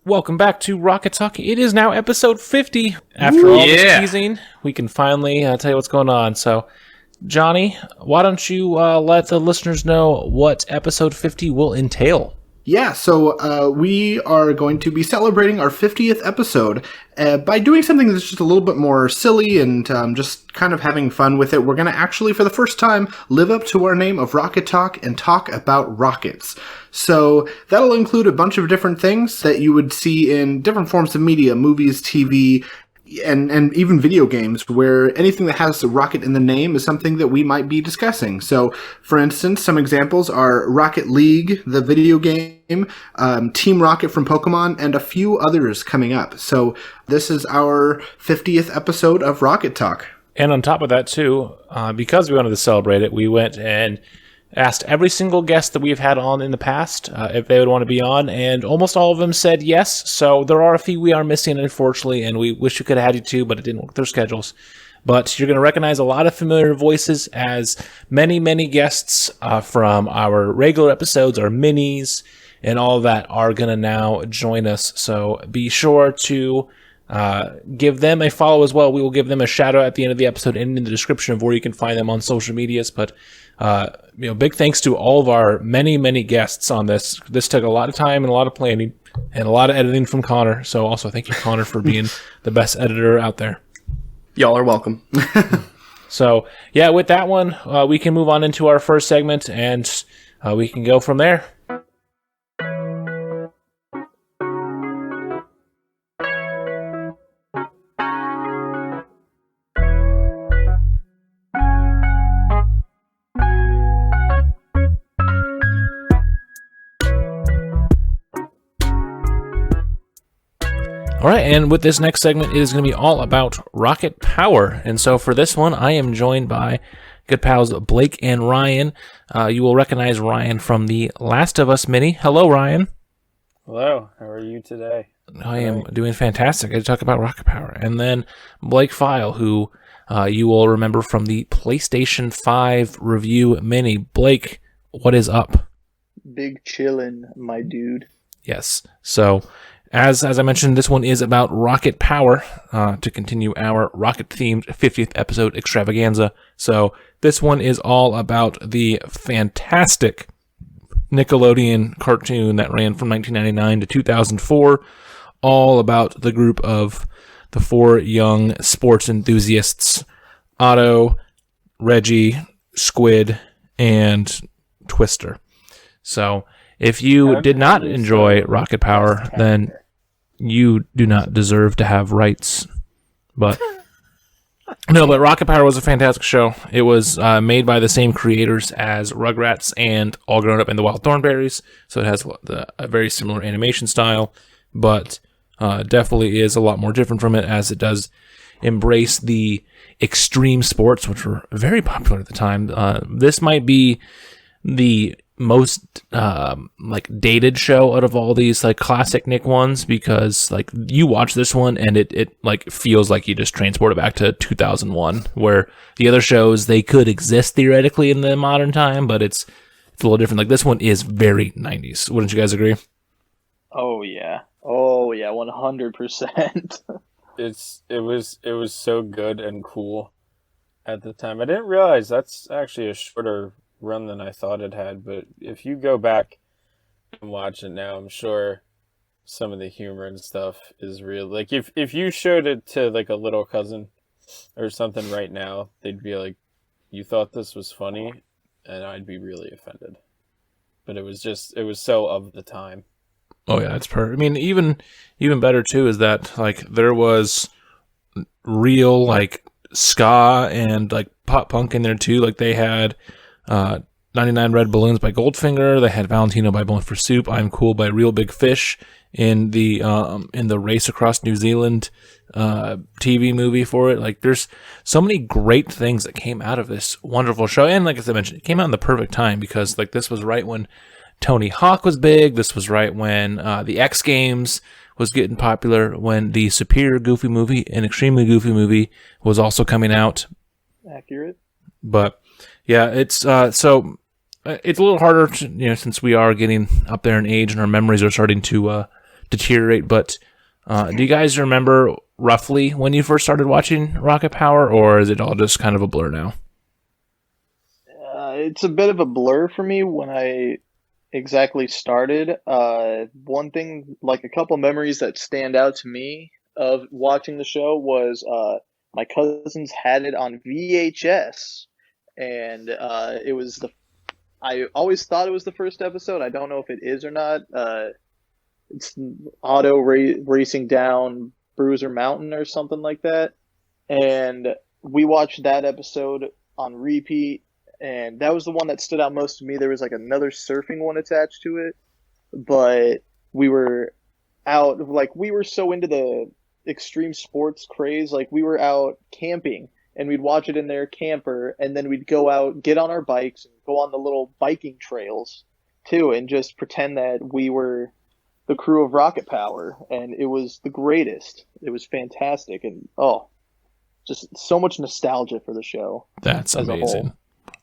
Welcome back to Rocket Talk. It is now episode 50. After all this teasing, we can finally tell you what's going on. So, Johhny, why don't you let the listeners know what episode 50 will entail? Yeah, so we are going to be celebrating our 50th episode by doing something that's just a little bit more silly and just kind of having fun with it. We're going to actually, for the first time, live up to our name of Rocket Talk and talk about rockets. So that'll include a bunch of different things that you would see in different forms of media, movies, TV, and even video games, where anything that has the rocket in the name is something that we might be discussing. So, for instance, some examples are Rocket League, the video game, Team Rocket from Pokemon, and a few others coming up. So this is our 50th episode of Rocket Talk. And on top of that, too, because we wanted to celebrate it, we went and asked every single guest that we've had on in the past if they would want to be on, and almost all of them said yes. So there are a few we are missing, unfortunately, and we wish we could have had you too, but it didn't work with their schedules. But you're going to recognize a lot of familiar voices, as many, many guests from our regular episodes, our minis, and all of that are going to now join us. So be sure to give them a follow as well. We will give them a shout out at the end of the episode and in the description of where you can find them on social medias. But big thanks to all of our many, many guests on this. This took a lot of time and a lot of planning and a lot of editing from Connor. So also thank you, Connor, for being the best editor out there. Y'all are welcome. So yeah, with that one, we can move on into our first segment and we can go from there. All right, and with this next segment, it is going to be all about rocket power. And so for this one, I am joined by good pals Blake and Ryan. You will recognize Ryan from the Last of Us mini. Hello, Ryan. Hello, how are you today? I am doing fantastic. I talk about rocket power. And then Blake File, who you will remember from the PlayStation 5 review mini. Blake, what is up? Big chillin', my dude. Yes, so As I mentioned, this one is about rocket power, to continue our rocket-themed 50th episode extravaganza. So this one is all about the fantastic Nickelodeon cartoon that ran from 1999 to 2004, all about the group of the four young sports enthusiasts, Otto, Reggie, Squid, and Twister. So if you did not enjoy rocket power, then you do not deserve to have rights. But no, but Rocket Power was a fantastic show. It was made by the same creators as Rugrats and All Grown Up and the Wild Thornberrys, so it has a very similar animation style, but definitely is a lot more different from it, as it does embrace the extreme sports, which were very popular at the time. This might be the most dated show out of all these classic Nick ones, because you watch this one and it feels like you just transported back to 2001, where the other shows, they could exist theoretically in the modern time, but it's a little different. This one is very 90s. Wouldn't you guys agree? Oh yeah 100%. It was so good and cool at the time. I didn't realize that's actually a shorter run than I thought it had, but if you go back and watch it now, I'm sure some of the humor and stuff is real. If you showed it to a little cousin or something right now, they'd be like, you thought this was funny? And I'd be really offended. But it was so of the time. Oh yeah, it's perfect. I mean, even better too is that there was real ska and pop punk in there too. They had 99 Red Balloons by Goldfinger. They had Valentino by Bowling for Soup. I'm Cool by Real Big Fish in the Race Across New Zealand TV movie for it. There's so many great things that came out of this wonderful show. And as I mentioned, it came out in the perfect time, because this was right when Tony Hawk was big. This was right when the X Games was getting popular, when the Superior Goofy movie and Extremely Goofy movie was also coming out. Accurate. But yeah, it's it's a little harder to, since we are getting up there in age and our memories are starting to deteriorate. But do you guys remember roughly when you first started watching Rocket Power, or is it all just kind of a blur now? It's a bit of a blur for me when I exactly started. One thing, like a couple memories that stand out to me of watching the show was my cousins had it on VHS, and it was I always thought it was the first episode. I don't know if it is or not. It's Otto racing down Bruiser Mountain or something like that, and we watched that episode on repeat. And that was the one that stood out most to me. There was like another surfing one attached to it, but we were out, like we were so into the extreme sports craze, like we were out camping and we'd watch it in their camper, and then we'd go out, get on our bikes and go on the little biking trails too, and just pretend that we were the crew of Rocket Power, and it was the greatest. It was fantastic, and just so much nostalgia for the show. That's amazing.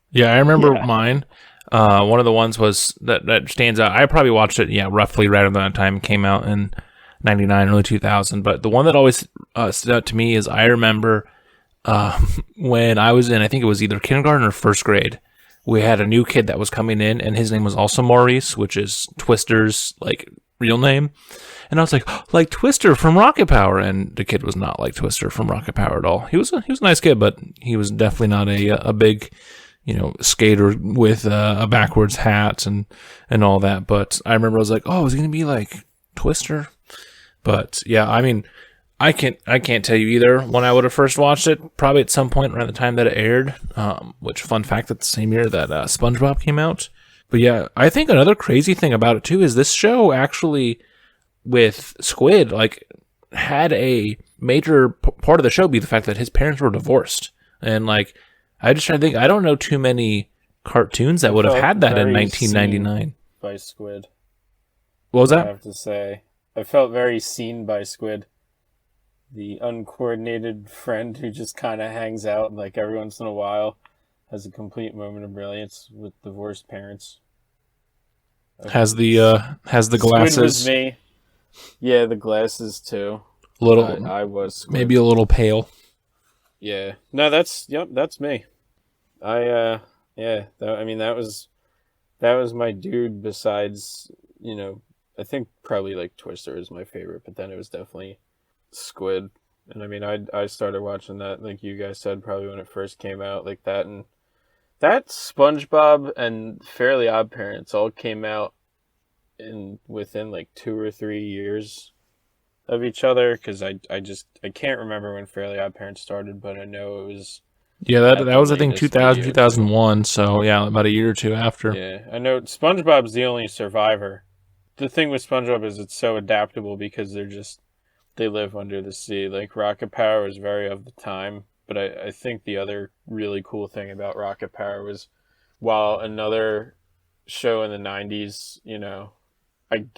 Yeah, I remember mine. One of the ones was that stands out. I probably watched it, roughly right around that time. It came out in 99, early 2000. But the one that always stood out to me is I remember when I was in, I think it was either kindergarten or first grade, we had a new kid that was coming in, and his name was also Maurice, which is Twister's like real name. And I was like Twister from Rocket Power, and the kid was not like Twister from Rocket Power at all. He was a nice kid, but he was definitely not a big, skater with a backwards hat and all that. But I remember I was like, oh, is he going to be like Twister? But yeah, I mean, I can't tell you either when I would have first watched it, probably at some point around the time that it aired, which fun fact, that's the same year that SpongeBob came out. But yeah, I think another crazy thing about it too is this show actually with Squid, like, had a major part of the show be the fact that his parents were divorced. And like, I just try to think, I don't know too many cartoons that would have had that in 1999. By Squid. What was that? I have to say, I felt very seen by Squid. The uncoordinated friend who just kind of hangs out like every once in a while, has a complete moment of brilliance with divorced parents. Has the glasses. Squid was me. Yeah, the glasses too. I was Squid. Maybe a little pale. Yeah. No, that's me. That was my dude. Besides, I think probably like Twister is my favorite, but then it was definitely Squid. And I mean, I started watching that, like you guys said, probably when it first came out, like that. And that SpongeBob and Fairly Odd Parents all came out within like 2 or 3 years of each other, because I can't remember when Fairly Odd Parents started, but I know it was... Yeah, that was, I think, 2000, 2001, so yeah, about a year or two after. Yeah, I know SpongeBob's the only survivor. The thing with SpongeBob is it's so adaptable because they live under the sea. Like, Rocket Power is very of the time, but I think the other really cool thing about Rocket Power was, while another show in the 90s,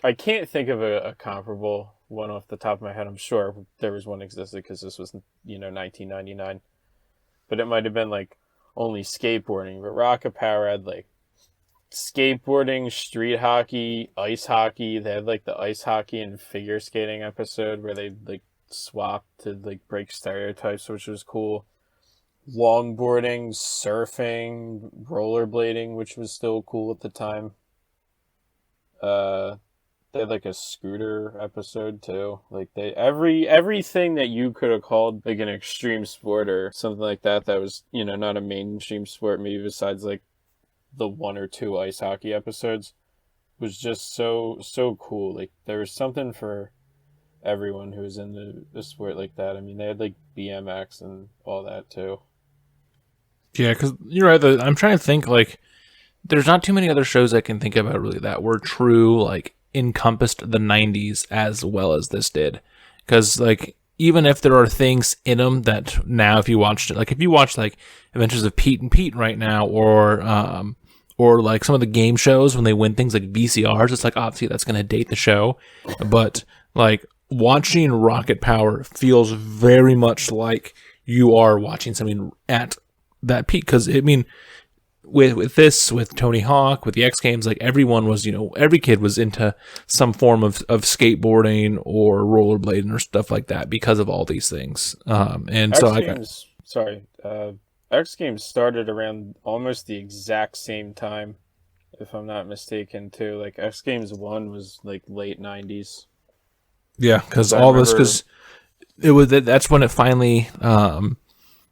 I can't think of a comparable one off the top of my head. I'm sure there was one existed because this was, 1999. But it might have been, like, only skateboarding. But Rocket Power had, like, skateboarding, street hockey, ice hockey. They had, like, the ice hockey and figure skating episode where they, like, swapped to, like, break stereotypes, which was cool. Longboarding, surfing, rollerblading, which was still cool at the time. They had like a scooter episode too. Like everything that you could have called like an extreme sport or something like that was, not a mainstream sport, maybe besides like the 1 or 2 ice hockey episodes, was just so cool. Like there was something for everyone who was in the sport like that. I mean, they had like BMX and all that too. Yeah, because you're right. I'm trying to think, like, there's not too many other shows I can think about really that were true, like, encompassed the 90s as well as this did. Because, like, even if there are things in them that now, if you watched it, like, if you watch, like, Adventures of Pete and Pete right now, or like, some of the game shows when they win things like VCRs, it's like, obviously, that's going to date the show. But, like, watching Rocket Power feels very much like you are watching something at that peak. Because, I mean, with Tony Hawk, with the X Games, like everyone was, every kid was into some form of skateboarding or rollerblading or stuff like that because of all these things. And X so Games, X Games started around almost the exact same time, if I'm not mistaken, too. Like X Games 1 was like late 90s. Yeah, because that's when it finally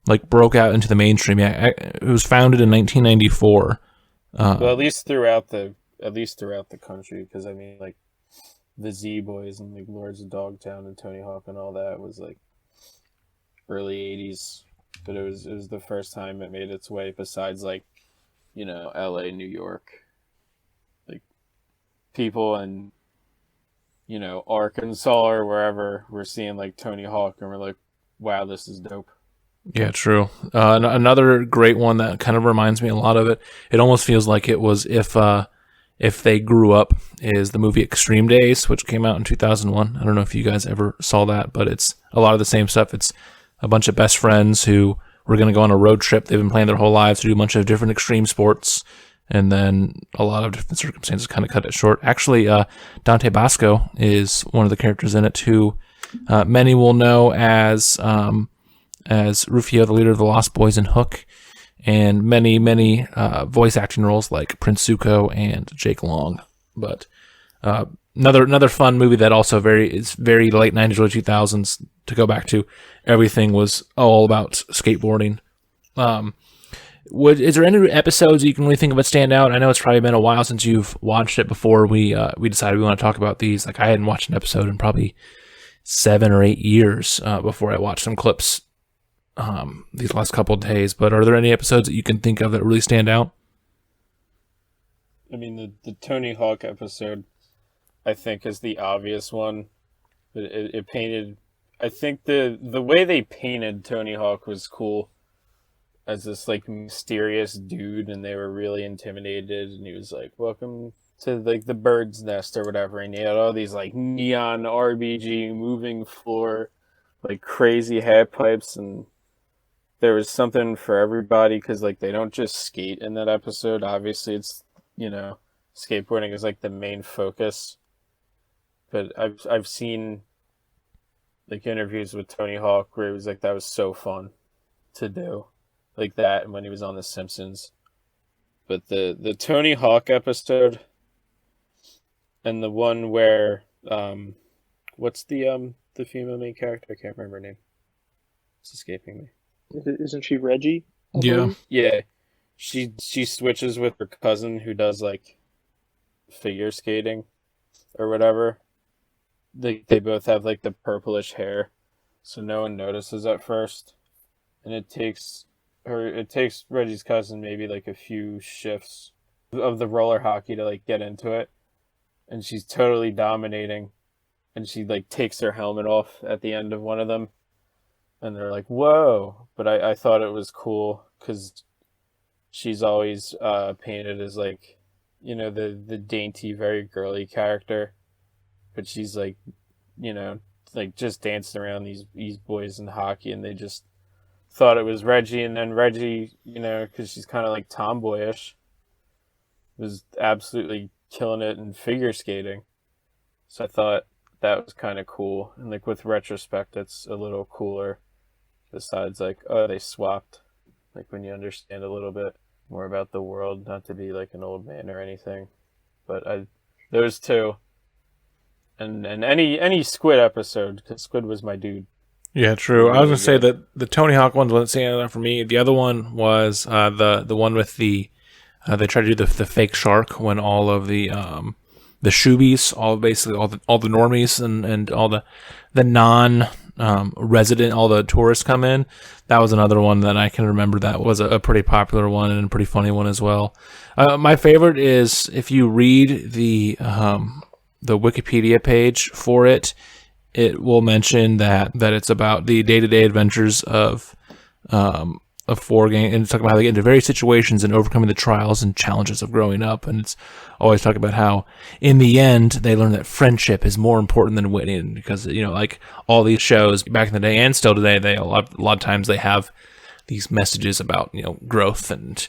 like broke out into the mainstream. Yeah, it was founded in 1994. Well, at least throughout the country, because I mean, like the Z Boys and like Lords of Dogtown and Tony Hawk and all that was like early 80s, but it was the first time it made its way. Besides, like, L.A., New York, like people in Arkansas or wherever, we're seeing like Tony Hawk and we're like, wow, this is dope. Yeah, true. Another great one that kind of reminds me a lot of it. It almost feels like it was if they grew up, is the movie Extreme Days, which came out in 2001. I don't know if you guys ever saw that, but it's a lot of the same stuff. It's a bunch of best friends who were going to go on a road trip. They've been playing their whole lives to do a bunch of different extreme sports, and then a lot of different circumstances kind of cut it short. Actually, Dante Basco is one of the characters in it who many will know as Rufio, the leader of the Lost Boys, and Hook, and many voice acting roles like Prince Zuko and Jake Long. But another fun movie that also is very late 90s, early 2000s to go back to. Everything was all about skateboarding. Is there any episodes you can really think of that stand out? I know it's probably been a while since you've watched it before we decided we want to talk about these. Like, I hadn't watched an episode in probably 7 or 8 years before I watched some clips these last couple of days. But are there any episodes that you can think of that really stand out? I mean, the Tony Hawk episode, I think, is the obvious one. It painted... I think the way they painted Tony Hawk was cool, as this like mysterious dude, and they were really intimidated, and he was like, welcome to like the bird's nest or whatever, and he had all these like neon RBG moving floor, like crazy hat pipes, and there was something for everybody, because like they don't just skate in that episode. Obviously it's, skateboarding is like the main focus, but I've seen like interviews with Tony Hawk where he was like, that was so fun to do, like that, and when he was on The Simpsons. But the Tony Hawk episode, and the one where what's the female main character? I can't remember her name. It's escaping me. Isn't she Reggie? Yeah. Yeah. She switches with her cousin who does like figure skating or whatever. They both have like the purplish hair, so no one notices at first, and it takes Reggie's cousin maybe like a few shifts of the roller hockey to like get into it, and she's totally dominating, and she like takes her helmet off at the end of one of them, and they're like, whoa. But I thought it was cool because she's always painted as like, the dainty, very girly character, but she's like, like just dancing around these boys in hockey, and they just thought it was Reggie. And then Reggie, because she's kind of like tomboyish, was absolutely killing it in figure skating. So I thought that was kind of cool. And like with retrospect, it's a little cooler. Besides like, oh, they swapped. Like when you understand a little bit more about the world, not to be like an old man or anything. But those two. And any Squid episode, because Squid was my dude. Yeah, true. I was gonna say that the Tony Hawk one wasn't standing out for me. The other one was the one with the they tried to do the fake shark when all of the shoobies, all the normies and all the non resident, all the tourists come in. That was another one that I can remember. That was a pretty popular one and a pretty funny one as well. My favorite is if you read the Wikipedia page for it, it will mention that it's about the day-to-day adventures of 4-gang, and it's talking about how they get into various situations and overcoming the trials and challenges of growing up. And it's always talking about how in the end they learn that friendship is more important than winning, because like all these shows back in the day and still today, a lot of times they have these messages about growth and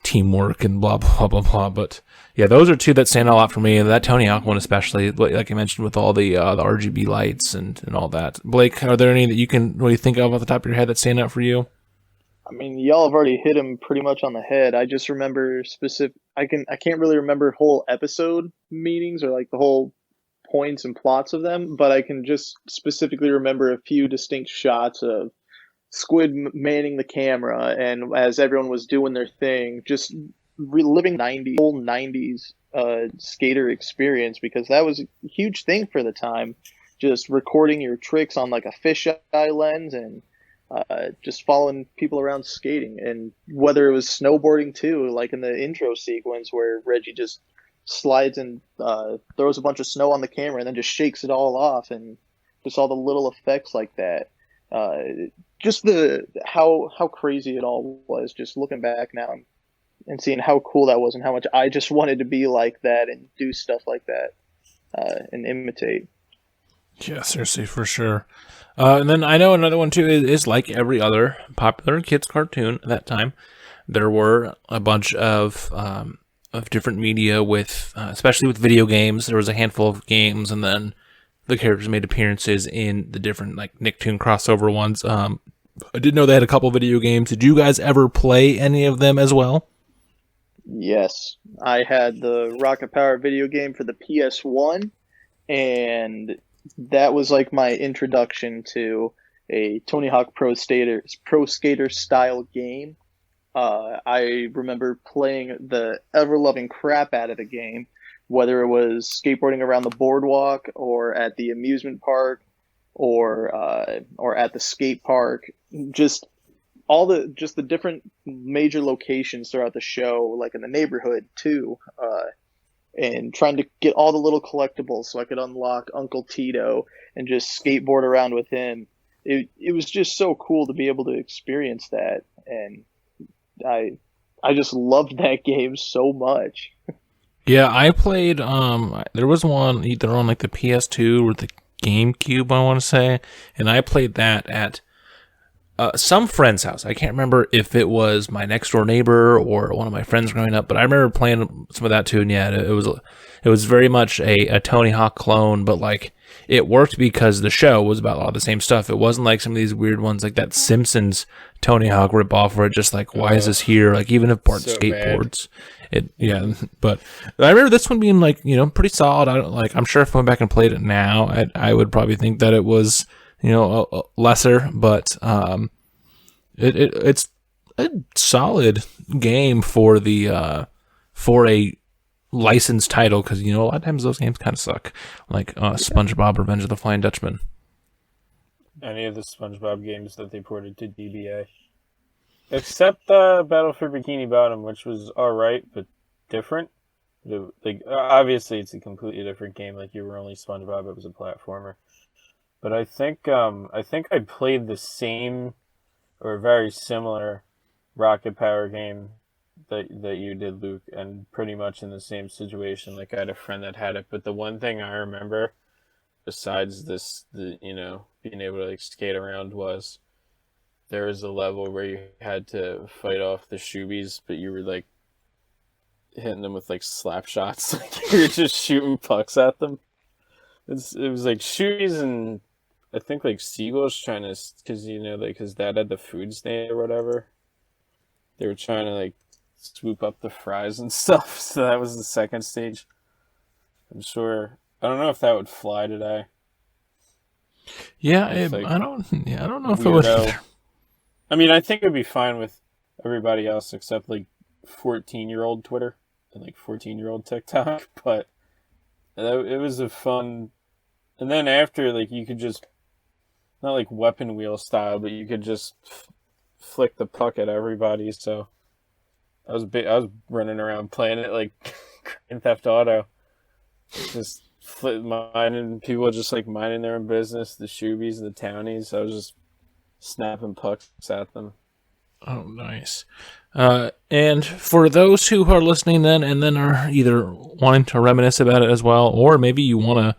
teamwork and blah, blah, blah, blah. But yeah, those are two that stand out a lot for me. That Tony Hawk one especially, like I mentioned, with all the RGB lights and all that. Blake, are there any that you can really think of off the top of your head that stand out for you? I mean, y'all have already hit him pretty much on the head. I just remember I can't really remember whole episode meetings or like the whole points and plots of them, but I can just specifically remember a few distinct shots of Squid manning the camera, and as everyone was doing their thing, just reliving whole 90s skater experience, because that was a huge thing for the time. Just recording your tricks on like a fisheye lens and just following people around skating, and whether it was snowboarding too, like in the intro sequence where Reggie just slides and throws a bunch of snow on the camera and then just shakes it all off, and just all the little effects like that. Just how crazy it all was, just looking back now and seeing how cool that was and how much I just wanted to be like that and do stuff like that and imitate. Yeah, seriously, for sure. And then I know another one too is like every other popular kids cartoon at that time. There were a bunch of different media with, especially with video games. There was a handful of games, and then the characters made appearances in the different like Nicktoon crossover ones. I did know they had a couple video games. Did you guys ever play any of them as well? Yes, I had the Rocket Power video game for the PS1, and that was like my introduction to a Tony Hawk Pro Skater style game. I remember playing the ever-loving crap out of the game, whether it was skateboarding around the boardwalk or at the amusement park or at the skate park, just the different major locations throughout the show, like in the neighborhood too, and trying to get all the little collectibles so I could unlock Uncle Tito and just skateboard around with him. It was just so cool to be able to experience that, and I just loved that game so much. Yeah, I played, there was one either on like the PS2 or the GameCube, I want to say, and I played that at some friend's house. I can't remember if it was my next door neighbor or one of my friends growing up, but I remember playing some of that too, and yeah, it was very much a Tony Hawk clone, but like, it worked because the show was about a lot of the same stuff. It wasn't like some of these weird ones like that Simpsons Tony Hawk ripoff where it just like, why is this here? Like, even if Bart skateboards. But I remember this one being like, pretty solid. I'm sure if I went back and played it now, I would probably think that it was, lesser, but it's a solid game for a licensed title, because a lot of times those games kind of suck, like SpongeBob Revenge of the Flying Dutchman. Any of the SpongeBob games that they ported to DBA. Except Battle for Bikini Bottom, which was alright, but different. Obviously, it's a completely different game. Like, you were only SpongeBob, it was a platformer. But I think I played the same or very similar Rocket Power game that you did, Luke, and pretty much in the same situation. Like, I had a friend that had it, but the one thing I remember, besides being able to like skate around, was there was a level where you had to fight off the shoobies, but you were like hitting them with like slap shots. Like, you were just shooting pucks at them. It was like shoobies and I think like seagulls trying to, because Dad had the food stand or whatever. They were trying to like swoop up the fries and stuff. So that was the second stage. I'm sure. I don't know if that would fly today. Yeah, I don't know if it would either. I mean, I think it'd be fine with everybody else except like 14-year-old Twitter and like 14-year-old TikTok, but it was a fun. And then after, like, you could just, not like weapon wheel style, but you could just flick the puck at everybody. So I was running around playing it like Grand Theft Auto, just minding people, just like minding their own business. The shoobies and the townies, I was just snapping pucks at them. Oh, nice. And for those who are listening then, and then are either wanting to reminisce about it as well, or maybe you want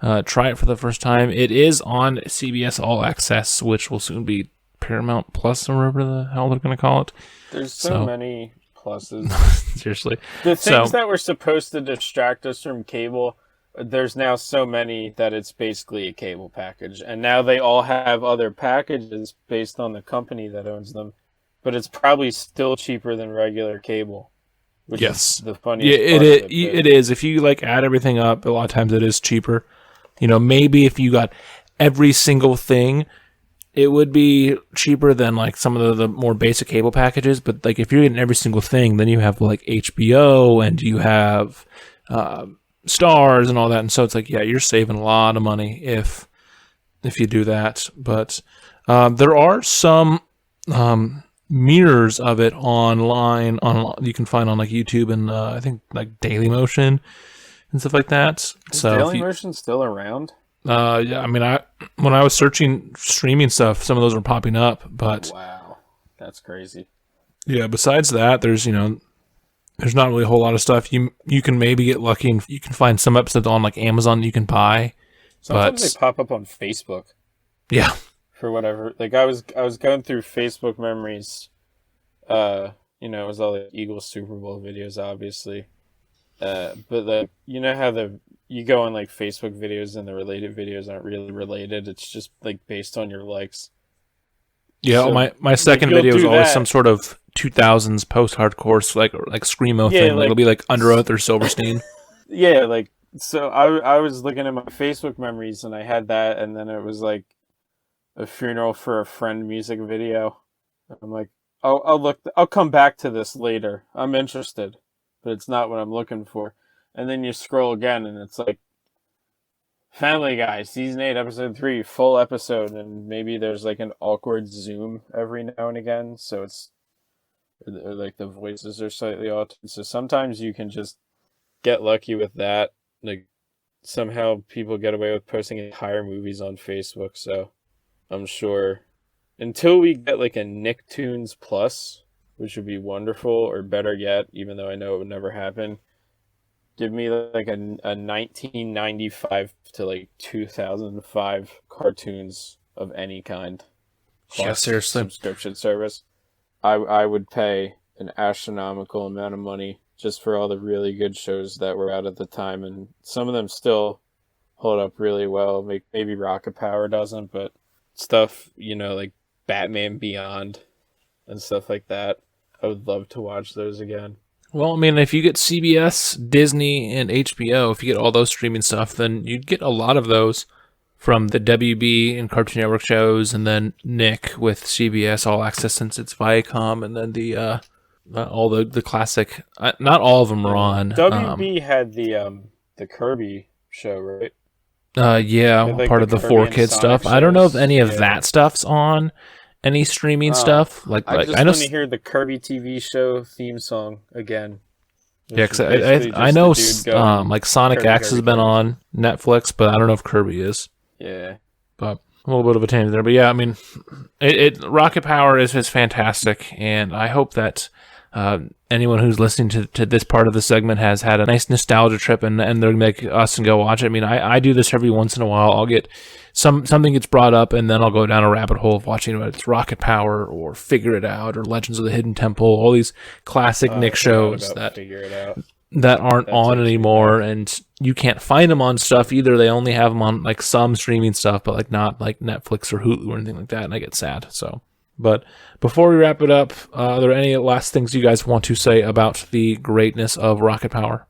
to try it for the first time, it is on CBS All Access, which will soon be Paramount Plus, or whatever the hell they're going to call it. There's so many pluses. Seriously. The things that were supposed to distract us from cable, there's now so many that it's basically a cable package. And now they all have other packages based on the company that owns them. But it's probably still cheaper than regular cable. Which is the funniest part of it. It is. If you like add everything up, a lot of times it is cheaper. You know, maybe if you got every single thing, it would be cheaper than like some of the more basic cable packages. But like if you're getting every single thing, then you have like HBO and you have Stars and all that. And so it's like, yeah, you're saving a lot of money if you do that. But there are some mirrors of it online you can find on like YouTube and I think like Dailymotion and stuff like that. Is Dailymotion still around? Yeah, I mean, when I was searching streaming stuff, some of those were popping up, but wow, that's crazy. Yeah, besides that, there's not really a whole lot of stuff. You can maybe get lucky and you can find some episodes on like Amazon that you can buy. Sometimes they pop up on Facebook. Yeah. For whatever, like I was going through Facebook memories, it was all the Eagles Super Bowl videos, obviously, but like how you go on like Facebook videos and the related videos aren't really related. It's just like based on your likes. Yeah, so, my second video is always some sort of 2000s post-hardcore like screamo thing. Like, it'll be like Under Oath or Silverstein. Yeah, like so I was looking at my Facebook memories and I had that, and then it was like a funeral for a friend music video. I'm like, I'll come back to this later. I'm interested, but it's not what I'm looking for. And then you scroll again and it's like Family Guy, Season 8, Episode 3, full episode, and maybe there's like an awkward zoom every now and again, so it's or like the voices are slightly altered. So sometimes you can just get lucky with that. Like somehow people get away with posting entire movies on Facebook, so I'm sure until we get like a Nicktoons Plus, which would be wonderful, or better yet, even though I know it would never happen, give me like a 1995 to like 2005 cartoons of any kind. Yeah, seriously. Subscription service. I would pay an astronomical amount of money just for all the really good shows that were out at the time, and some of them still hold up really well. Maybe Rocket Power doesn't, but stuff, like Batman Beyond and stuff like that. I would love to watch those again. Well, I mean, if you get CBS, Disney, and HBO, if you get all those streaming stuff, then you'd get a lot of those from the WB and Cartoon Network shows, and then Nick with CBS All Access since it's Viacom, and then the all the classic. Not all of them are on. WB had the Kirby show, right? Yeah, like part of the 4Kids stuff. Shows. I don't know if any of that stuff's on any streaming stuff. I want to hear the Kirby TV show theme song again. Yeah, because I know like Sonic X has been on Netflix, but I don't know if Kirby is. Yeah, but a little bit of a tangent there. But yeah, I mean, Rocket Power is fantastic, and I hope that anyone who's listening to this part of the segment has had a nice nostalgia trip, and they're gonna make us and go watch it. I mean, I do this every once in a while. I'll get something gets brought up, and then I'll go down a rabbit hole of watching whether it's Rocket Power or Figure It Out or Legends of the Hidden Temple, all these classic Nick shows that aren't on anymore, and you can't find them on stuff either. They only have them on like some streaming stuff, but like not like Netflix or Hulu or anything like that, and I get sad. So. But before we wrap it up, are there any last things you guys want to say about the greatness of Rocket Power?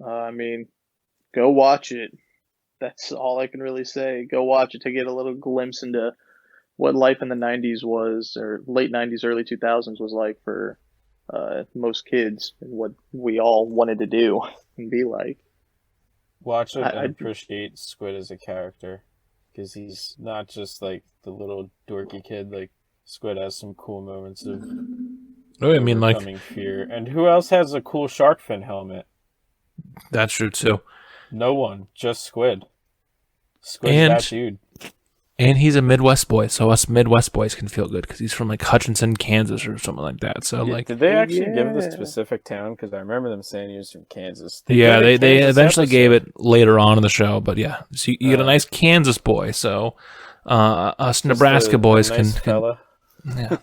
I mean, go watch it. That's all I can really say. Go watch it to get a little glimpse into what life in the 90s was, or late 90s, early 2000s was like for most kids, and what we all wanted to do and be like. Watch it and appreciate Squid as a character, because he's not just like the little dorky kid. Like, Squid has some cool moments of overcoming fear. And who else has a cool shark fin helmet? That's true too. No one, just Squid. Squid's that dude. And he's a Midwest boy, so us Midwest boys can feel good because he's from like Hutchinson, Kansas, or something like that. So did they actually give the specific town? Because I remember them saying he was from Kansas. They eventually gave it later on in the show, but yeah, so you get a nice Kansas boy. So us Nebraska boys can. Yeah,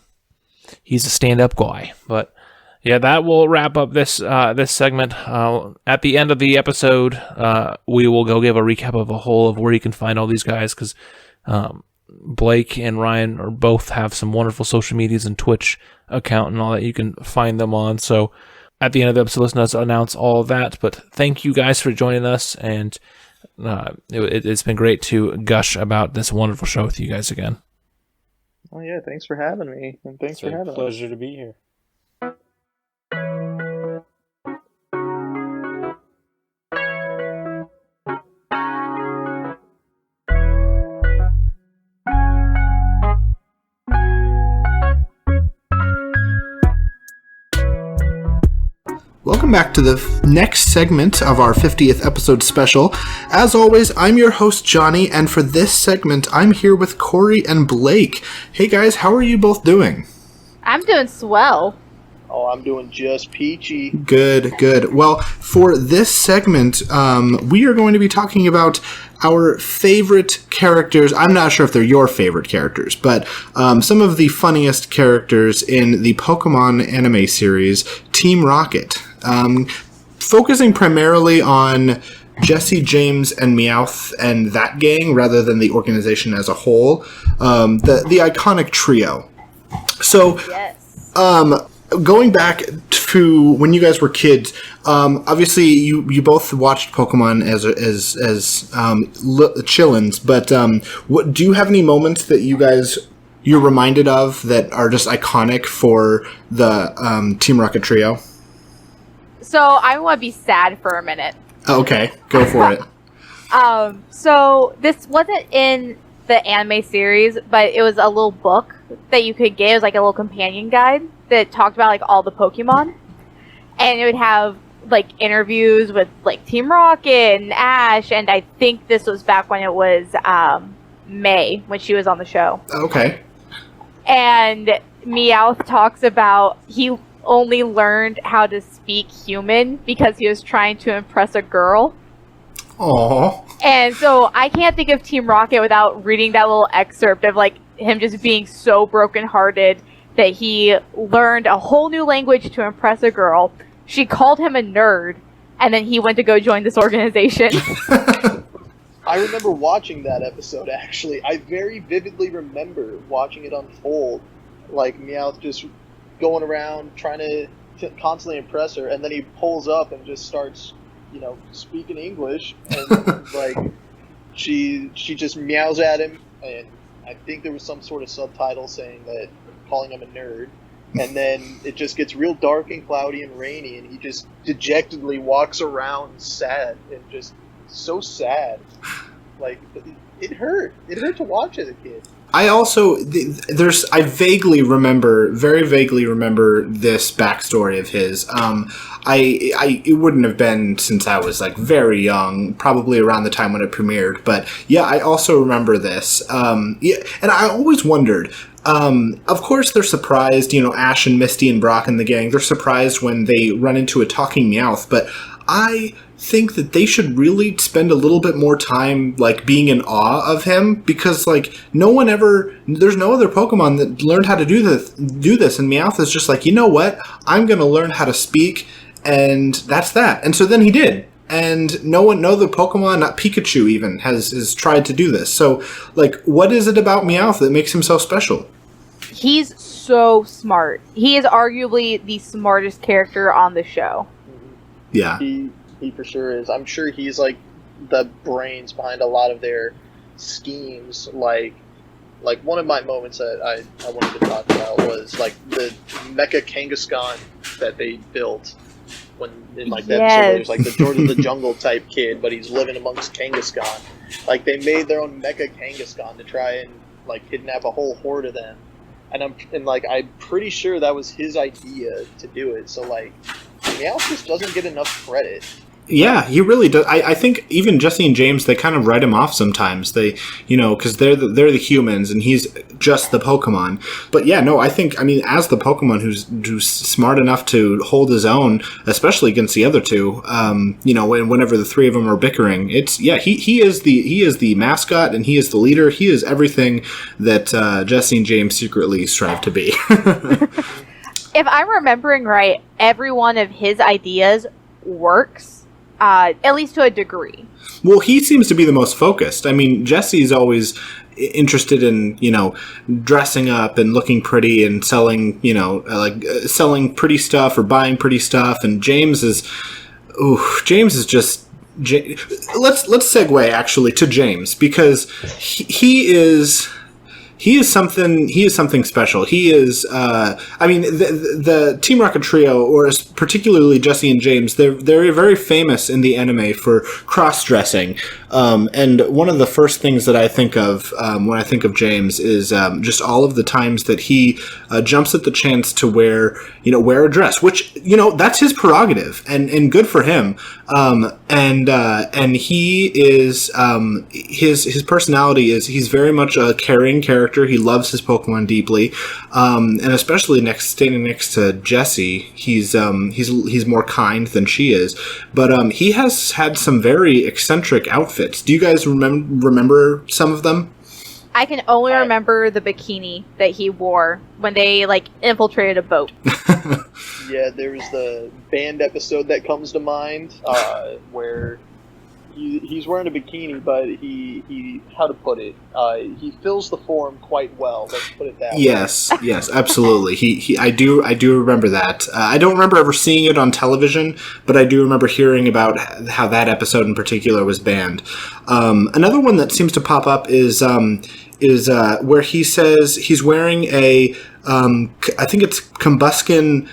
he's a stand-up guy, but Yeah, that will wrap up this this segment. At the end of the episode, we will go give a recap of a whole of where you can find all these guys, because Blake and Ryan are both have some wonderful social medias and Twitch account and all that you can find them on. So at the end of the episode, let's announce all of that. But thank you guys for joining us, and it's been great to gush about this wonderful show with you guys again. Oh yeah, thanks for having me, and thanks for having us. Pleasure to be here. Welcome back to the next segment of our 50th episode special. As always, I'm your host, Johhny, and for this segment, I'm here with Corie and Blake. Hey guys, how are you both doing? I'm doing swell. Oh, I'm doing just peachy. Good, good. Well, for this segment, we are going to be talking about our favorite characters. I'm not sure if they're your favorite characters, but some of the funniest characters in the Pokemon anime series, Team Rocket. Focusing primarily on Jesse, James, and Meowth and that gang rather than the organization as a whole. The iconic trio. So, Yes. Going back to when you guys were kids, obviously you both watched Pokemon as chillins, but what do you have any moments that you're reminded of that are just iconic for the Team Rocket trio? So I want to be sad for a minute. Okay, go for it. So this wasn't in the anime series, but it was a little book that you could get. It was like a little companion guide that talked about like all the Pokemon, and it would have like interviews with like Team Rocket and Ash, and I think this was back when it was May when she was on the show. Okay. And Meowth talks about he only learned how to speak human because he was trying to impress a girl. Aww. And so I can't think of Team Rocket without reading that little excerpt of like him just being so brokenhearted that he learned a whole new language to impress a girl. She called him a nerd, and then he went to go join this organization. I remember watching that episode, actually. I very vividly remember watching it unfold. Like, Meowth just going around trying to constantly impress her, and then he pulls up and just starts, speaking English, and, like, she just meows at him, and I think there was some sort of subtitle saying that, calling him a nerd, and then it just gets real dark and cloudy and rainy, and he just dejectedly walks around sad, and just so sad. Like, it hurt. It hurt to watch as a kid. I also, I very vaguely remember this backstory of his. It wouldn't have been since I was like very young, probably around the time when it premiered. But yeah, I also remember this. Yeah, and I always wondered. Of course, they're surprised. Ash and Misty and Brock and the gang. They're surprised when they run into a talking Meowth. But I think that they should really spend a little bit more time like being in awe of him, because like there's no other Pokemon that learned how to do this, and Meowth is just like, you know what, I'm gonna learn how to speak, and that's that. And so then he did, and no other Pokemon, not Pikachu even, has tried to do this. So like, what is it about Meowth that makes him so special? He's so smart. He is arguably the smartest character on the show. Yeah. He for sure is. I'm sure he's like the brains behind a lot of their schemes. Like one of my moments that I wanted to talk about was like the Mecha Kangaskhan that they built when in like that episode where there's like the George of the Jungle type kid, but he's living amongst Kangaskhan. Like they made their own Mecha Kangaskhan to try and like kidnap a whole horde of them. And I'm pretty sure that was his idea to do it. So like Meowth just doesn't get enough credit. Yeah, he really does. I think even Jesse and James, they kind of write him off sometimes. They, because they're the humans and he's just the Pokemon. But yeah, no, I mean, as the Pokemon who's smart enough to hold his own, especially against the other two, whenever the three of them are bickering, he is the mascot and he is the leader. He is everything that Jesse and James secretly strive to be. if I'm remembering right, every one of his ideas works, at least to a degree. Well, he seems to be the most focused. I mean, Jesse's always interested in, dressing up and looking pretty and selling, selling pretty stuff or buying pretty stuff. And James is just. Let's segue actually to James, because he is something special. He is, the Team Rocket trio, or particularly Jesse and James, they're very famous in the anime for cross-dressing. And one of the first things that I think of when I think of James is just all of the times that he jumps at the chance to wear a dress, which, that's his prerogative, and good for him. And he is, his personality is, he's very much a caring character. He loves his Pokemon deeply, and especially standing next to Jessie, he's more kind than she is. But he has had some very eccentric outfits. Do you guys remember some of them? I can only remember the bikini that he wore when they infiltrated a boat. Yeah, there was the band episode that comes to mind, where he's wearing a bikini, but he how to put it? He fills the form quite well. Let's put it that way. Yes, absolutely. I do remember that. I don't remember ever seeing it on television, but I do remember hearing about how that episode in particular was banned. Another one that seems to pop up is where he says he's wearing a I think it's Combuskin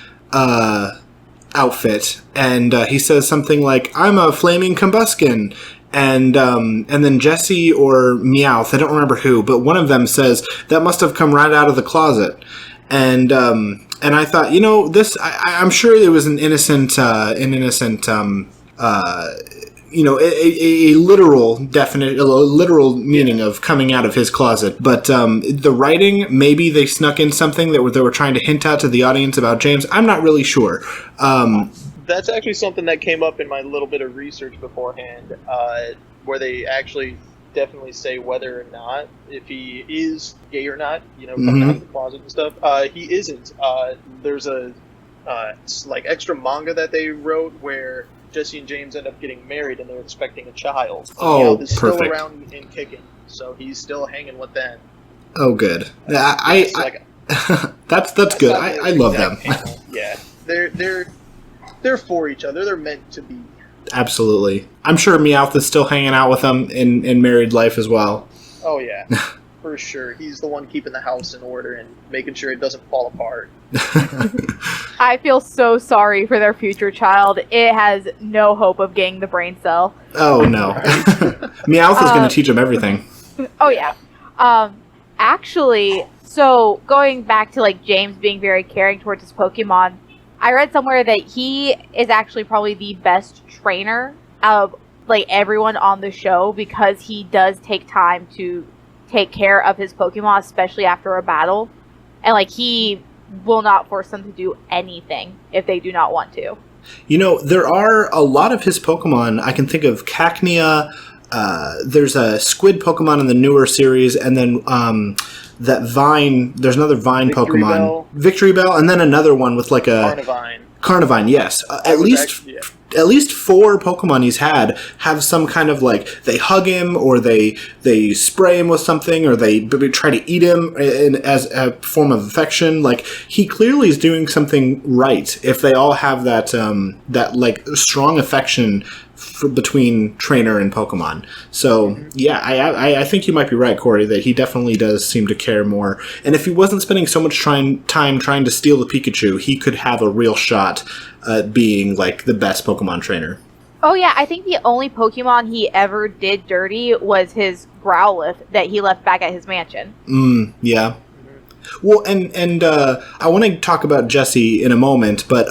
outfit, and he says something like, "I'm a flaming Combuskin," and then Jesse or Meowth, I don't remember who, but one of them says that must have come right out of the closet, and I thought, this, I'm sure it was a literal meaning of coming out of his closet. But the writing, maybe they snuck in something that they were trying to hint at to the audience about James. I'm not really sure. That's actually something that came up in my little bit of research beforehand, where they actually definitely say whether or not, if he is gay or not, coming out of the closet and stuff. He isn't. There's a extra manga that they wrote where Jesse and James end up getting married and they're expecting a child. Oh, Meowth is perfect. still around and kicking, so he's still hanging with them. Oh, good. That's good. I love them. Yeah, they're for each other. They're meant to be. Absolutely. I'm sure Meowth is still hanging out with them in married life as well. Oh yeah, for sure. He's the one keeping the house in order and making sure it doesn't fall apart. I feel so sorry for their future child. It has no hope of getting the brain cell. Oh no. Meowth is going to teach him everything. Oh yeah. Actually, so going back to James being very caring towards his Pokemon, I read somewhere that he is actually probably the best trainer of everyone on the show, because he does take time to take care of his Pokemon, especially after a battle, and he will not force them to do anything if they do not want to. There are a lot of his Pokemon. I can think of Cacnea. There's a squid Pokemon in the newer series, and then that vine. There's another vine Victory Pokemon, Bell. Victory Bell, and then another one with a Carnivine. Yes, at least 4 Pokemon he's had have some kind of they hug him, or they spray him with something, or they try to eat him as a form of affection. He clearly is doing something right if they all have that strong affection between trainer and Pokemon. So yeah, I think you might be right, Corey, that he definitely does seem to care more. And if he wasn't spending so much time trying to steal the Pikachu, he could have a real shot at being the best Pokemon trainer. Oh yeah, I think the only Pokemon he ever did dirty was his Growlithe that he left back at his mansion. Yeah. Well, and I want to talk about Jesse in a moment, but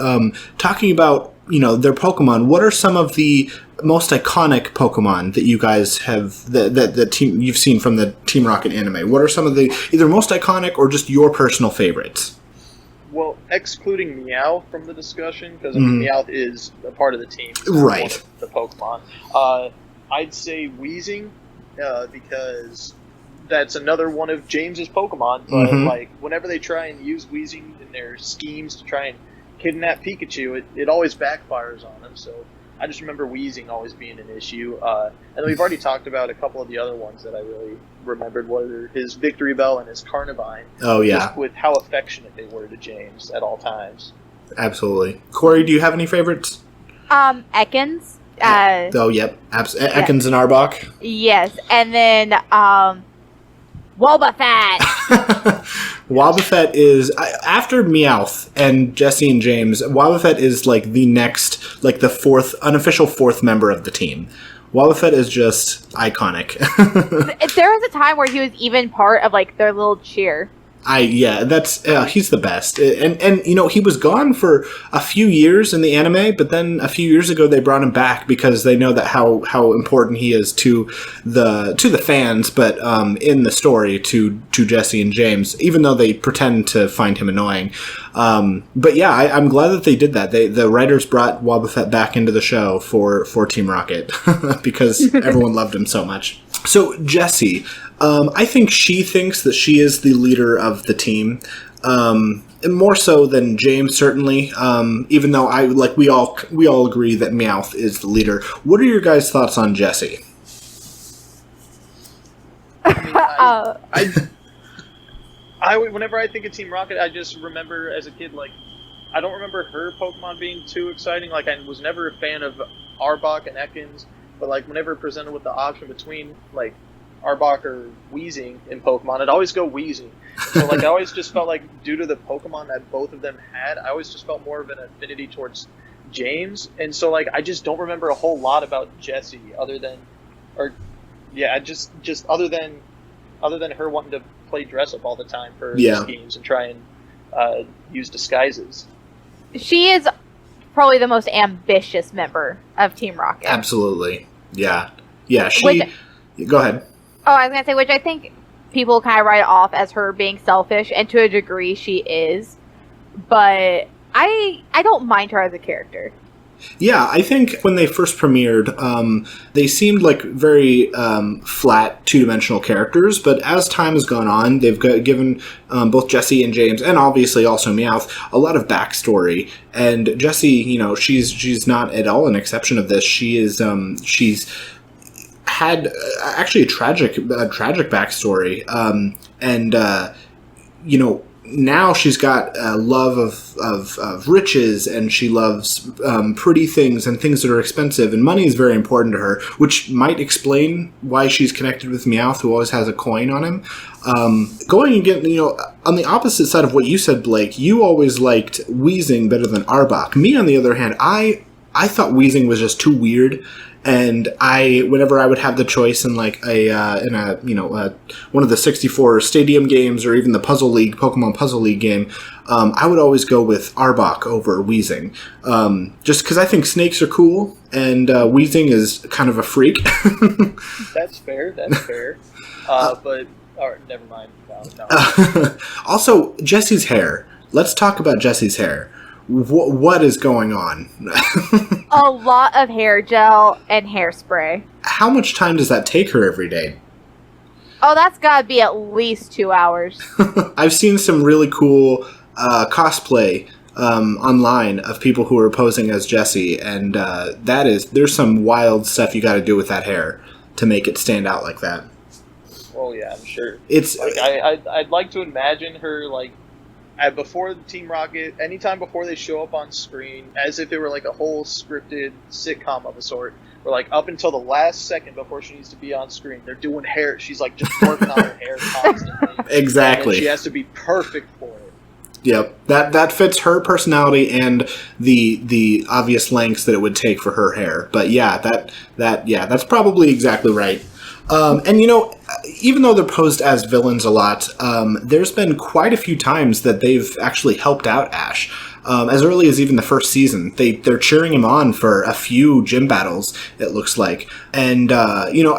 talking about their Pokemon, what are some of the most iconic Pokemon that you guys have that team you've seen from the Team Rocket anime? What are some of the either most iconic or just your personal favorites? Well, excluding Meowth from the discussion, because Meowth is a part of the team, Right? The Pokemon. I'd say Weezing, because that's another one of James's Pokemon. But like whenever they try and use Weezing in their schemes to try and kidnap Pikachu, it always backfires on them. So I just remember Weezing always being an issue. And we've already talked about a couple of the other ones that I really remembered, were his Victory Bell and his Carnivine. Oh, yeah. Just with how affectionate they were to James at all times. Absolutely. Corey, do you have any favorites? Ekans. Oh, yep. Ekans and Arbok. Yes. And then, Wobbuffet. Wobbuffet is, after Meowth and Jesse and James, Wobbuffet is like the next, like the unofficial fourth member of the team. Wobbuffet is just iconic. There was a time where he was even part of like their little cheer. He's the best. And you know, he was gone for a few years in the anime, but then a few years ago they brought him back because they know that how important he is to the fans, but in the story to Jesse and James, even though they pretend to find him annoying. But yeah, I'm glad that they did that. The writers brought Wobbuffet back into the show for Team Rocket because everyone loved him so much. So Jessie, I think she thinks that she is the leader of the team, more so than James, certainly. Even though we all agree that Meowth is the leader. What are your guys' thoughts on Jessie? Whenever I think of Team Rocket, I just remember as a kid, like, I don't remember her Pokemon being too exciting. Like, I was never a fan of Arbok and Ekans, but like whenever presented with the option between like Arbok or Weezing in Pokemon, I'd always go Weezing. So like I always just felt like, due to the Pokemon that both of them had, I always just felt more of an affinity towards James. And so like I just don't remember a whole lot about Jessie other than her wanting to play dress up all the time for schemes and try and use disguises. She is probably the most ambitious member of Team Rocket. Absolutely. Yeah. Go ahead. Oh, I was going to say, which I think people kind of write off as her being selfish, and to a degree she is. But I don't mind her as a character. Yeah, I think when they first premiered, they seemed like very flat, two-dimensional characters, but as time has gone on, they've given both Jessie and James, and obviously also Meowth, a lot of backstory. And Jessie, you know, she's not at all an exception of this. She's had actually a tragic backstory, and you know, now she's got a love of riches, and she loves pretty things and things that are expensive, and money is very important to her, which might explain why she's connected with Meowth, who always has a coin on him. Going again, you know, on the opposite side of what you said, Blake, you always liked Weezing better than Arbok. Me, on the other hand, I thought Weezing was just too weird. And whenever I would have the choice in like one of the 64 stadium games or even the Pokemon Puzzle League game, I would always go with Arbok over Weezing, just because I think snakes are cool and Weezing is kind of a freak. That's fair. But all right, never mind. No. Also, Jessie's hair. Let's talk about Jessie's hair. What is going on? A lot of hair gel and hairspray. How much time does that take her every day? Oh, that's gotta be at least 2 hours. I've seen some really cool cosplay online of people who are posing as Jessie, and there's some wild stuff you gotta do with that hair to make it stand out like that. Oh yeah, I'm sure. It's like, I'd like to imagine her like before the Team Rocket, anytime before they show up on screen, as if it were like a whole scripted sitcom of a sort, or like up until the last second before she needs to be on screen, they're doing hair. She's like just working on her hair constantly. Exactly. And she has to be perfect for it. Yep, that fits her personality and the obvious lengths that it would take for her hair. But yeah, that's probably exactly right. And you know, even though they're posed as villains a lot, there's been quite a few times that they've actually helped out Ash. As early as even the first season, they're cheering him on for a few gym battles, it looks like. And you know,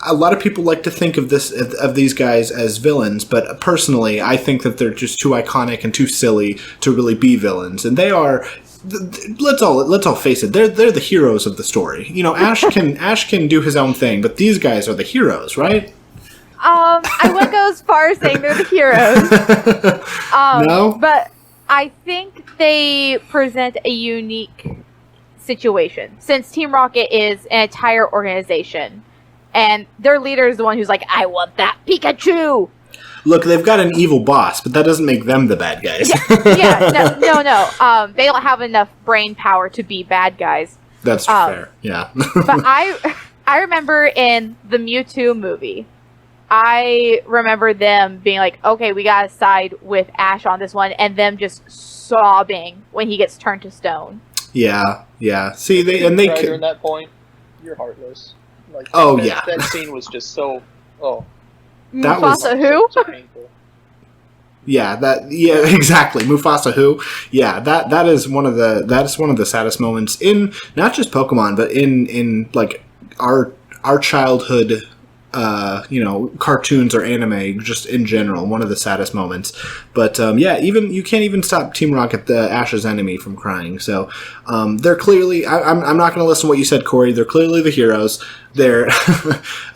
a lot of people like to think of these guys as villains, but personally, I think that they're just too iconic and too silly to really be villains, and they are. Let's all face it. They're the heroes of the story. You know, Ash can do his own thing, but these guys are the heroes, right? I wouldn't go as far as saying they're the heroes. No? But I think they present a unique situation, since Team Rocket is an entire organization, and their leader is the one who's like, I want that Pikachu! Look, they've got an evil boss, but that doesn't make them the bad guys. No. They don't have enough brain power to be bad guys. That's fair, yeah. But I remember in the Mewtwo movie, I remember them being like, okay, we gotta side with Ash on this one, and them just sobbing when he gets turned to stone. Yeah. See, they During that point, you're heartless. Like, that scene was just so. Oh. That Mufasa who? So painful. Yeah, exactly. Mufasa who? Yeah, that is one of the saddest moments in not just Pokemon, but in like our childhood cartoons or anime, just in general, one of the saddest moments. But even you can't even stop Team Rocket, the Ash's enemy, from crying. So they're clearly. I'm not going to listen to what you said, Corey. They're clearly the heroes. They're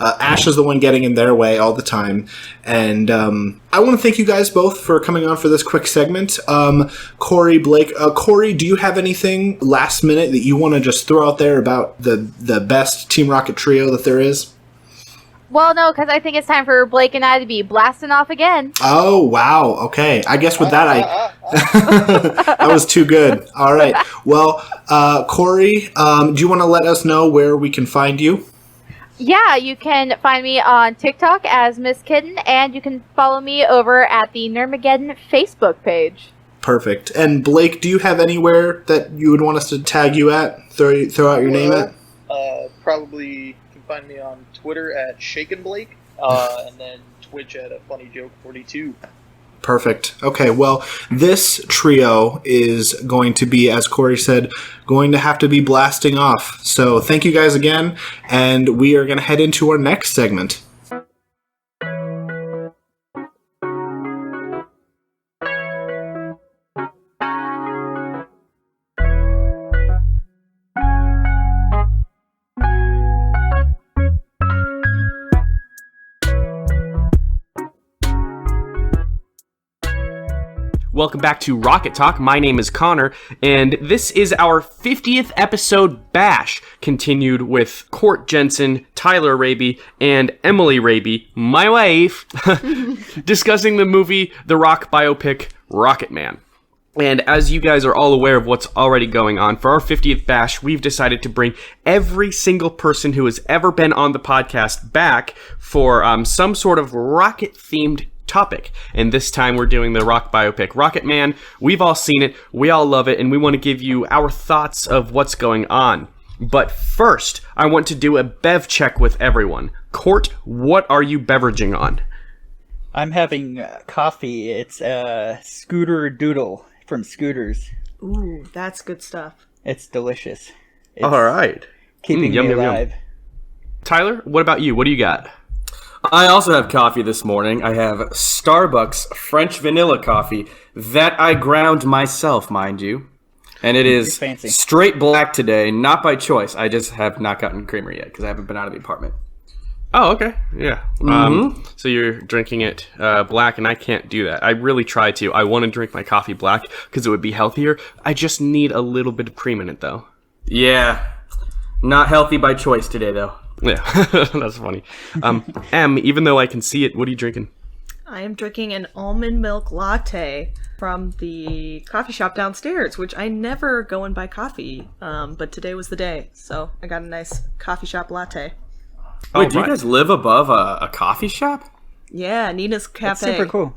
Ash is the one getting in their way all the time. And I want to thank you guys both for coming on for this quick segment. Corey, Blake, Corey, do you have anything last minute that you want to just throw out there about the best Team Rocket trio that there is? Well, no, because I think it's time for Blake and I to be blasting off again. Oh, wow. Okay. I guess with that, that was too good. All right. Well, Corey, do you want to let us know where we can find you? Yeah, you can find me on TikTok as Miss Kitten, and you can follow me over at the Nerdmageddon Facebook page. Perfect. And Blake, do you have anywhere that you would want us to tag you at? Throw out your name at? Probably find me on Twitter at ShakenBlake, and then Twitch at a Funny Joke 42. Perfect. Okay, well, this trio is going to be, as Corey said, going to have to be blasting off. So thank you guys again, and we are going to head into our next segment. Welcome back to Rocket Talk. My name is Connor, and this is our 50th episode bash, continued with Court Jensen, Tyler Raby, and Emily Raby, my wife, discussing the movie The Rock biopic, Rocket Man. And as you guys are all aware of what's already going on, for our 50th bash, we've decided to bring every single person who has ever been on the podcast back for some sort of rocket-themed topic. And this time we're doing the Rock biopic, Rocket Man. We've all seen it, we all love it, and we want to give you our thoughts of what's going on. But first, I want to do a bev check with everyone. Court, what are you beveraging on? I'm having coffee. It's Scooter Doodle from Scooters. Ooh, that's good stuff. It's delicious. It's all right. Keeping me alive. Yum. Tyler, what about you? What do you got? I also have coffee this morning. I have Starbucks French vanilla coffee that I ground myself, mind you. And it is straight black today, not by choice. I just have not gotten creamer yet because I haven't been out of the apartment. Oh, okay. Yeah. So you're drinking it black, and I can't do that. I really try to. I want to drink my coffee black because it would be healthier. I just need a little bit of cream in it, though. Yeah. Not healthy by choice today, though. Yeah, that's funny. Em, even though I can see it, what are you drinking? I am drinking an almond milk latte from the coffee shop downstairs, which I never go and buy coffee, but today was the day, so I got a nice coffee shop latte. Wait, do you guys live above a coffee shop? Yeah, Nina's Cafe. That's super cool.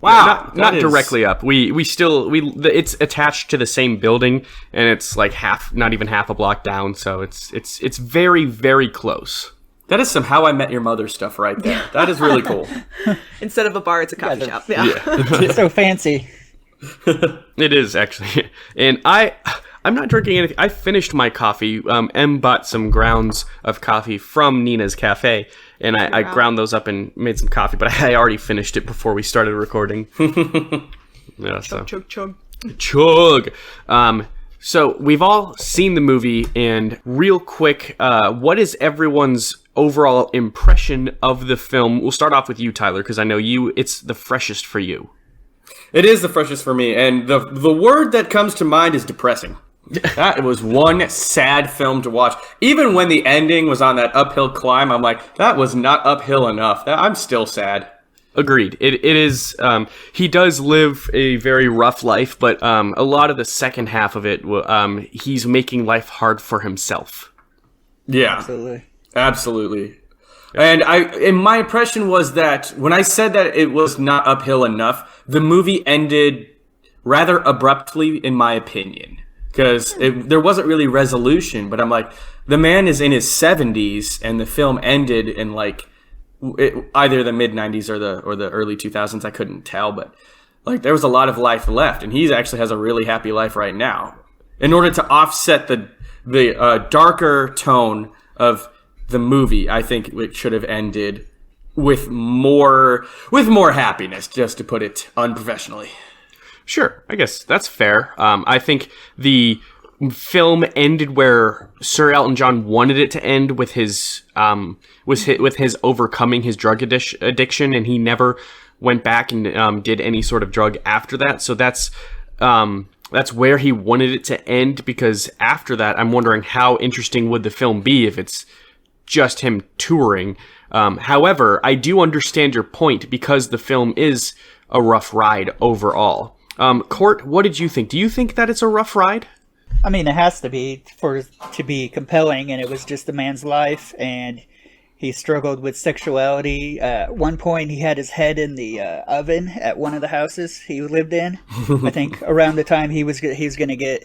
Wow, not directly up. It's attached to the same building, and it's like not even half a block down. So it's very, very close. That is some How I Met Your Mother stuff right there. That is really cool. Instead of a bar, it's a coffee shop. Yeah. It's so fancy. It is actually, and I'm not drinking anything. I finished my coffee. Em bought some grounds of coffee from Nina's Cafe, and I ground those up and made some coffee, but I already finished it before we started recording. Yeah, chug. So we've all seen the movie, and real quick, what is everyone's overall impression of the film. We'll start off with you, Tyler, because I know it's the freshest for you. It is the freshest for me, and the word that comes to mind is depressing. That was one sad film to watch. Even when the ending was on that uphill climb, I'm like, that was not uphill enough. I'm still sad. Agreed. It is. He does live a very rough life, but a lot of the second half of it, he's making life hard for himself. Yeah, absolutely. And my impression was that when I said that it was not uphill enough, the movie ended rather abruptly, in my opinion, because there wasn't really resolution. But I'm like, the man is in his 70s, and the film ended in like either the mid 90s or the early 2000s. I couldn't tell, but like there was a lot of life left, and he actually has a really happy life right now. In order to offset the darker tone of the movie, I think it should have ended with more happiness, just to put it unprofessionally. Sure, I guess that's fair. I think the film ended where Sir Elton John wanted it to end, with his overcoming his drug addiction, and he never went back and did any sort of drug after that. So that's where he wanted it to end, because after that, I'm wondering how interesting would the film be if it's just him touring. However, I do understand your point, because the film is a rough ride overall. Court, what did you think? Do you think that it's a rough ride? I mean, it has to be to be compelling, and it was just a man's life, and he struggled with sexuality. At one point, he had his head in the oven at one of the houses he lived in. I think around the time he was going to get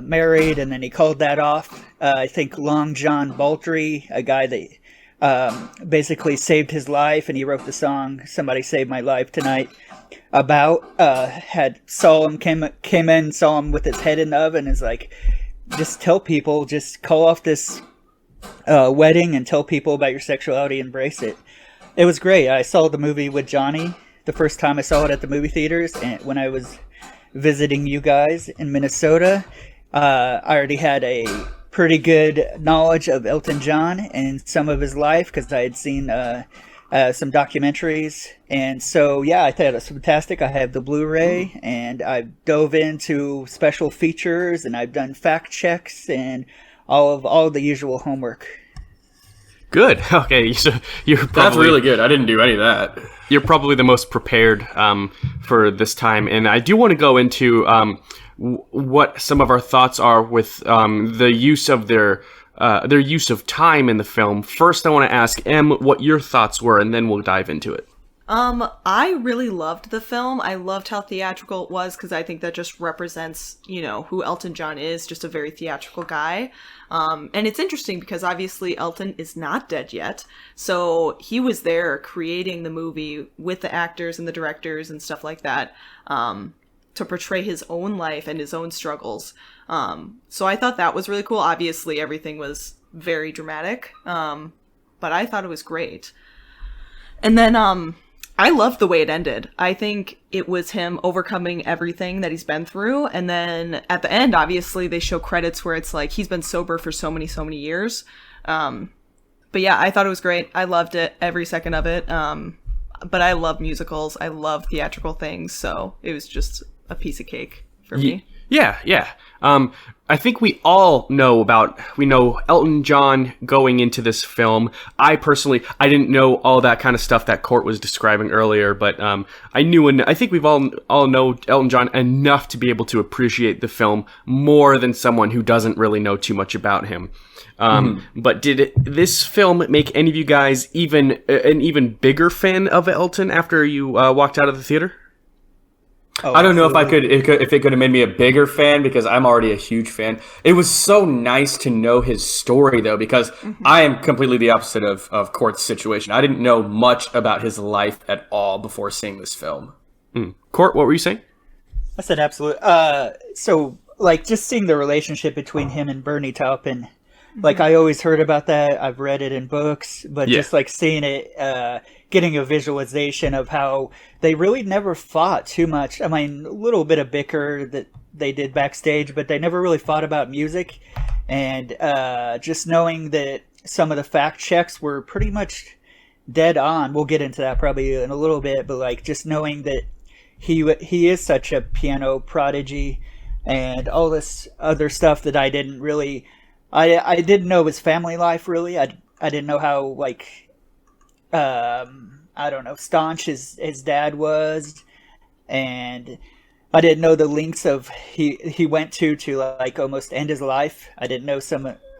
married, and then he called that off. I think Long John Baltry, a guy that basically saved his life, and he wrote the song "Somebody Saved My Life Tonight." Saw him with his head in the oven, is like, just tell people, just call off this wedding and tell people about your sexuality, embrace it. It was great. I saw the movie with Johnny the first time I saw it at the movie theaters, and when I was visiting you guys in Minnesota, I already had a pretty good knowledge of Elton John and some of his life, because I had seen some documentaries, and so yeah, I thought it was fantastic. I have the Blu-ray, and I dove into special features, and I've done fact checks and all the usual homework. Good. Okay, so that's really good. I didn't do any of that. You're probably the most prepared for this time, and I do want to go into what some of our thoughts are with the use of their use of time in the film. First, I want to ask Em what your thoughts were, and then we'll dive into it. I really loved the film. I loved how theatrical it was, because I think that just represents, who Elton John is, just a very theatrical guy. And it's interesting because obviously Elton is not dead yet. So he was there creating the movie with the actors and the directors and stuff like that, to portray his own life and his own struggles. So I thought that was really cool. Obviously everything was very dramatic. But I thought it was great. And then, I loved the way it ended. I think it was him overcoming everything that he's been through. And then at the end, obviously, they show credits where it's like he's been sober for so many years. But yeah, I thought it was great. I loved it, every second of it. But I love musicals. I love theatrical things. So it was just a piece of cake for me. Yeah. I think we all know Elton John going into this film. I didn't know all that kind of stuff that Court was describing earlier, but I think we've all know Elton John enough to be able to appreciate the film more than someone who doesn't really know too much about him. But did this film make any of you guys an even bigger fan of Elton after you walked out of the theater? Oh, I don't know if it could have made me a bigger fan, because I'm already a huge fan. It was so nice to know his story, though, because I am completely the opposite of Court's situation. I didn't know much about his life at all before seeing this film. Court, what were you saying? I said absolute. So, like, just seeing the relationship between him and Bernie Taupin, like, I always heard about that. I've read it in books, but just like seeing it, getting a visualization of how they really never fought too much. I mean, a little bit of bicker that they did backstage, but they never really fought about music. And just knowing that some of the fact checks were pretty much dead on. We'll get into that probably in a little bit, but like just knowing that he is such a piano prodigy and all this other stuff that I didn't really, I didn't know his family life really. I didn't know how like, I don't know, staunch his dad was, and I didn't know the links of he went to like almost end his life. I didn't know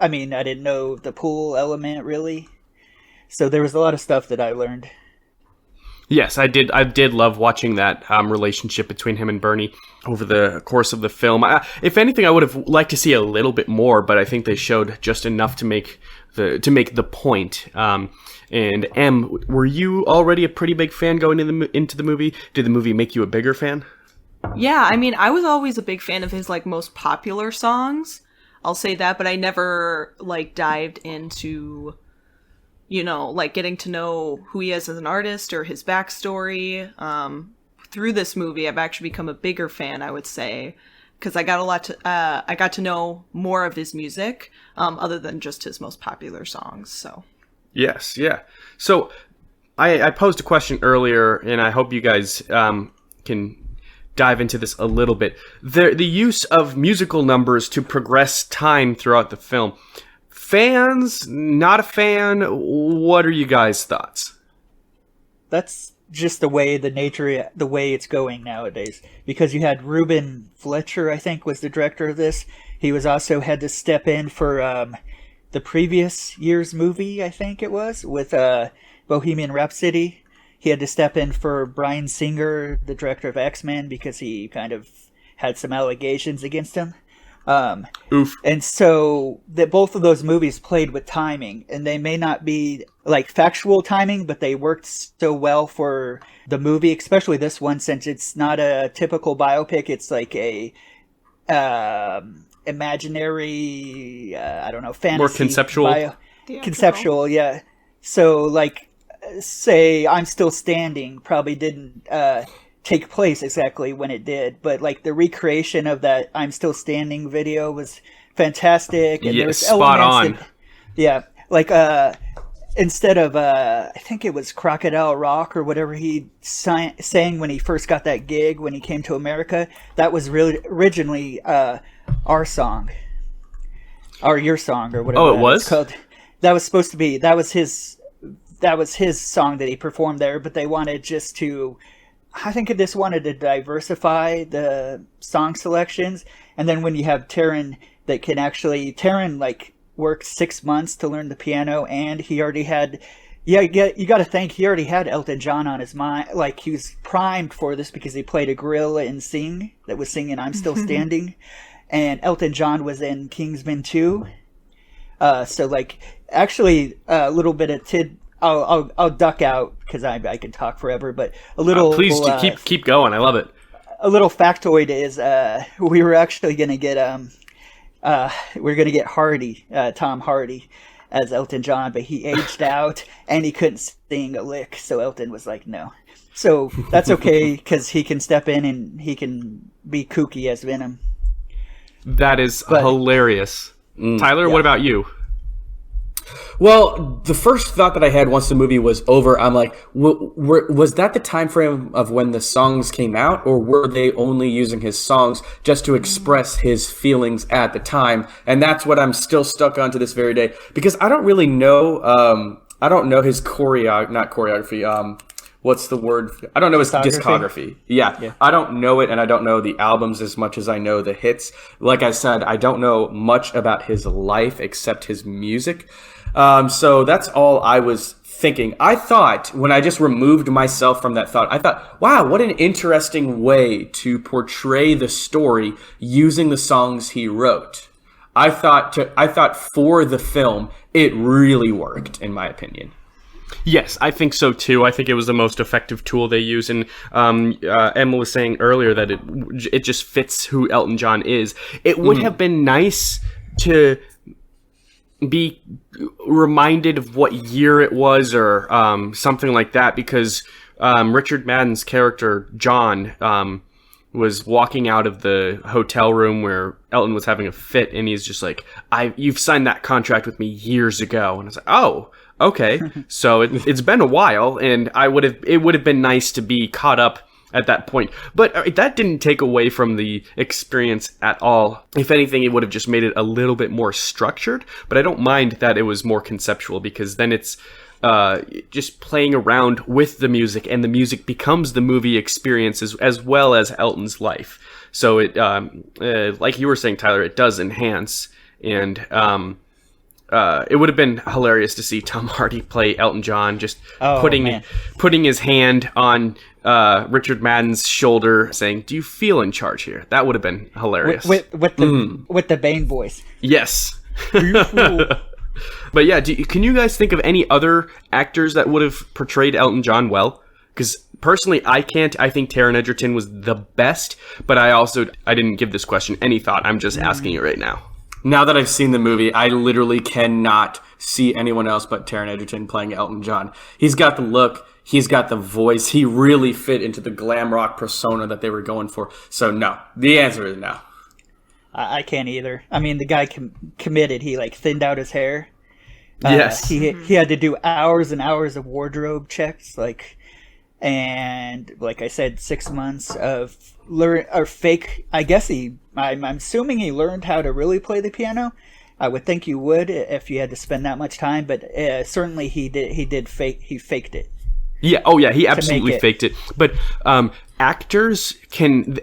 I didn't know the pool element really. So there was a lot of stuff that I learned. Yes, I did love watching that relationship between him and Bernie over the course of the film. If anything, I would have liked to see a little bit more, but I think they showed just enough to make the point. And Em, were you already a pretty big fan going into the movie? Did the movie make you a bigger fan? Yeah, I mean, I was always a big fan of his like most popular songs. I'll say that, but I never like dived into, you know, like getting to know who he is as an artist or his backstory. Through this movie, I've actually become a bigger fan, I would say, because I got to know more of his music, other than just his most popular songs. So. Yes, yeah. So I posed a question earlier, and I hope you guys can dive into this a little bit. The use of musical numbers to progress time throughout the film. Fans, not a fan, what are you guys' thoughts? That's just the way it's going nowadays. Because you had Ruben Fletcher, I think, was the director of this. He was also had to step in for the previous year's movie, I think it was, with Bohemian Rhapsody. He had to step in for Bryan Singer, the director of X-Men, because he kind of had some allegations against him. Oof. And so that both of those movies played with timing, and they may not be like factual timing, but they worked so well for the movie, especially this one, since it's not a typical biopic. It's like a imaginary, I don't know, fantasy. More conceptual. Conceptual, yeah. So like, say I'm Still Standing probably didn't take place exactly when it did, but like the recreation of that I'm Still Standing video was fantastic, and yeah, there's spot on. Like instead of I think it was Crocodile Rock or whatever he sang when he first got that gig when he came to America, that was really originally our song, or your song, or whatever. Oh, it was called. That was supposed to be that was his song that he performed there, but they wanted just to, I think it just wanted to diversify the song selections. And then when you have Taron like worked 6 months to learn the piano, and he already had, you got to think he already had Elton John on his mind. Like he was primed for this because he played a gorilla in Sing that was singing I'm Still Standing. And Elton John was in Kingsman 2. So like actually a little bit of I'll duck out because I can talk forever, but a little. Please keep going. I love it. A little factoid is we were actually gonna get Hardy, Tom Hardy, as Elton John, but he aged out and he couldn't sing a lick, so Elton was like, no. So that's okay because he can step in and he can be kooky as Venom. That is hilarious. Tyler, what about you? Well, the first thought that I had once the movie was over, I'm like, was that the time frame of when the songs came out, or were they only using his songs just to express his feelings at the time? And that's what I'm still stuck on to this very day, because I don't really know. I don't know his choreography. What's the word? I don't know his discography. Yeah, I don't know it, and I don't know the albums as much as I know the hits. Like I said, I don't know much about his life except his music. So that's all I was thinking. I thought, when I just removed myself from that thought, I thought, wow, what an interesting way to portray the story using the songs he wrote. I thought for the film, it really worked, in my opinion. Yes, I think so too. I think it was the most effective tool they use, and Emma was saying earlier that it just fits who Elton John is. It would have been nice to be reminded of what year it was, or something like that, because Richard Madden's character John was walking out of the hotel room where Elton was having a fit, and he's just like, you've signed that contract with me years ago. And I was like, oh, okay. So it's been a while, and it would have been nice to be caught up at that point. But that didn't take away from the experience at all. If anything, it would have just made it a little bit more structured, but I don't mind that it was more conceptual, because then it's just playing around with the music, and the music becomes the movie experience as well as Elton's life. So it, like you were saying, Tyler, it does enhance, and it would have been hilarious to see Tom Hardy play Elton John, just putting his hand on Richard Madden's shoulder, saying, "Do you feel in charge here?" That would have been hilarious. With the Bane voice. Yes. But yeah, can you guys think of any other actors that would have portrayed Elton John well? Because personally, I can't. I think Taron Egerton was the best, but I didn't give this question any thought. I'm just asking it right now. Now that I've seen the movie, I literally cannot see anyone else but Taron Egerton playing Elton John. He's got the look. He's got the voice. He really fit into the glam rock persona that they were going for. So no, the answer is no. I can't either. I mean, the guy committed. He thinned out his hair. Yes. He had to do hours and hours of wardrobe checks, and like I said, 6 months of fake. I guess I'm assuming he learned how to really play the piano. I would think you would if you had to spend that much time, but certainly he faked it. Yeah. Oh, yeah. He absolutely faked it. But actors can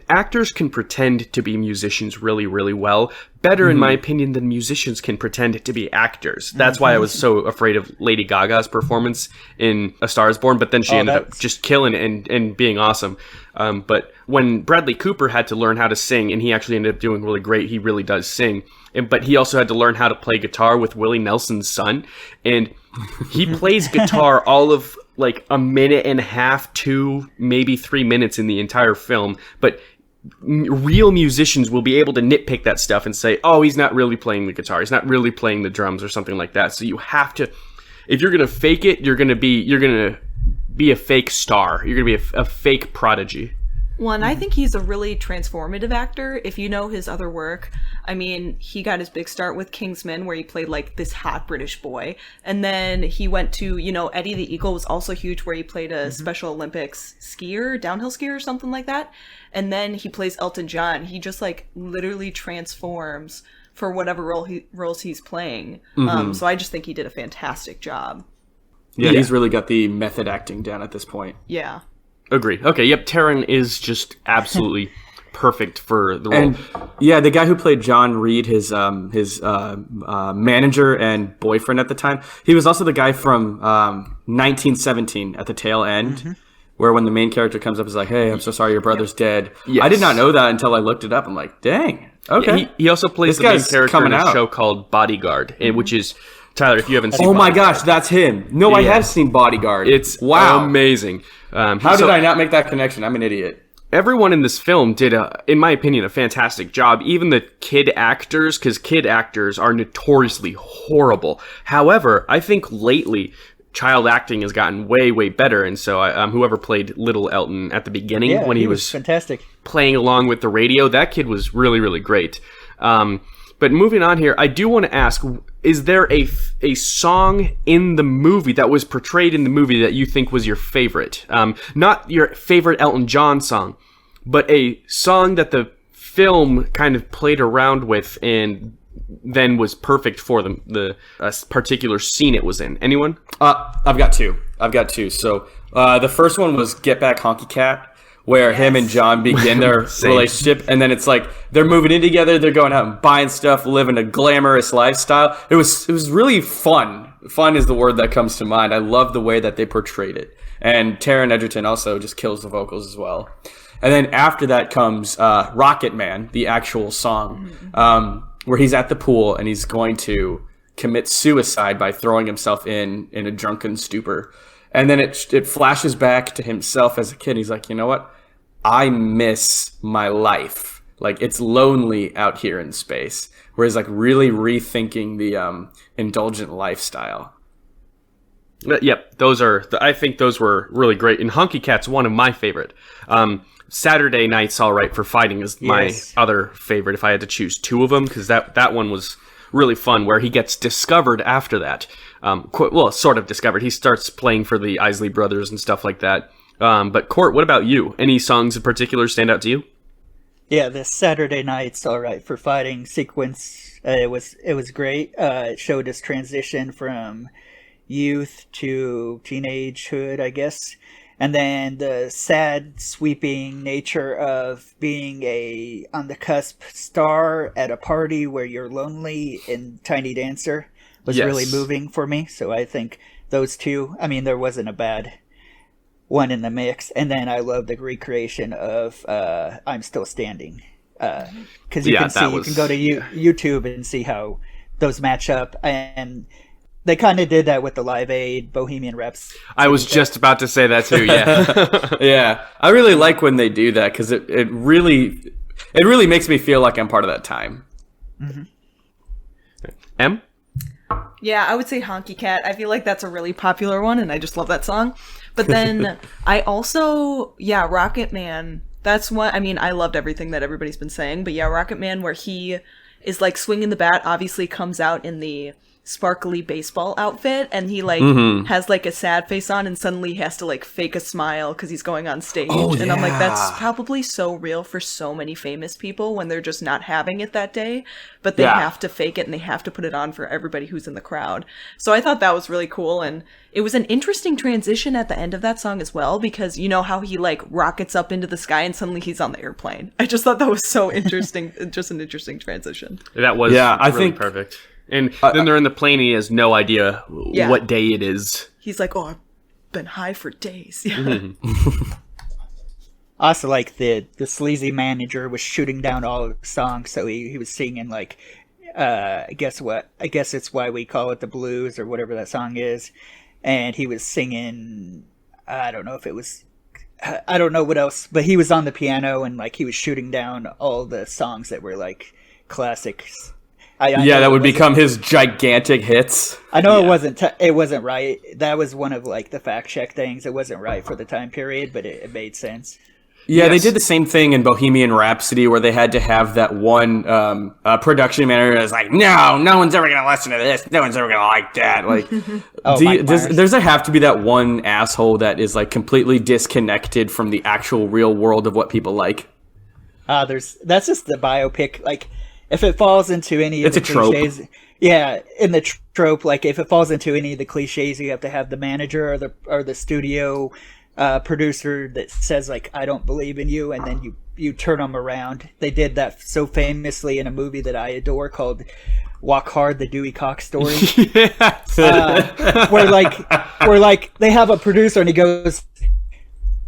pretend to be musicians really, really well. Better, in my opinion, than musicians can pretend to be actors. That's why I was so afraid of Lady Gaga's performance in A Star Is Born. But then she ended up just killing it and being awesome. But when Bradley Cooper had to learn how to sing, and he actually ended up doing really great, he really does sing. But he also had to learn how to play guitar with Willie Nelson's son, and he plays guitar all of a minute and a half, 2, maybe 3 minutes in the entire film. But real musicians will be able to nitpick that stuff and say, oh, he's not really playing the guitar, he's not really playing the drums, or something like that. So you have to, if you're gonna fake it, you're gonna be a fake star. You're gonna be a fake prodigy. Well, and I think he's a really transformative actor. If you know his other work, I mean, he got his big start with Kingsman, where he played this hot British boy. And then he went to, Eddie the Eagle was also huge, where he played a Special Olympics skier, downhill skier or something like that. And then he plays Elton John. He just literally transforms for whatever roles he's playing. So I just think he did a fantastic job. Yeah, he's really got the method acting down at this point. Yeah. Agreed. Okay, yep, Taron is just absolutely perfect for the role. And yeah, the guy who played John Reed, his manager and boyfriend at the time, he was also the guy from 1917 at the tail end, where when the main character comes up, is like, "Hey, I'm so sorry, your brother's dead." Yes. I did not know that until I looked it up. I'm like, "Dang, okay." Yeah, he also plays the main character in a show called Bodyguard, which is, Tyler, if you haven't seen Bodyguard. Oh my gosh, that's him. No, I have seen Bodyguard. It's amazing. How did I not make that connection? I'm an idiot. Everyone in this film did, in my opinion, a fantastic job. Even the kid actors, because kid actors are notoriously horrible. However, I think lately, child acting has gotten way, way better. And so whoever played Little Elton at the beginning, when he was fantastic, playing along with the radio, that kid was really, really great. But moving on here, I do want to ask, is there a song in the movie that was portrayed in the movie that you think was your favorite? Not your favorite Elton John song, but a song that the film kind of played around with and then was perfect for the particular scene it was in. Anyone? I've got two. So the first one was Get Back Honky Cat, where him and John begin their relationship, and then it's they're moving in together, they're going out and buying stuff, living a glamorous lifestyle. It was really fun. Fun is the word that comes to mind. I love the way that they portrayed it. And Taron Egerton also just kills the vocals as well. And then after that comes Rocket Man, the actual song, where he's at the pool and he's going to commit suicide by throwing himself in a drunken stupor. And then it flashes back to himself as a kid. He's like, you know what? I miss my life. It's lonely out here in space. Whereas really rethinking the indulgent lifestyle. Yep, I think those were really great. And Honky Cat's one of my favorite. Saturday Night's All Right for Fighting is my other favorite if I had to choose two of them, because that one was really fun, where he gets discovered after that. Sort of discovered. He starts playing for the Isley Brothers and stuff like that. But Court, what about you? Any songs in particular stand out to you? Yeah, the Saturday Night's All Right for Fighting sequence, it was great. It showed us transition from youth to teenagehood, I guess. And then the sad, sweeping nature of being on the cusp star at a party where you're lonely in Tiny Dancer was really moving for me. So I think those two, I mean, there wasn't a bad one in the mix. And then I love the recreation of I'm Still Standing. Because you can go to YouTube and see how those match up. And they kind of did that with the Live Aid Bohemian Rhapsody. I was just about to say that too. Yeah, yeah. I really like when they do that, because it really makes me feel like I'm part of that time. Mm-hmm. Em? Yeah, I would say Honky Cat. I feel like that's a really popular one, and I just love that song. But then I also, Rocket Man. That's one. I mean, I loved everything that everybody's been saying, but yeah, Rocket Man, where he is like swinging the bat, obviously comes out in the sparkly baseball outfit, and he has like a sad face on, and suddenly he has to like fake a smile because he's going on stage. And I'm like, that's probably so real for so many famous people when they're just not having it that day, but they have to fake it and they have to put it on for everybody who's in the crowd. So I thought that was really cool, and it was an interesting transition at the end of that song as well, because you know how he like rockets up into the sky and suddenly he's on the airplane. I just thought that was so interesting. Just an interesting transition. That was I think perfect. And then they're in the plane and he has no idea what day it is. He's like, I've been high for days. Also, like, the sleazy manager was shooting down all of the songs, so he was singing, like, I guess it's Why We Call It the Blues, or whatever that song is. And he was singing, I don't know what else, but he was on the piano and, like, he was shooting down all the songs that were, like, classics. That would become his gigantic hits. I know it wasn't right. That was one of like the fact check things. It wasn't right for the time period, but it made sense. Yeah, They did the same thing in Bohemian Rhapsody, where they had to have that one production manager that's like, no one's ever going to listen to this. No one's ever going to like that. Like, does there have to be that one asshole that is like completely disconnected from the actual real world of what people like? That's just the biopic, like. If it falls into any of the cliches, in the trope, like if it falls into any of the cliches, you have to have the manager or the studio producer that says like, "I don't believe in you," and then you turn them around. They did that so famously in a movie that I adore called Walk Hard: The Dewey Cox Story, where they have a producer and he goes,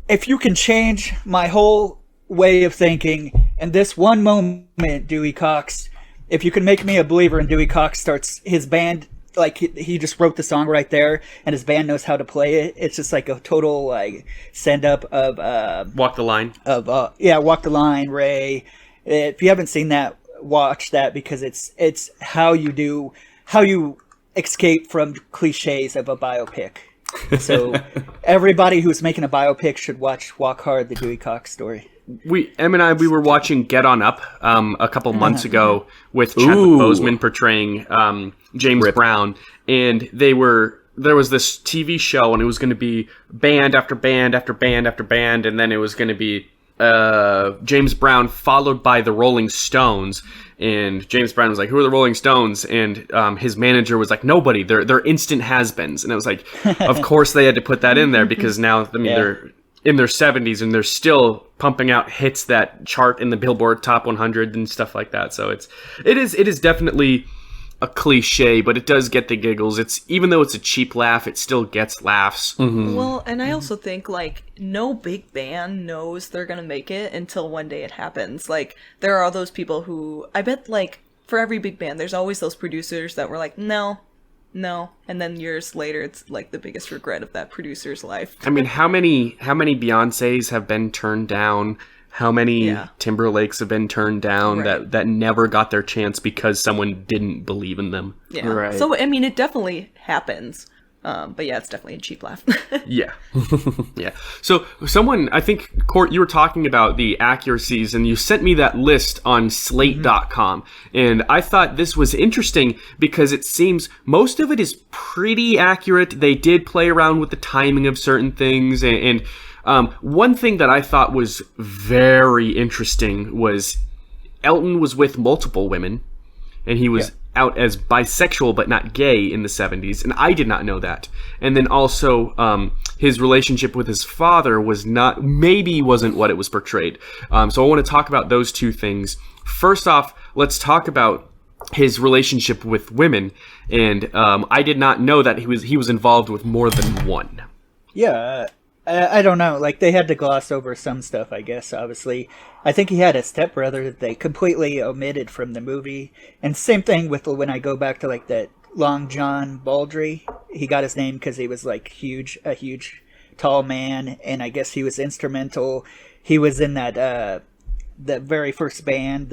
"If you can change my whole way of thinking in this one moment, Dewey Cox, if you can make me a believer," and Dewey Cox starts his band, like he just wrote the song right there and his band knows how to play it. It's just like a total like send up of Walk the Line Walk the Line, Ray. If you haven't seen that, watch that, because it's how you escape from cliches of a biopic. So everybody who's making a biopic should watch Walk Hard: The Dewey Cox Story. Em and I were watching Get On Up a couple months ago with Chadwick Boseman portraying James Brown, and there was this TV show, and it was going to be band after band after band after band, and then it was going to be James Brown followed by the Rolling Stones. And James Brown was like, "Who are the Rolling Stones?" And his manager was like, "Nobody. They're instant has-beens." And it was like, of course they had to put that in there, because now they're in their 70s and they're still pumping out hits that chart in the Billboard Top 100 and stuff like that. So it is definitely a cliche, but it does get the giggles. It's, even though it's a cheap laugh, it still gets laughs. Mm-hmm. Well, and I also think like no big band knows they're gonna make it until one day it happens. Like there are all those people who, I bet like for every big band, there's always those producers that were like, no. And then years later, it's like the biggest regret of that producer's life. I mean, how many Beyoncés have been turned down? How many Timberlakes have been turned down that never got their chance because someone didn't believe in them? Yeah. Right. So, I mean, it definitely happens. But yeah, it's definitely a cheap laugh. Yeah. Yeah. So someone, I think, Court, you were talking about the accuracies, and you sent me that list on slate.com. And I thought this was interesting because it seems most of it is pretty accurate. They did play around with the timing of certain things. And one thing that I thought was very interesting was Elton was with multiple women, and he was out as bisexual but not gay in the 70s, and I did not know that. And then also his relationship with his father wasn't what it was portrayed. So I want to talk about those two things. First off, let's talk about his relationship with women, and I did not know that he was involved with more than one. Yeah, I don't know. Like, they had to gloss over some stuff, I guess, obviously. I think he had a stepbrother that they completely omitted from the movie. And same thing with when I go back to, like, that Long John Baldry. He got his name because he was, like, a huge, tall man. And I guess he was instrumental. He was in that, the very first band,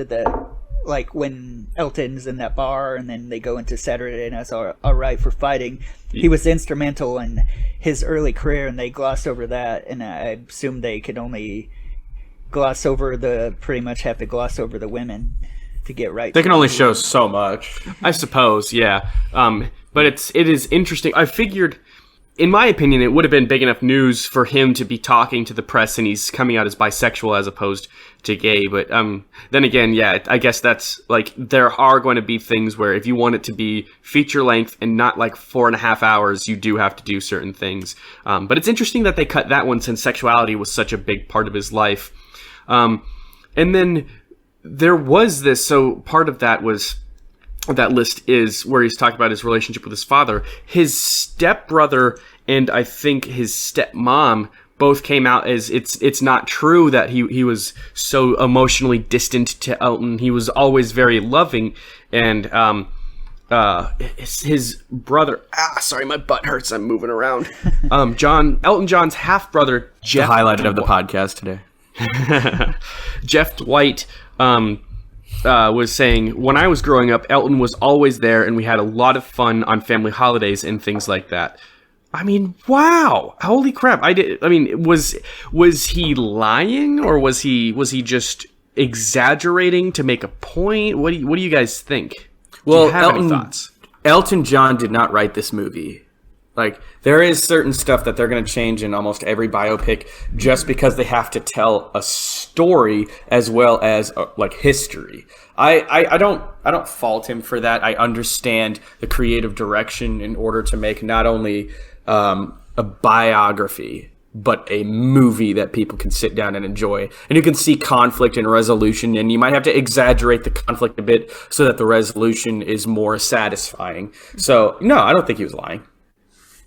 like, when Elton's in that bar and then they go into Saturday Night's All Right for Fighting. He was instrumental in his early career, and they glossed over that, and I assume they could only pretty much have to gloss over the women to get right. They can only show so much. I suppose, yeah. But it is interesting. I figured, in my opinion, it would have been big enough news for him to be talking to the press, and he's coming out as bisexual as opposed to gay. But then again, yeah, I guess that's, like, there are going to be things where if you want it to be feature length and not like 4.5 hours, you do have to do certain things. But it's interesting that they cut that one since sexuality was such a big part of his life. And then there was this, so part of that was, that list is where he's talking about his relationship with his father. His stepbrother and I think his stepmom both came out as it's not true that he was so emotionally distant to Elton. He was always very loving, and his brother. Sorry, my butt hurts. I'm moving around. Elton John's half brother, Jeff. The highlight of the podcast today. Jeff Dwight was saying, when I was growing up, Elton was always there, and we had a lot of fun on family holidays and things like that. I mean, wow! Holy crap! Was he lying, or was he just exaggerating to make a point? What do you guys think? Well, do you have any thoughts? Elton John did not write this movie. Like, there is certain stuff that they're going to change in almost every biopic just because they have to tell a story as well as like history. I don't fault him for that. I understand the creative direction in order to make not only a biography but a movie that people can sit down and enjoy, and you can see conflict and resolution, and you might have to exaggerate the conflict a bit so that the resolution is more satisfying. So no, I don't think he was lying.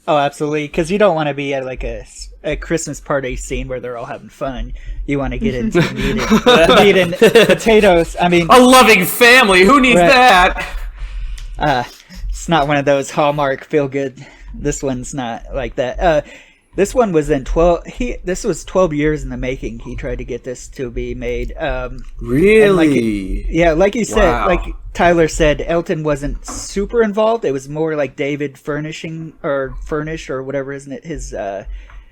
Oh, absolutely, because you don't want to be at like a Christmas party scene where they're all having fun. You want to get into meat and potatoes. I mean, a loving family. Who needs that? It's not one of those Hallmark feel good. This one's not like that. This one was in 12. This was 12 years in the making. He tried to get this to be made. Really? Like you said, like Tyler said, Elton wasn't super involved. It was more like David Furnish or whatever, isn't it? His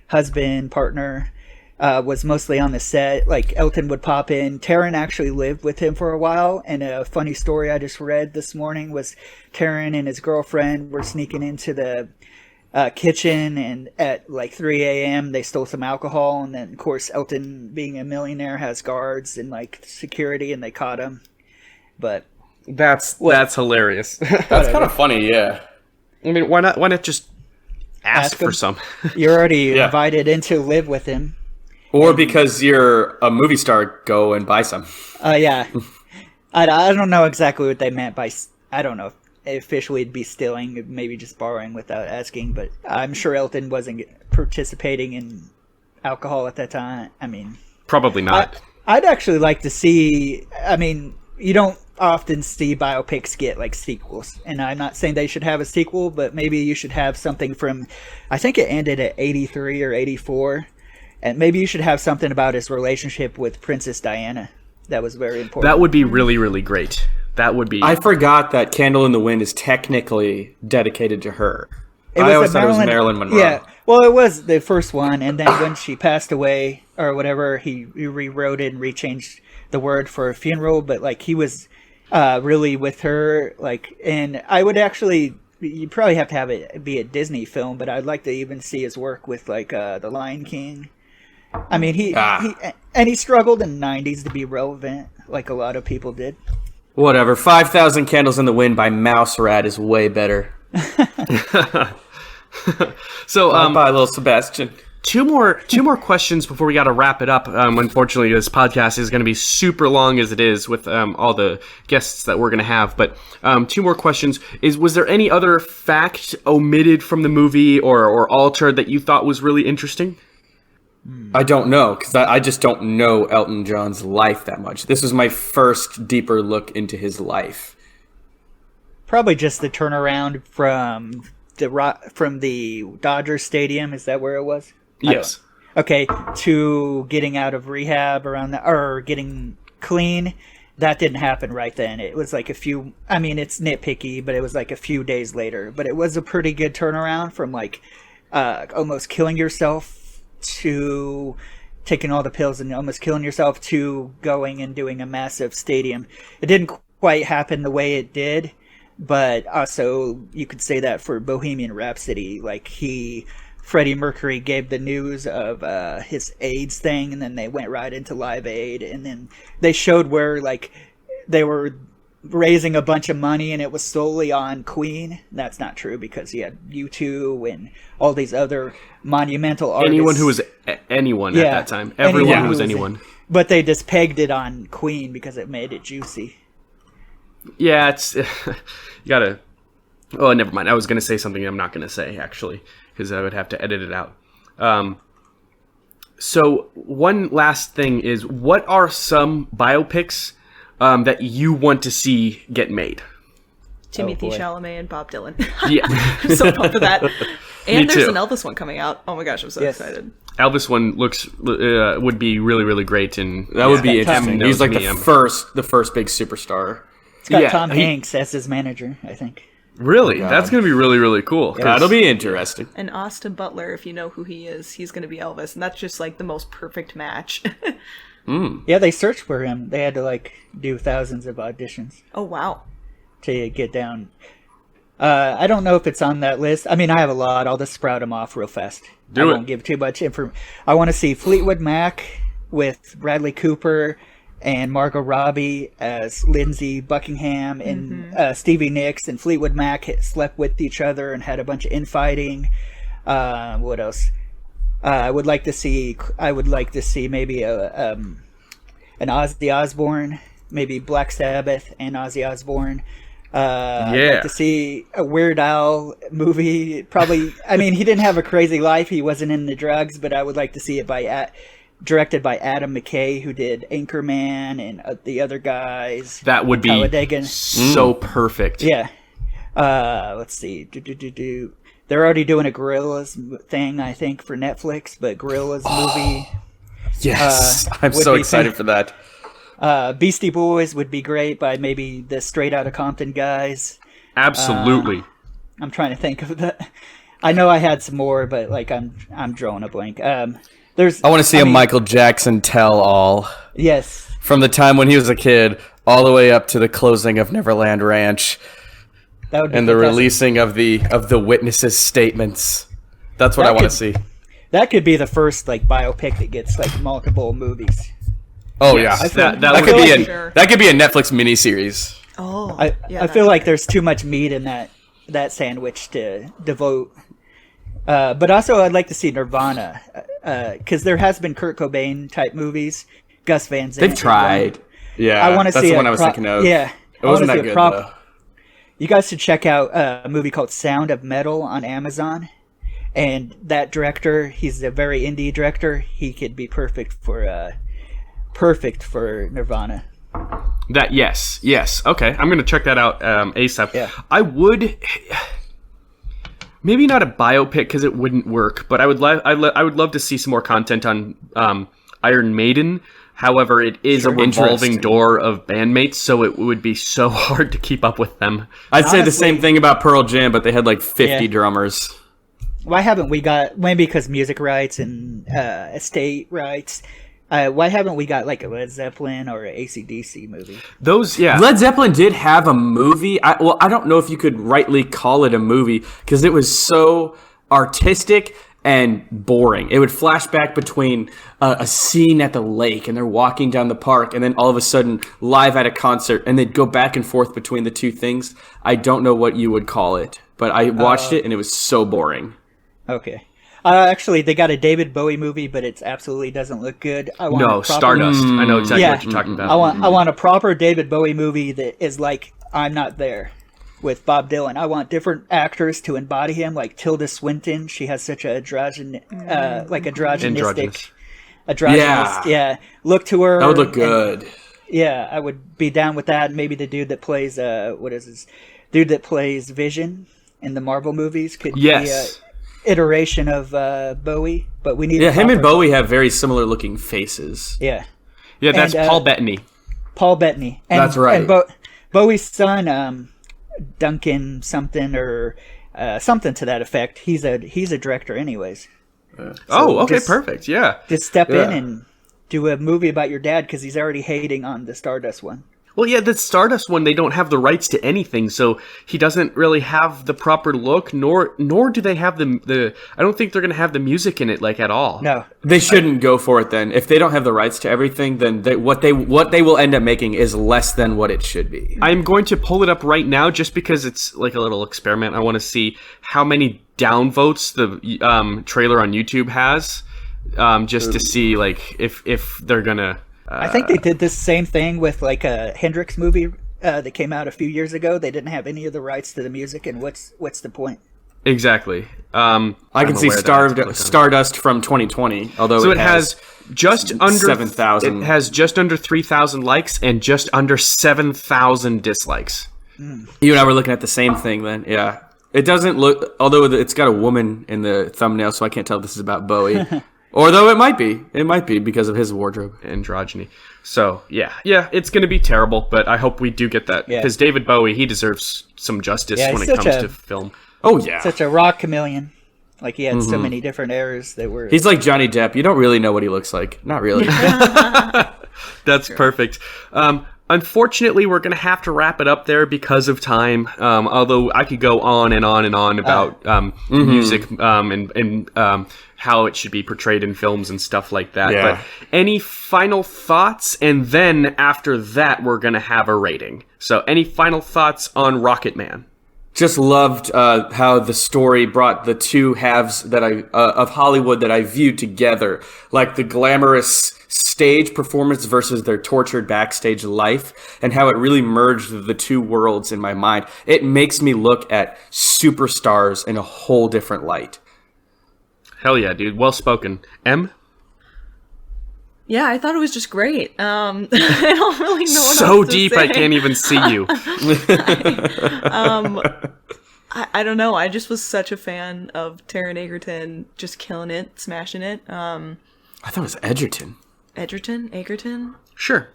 husband, partner, was mostly on the set. Like, Elton would pop in. Taron actually lived with him for a while. And a funny story I just read this morning was Taron and his girlfriend were sneaking into the kitchen, and at like 3 a.m. they stole some alcohol, and then of course Elton, being a millionaire, has guards and like security, and they caught him. But that's hilarious. That's kind of funny, yeah. I mean, why not just ask for some? You're already invited in to live with him, or because you're a movie star, go and buy some. Yeah. I don't know exactly what they meant by, I don't know officially it'd be stealing, maybe just borrowing without asking, but I'm sure Elton wasn't participating in alcohol at that time. I mean, probably not. I'd actually like to see, I mean, you don't often see biopics get like sequels, and I'm not saying they should have a sequel, but maybe you should have something from, I think it ended at 83 or 84, and maybe you should have something about his relationship with Princess Diana. That was very important. That would be really, really great. That would be. I forgot that Candle in the Wind is technically dedicated to her. I always thought it was Marilyn Monroe. Yeah, well, it was the first one, and then when she passed away or whatever, he rewrote it and rechanged the word for a funeral. But like he was really with her, like, and I would actually. You probably have to have it be a Disney film, but I'd like to even see his work with like The Lion King. I mean, he struggled in the 90s to be relevant, like a lot of people did. Whatever. 5,000 Candles in the Wind by Mouse Rat is way better. So, by Little Sebastian. Two more questions before we got to wrap it up. Unfortunately, this podcast is going to be super long as it is with all the guests that we're going to have. But two more questions. Was there any other fact omitted from the movie or altered that you thought was really interesting? I don't know, because I just don't know Elton John's life that much. This was my first deeper look into his life. Probably just the turnaround from the Dodger Stadium. Is that where it was? Yes. Okay, to getting out of rehab or getting clean. That didn't happen right then. It was like it's nitpicky, but it was like a few days later. But it was a pretty good turnaround from like almost killing yourself to taking all the pills and almost killing yourself to going and doing a massive stadium. It didn't quite happen the way it did, but also you could say that for Bohemian Rhapsody. Like Freddie Mercury gave the news of his AIDS thing, and then they went right into Live Aid, and then they showed where like they were raising a bunch of money, and it was solely on Queen. That's not true because he had U2 and all these other monumental artists. Anyone who was anyone at that time. Everyone who was anyone. But they just pegged it on Queen because it made it juicy. Yeah, it's you gotta. Oh, never mind. I was gonna say something I'm not gonna say actually, because I would have to edit it out. So one last thing is, what are some biopics that you want to see get made? Timothy Chalamet and Bob Dylan. Yeah. I'm so pumped for that. And there's too. an Elvis one coming out. Oh my gosh, I'm so excited. Elvis one looks would be really, really great, and that would be interesting. He's like the first big superstar. It's got Tom Hanks as his manager, I think. Really? That's going to be really, really cool. Yeah, that'll be interesting. And Austin Butler, if you know who he is, he's going to be Elvis, and that's just like the most perfect match. Yeah, they searched for him. They had to like do thousands of auditions. Oh, wow. To get down. I don't know if it's on that list. I mean, I have a lot. I'll just sprout them off real fast. I won't give too much information. I want to see Fleetwood Mac with Bradley Cooper and Margot Robbie as Lindsey Buckingham, and Stevie Nicks and Fleetwood Mac slept with each other and had a bunch of infighting. What else? I would like to see maybe an Ozzy Osbourne, maybe Black Sabbath and Ozzy Osbourne. I'd like to see a Weird Al movie. Probably, I mean, he didn't have a crazy life. He wasn't into drugs, but I would like to see it directed by Adam McKay, who did Anchorman and the other guys. That would be so perfect. Yeah. Let's see. They're already doing a Gorillaz thing, I think, for Netflix, but Gorillaz movie. Yes, I'm so excited for that. Beastie Boys would be great by maybe the Straight Outta Compton guys. Absolutely. I'm trying to think of that. I know I had some more, but like I'm drawing a blank. I want to see a Michael Jackson tell-all. Yes. From the time when he was a kid all the way up to the closing of Neverland Ranch. That would be and the releasing of the witnesses' statements. That's what I want to see. That could be the first like biopic that gets like multiple movies. Oh yeah, that could be a Netflix miniseries. Oh, I feel like there's too much meat in that sandwich to devote. But also, I'd like to see Nirvana, because there has been Kurt Cobain type movies. Gus Van Sant. They've tried. Yeah, I want to see that's the one I was thinking of. Yeah, it wasn't that good though. You guys should check out a movie called Sound of Metal on Amazon. And that director, he's a very indie director. He could be perfect for Nirvana. Yes. Okay, I'm gonna check that out ASAP. Yeah. I would, maybe not a biopic because it wouldn't work, but I would love to see some more content on Iron Maiden. However, it is a revolving door of bandmates, so it would be so hard to keep up with them. I'd say the same thing about Pearl Jam, but they had like 50 drummers. why haven't we got, maybe because music rights and estate rights, why haven't we got like a Led Zeppelin or an AC/DC movie? Those, yeah. Led Zeppelin did have a movie. I don't know if you could rightly call it a movie because it was so artistic and boring. It would flash back between a scene at the lake and they're walking down the park and then all of a sudden live at a concert and they'd go back and forth between the two things. I don't know what you would call it, but I watched it and it was so boring. Okay. Actually, they got a David Bowie movie, but it absolutely doesn't look good. Stardust. I know exactly what you're talking about. I want a proper David Bowie movie that is like I'm Not There with Bob Dylan. I want different actors to embody him, like Tilda Swinton. She has such a androgynous look to her. That would look good. I would be down with that. Maybe the dude that plays dude that plays Vision in the Marvel movies could be a iteration of Bowie, but we need him and Bowie have very similar looking faces. That's Paul Bettany. And, that's right. And Bowie's son, Duncan something or something to that effect. He's a director anyways. Perfect. Just step in and do a movie about your dad because he's already hating on the Stardust one. Well, yeah, the Stardust one, they don't have the rights to anything, so he doesn't really have the proper look, nor do they have the I don't think they're going to have the music in it, like, at all. No. They shouldn't go for it, then. If they don't have the rights to everything, then what they will end up making is less than what it should be. I'm going to pull it up right now, just because it's like a little experiment. I want to see how many downvotes the trailer on YouTube has, just to see, like, if they're going to... I think they did this same thing with like a Hendrix movie that came out a few years ago. They didn't have any of the rights to the music, and what's the point? Exactly. I can see Stardust from 2020, although so it has just under 7,000. It has just under 3,000 likes and just under 7,000 dislikes. You and I were looking at the same thing then. Yeah, it doesn't look. Although it's got a woman in the thumbnail, so I can't tell if this is about Bowie. Although it might be because of his wardrobe. Androgyny. So, yeah, it's going to be terrible, but I hope we do get that. Because David Bowie, he deserves some justice when it comes to film. Oh, yeah. Such a rock chameleon. Like, he had so many different eras that were... He's like Johnny Depp. You don't really know what he looks like. Not really. That's perfect. Unfortunately, we're going to have to wrap it up there because of time. Although I could go on and on and on about music and how it should be portrayed in films and stuff like that. Yeah. But any final thoughts? And then after that, we're going to have a rating. So any final thoughts on Rocket Man? Just loved how the story brought the two halves that of Hollywood that I viewed together, like the glamorous stage performance versus their tortured backstage life, and how it really merged the two worlds in my mind. It makes me look at superstars in a whole different light. Hell yeah, dude. Well spoken. M? Yeah, I thought it was just great. I don't really know what so else to deep say. I can't even see you. I don't know. I just was such a fan of Taron Egerton just killing it, smashing it. I thought it was Edgerton. Egerton? Sure.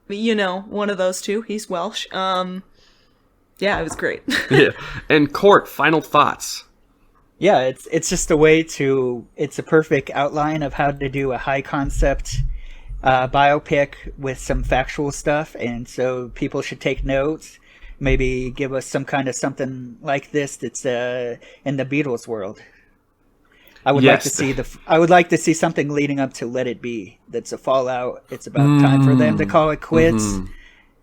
You know, one of those two. He's Welsh. Yeah, it was great. Yeah. And Court, final thoughts. Yeah, it's just a way to... It's a perfect outline of how to do a high concept biopic with some factual stuff, and so people should take notes. Maybe give us some kind of something like this that's in the Beatles world. I would like to see something leading up to Let It Be. That's a fallout. It's about time for them to call it quits,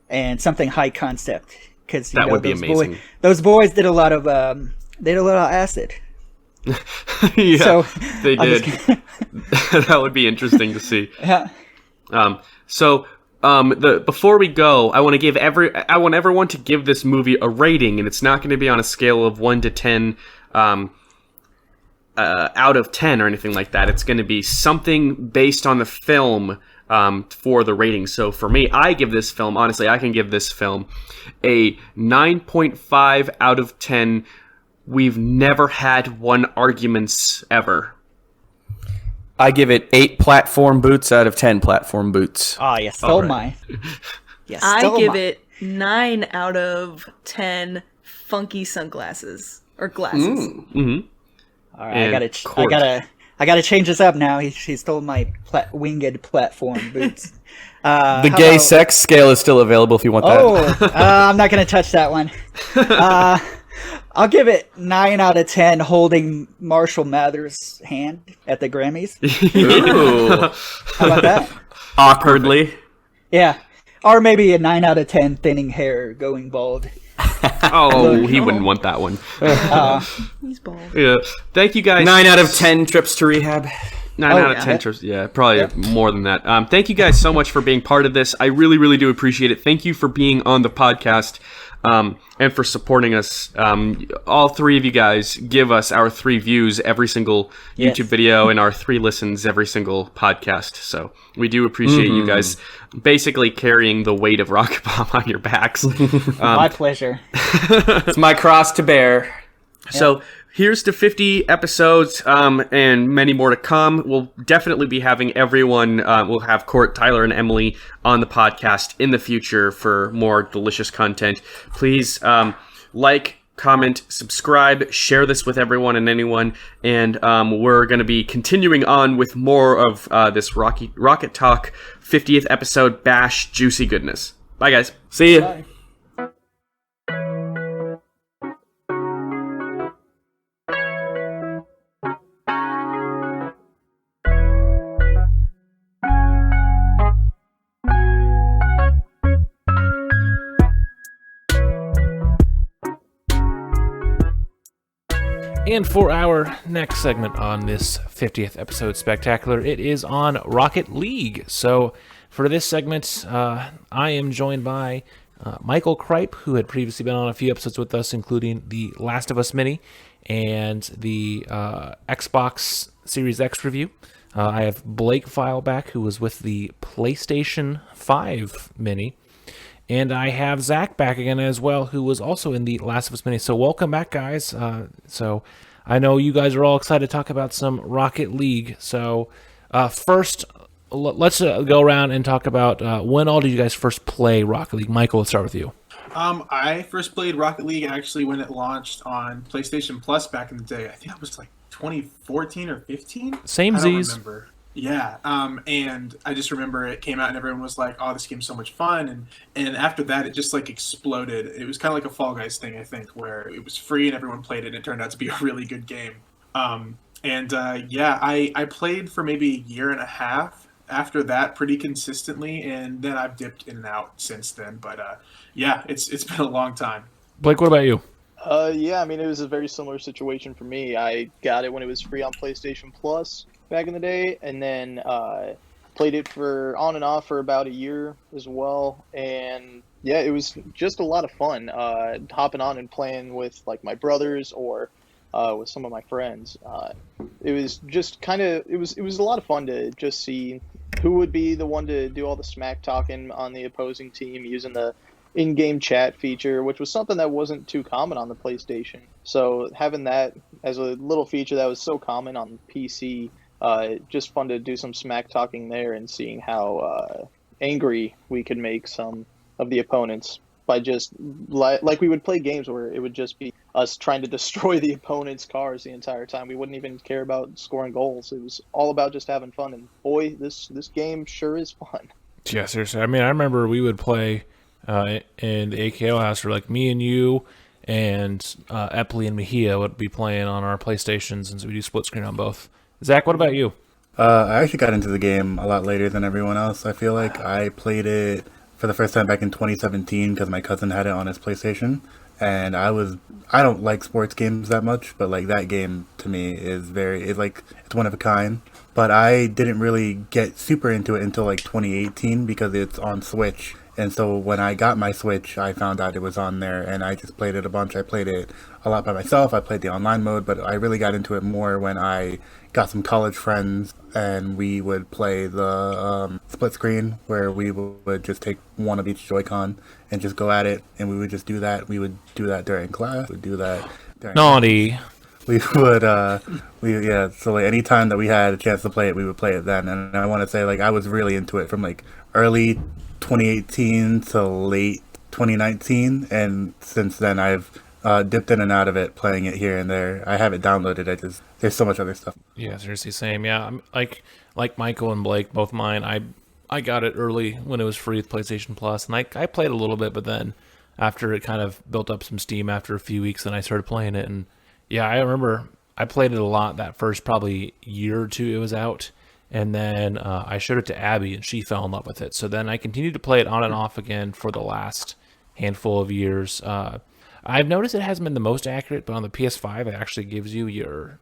and something high concept. Because that would be amazing. Those boys did a lot of acid. Yeah, so, they did. That would be interesting to see. Yeah. Before we go, I want everyone to give this movie a rating, and it's not going to be on a scale of 1 to 10 out of 10 or anything like that. It's going to be something based on the film for the rating. So for me, I can give this film a 9.5 out of 10. We've never had one arguments ever. I give it 8 platform boots out of 10 platform boots. Oh, you stole mine. I give it 9 out of 10 funky sunglasses or glasses. All right, I gotta change this up now. He stole my winged platform boots. The gay sex scale is still available if you want that. Oh, I'm not gonna touch that one. I'll give it 9 out of 10 holding Marshall Mathers' hand at the Grammys. Ooh. How about that? Awkwardly. Yeah. Or maybe a 9 out of 10 thinning hair going bald. Oh, he wouldn't want that one. He's bald. Yeah. Thank you guys. 9 out of 10 trips to rehab. 9 out of 10 trips. Yeah, probably more than that. Thank you guys so much for being part of this. I really, really do appreciate it. Thank you for being on the podcast and for supporting us. All 3 of you guys give us our 3 views every single YouTube video and our 3 listens every single podcast. So we do appreciate you guys basically carrying the weight of Rocket Bomb on your backs. My pleasure. It's my cross to bear. So here's to 50 episodes and many more to come. We'll definitely be having everyone, we'll have Court, Tyler, and Emily on the podcast in the future for more delicious content. Please like, comment, subscribe, share this with everyone and anyone. And we're going to be continuing on with more of this Rocket Talk 50th episode bash juicy goodness. Bye, guys. See ya. Bye. And for our next segment on this 50th episode spectacular, it is on Rocket League. So for this segment, I am joined by Michael Kripe, who had previously been on a few episodes with us, including the Last of Us Mini and the Xbox Series X review. I have Blake Fileback, who was with the PlayStation 5 Mini. And I have Zach back again as well, who was also in the Last of Us Mini. So welcome back, guys. So I know you guys are all excited to talk about some Rocket League. So first, let's go around and talk about when all did you guys first play Rocket League? Michael, let's start with you. I first played Rocket League actually when it launched on PlayStation Plus back in the day. I think that was like 2014 or 15. Same I don't Z's. remember. Yeah, and I just remember it came out and everyone was like, "Oh, this game's so much fun!" And after that, it just like exploded. It was kind of like a Fall Guys thing, I think, where it was free and everyone played it, and it turned out to be a really good game. I played for maybe a year and a half after that, pretty consistently, and then I've dipped in and out since then. But it's been a long time. Blake, what about you? I mean, it was a very similar situation for me. I got it when it was free on PlayStation Plus back in the day, and then played it for on and off for about a year as well. And yeah, it was just a lot of fun hopping on and playing with like my brothers or with some of my friends. It was just it was a lot of fun to just see who would be the one to do all the smack talking on the opposing team using the in-game chat feature, which was something that wasn't too common on the PlayStation. So having that as a little feature that was so common on PC, just fun to do some smack talking there and seeing how angry we could make some of the opponents by just like we would play games where it would just be us trying to destroy the opponent's cars the entire time. We wouldn't even care about scoring goals. It was all about just having fun. And boy, this game sure is fun. Yeah, seriously. I mean, I remember we would play in the AKO house, or like me and you and Epley and Mejia would be playing on our PlayStations, and so we do split screen on both. Zach, what about you? I actually got into the game a lot later than everyone else. I feel like I played it for the first time back in 2017 because my cousin had it on his PlayStation, and I don't like sports games that much, but like that game to me is it's one of a kind. But I didn't really get super into it until like 2018 because it's on Switch. And so when I got my Switch, I found out it was on there, and I just played it a bunch. I played it a lot by myself. I played the online mode, but I really got into it more when I got some college friends, and we would play the split screen, where we would just take one of each Joy-Con and just go at it, and we would just do that. We would do that during class. We'd do that during Naughty. We would, so like any time that we had a chance to play it, we would play it then. And I want to say, like, I was really into it from like early 2018 to late 2019, and since then I've dipped in and out of it, playing it here and there. I have it downloaded. There's so much other stuff. Yeah, seriously, same. Yeah, I'm like Michael and Blake, both mine. I got it early when it was free with PlayStation Plus, and I played a little bit, but then after it kind of built up some steam after a few weeks, then I started playing it, and yeah, I remember I played it a lot that first probably year or two it was out, and then I showed it to Abby, and she fell in love with it. So then I continued to play it on and off again for the last handful of years. I've noticed it hasn't been the most accurate, but on the PS5, it actually gives you your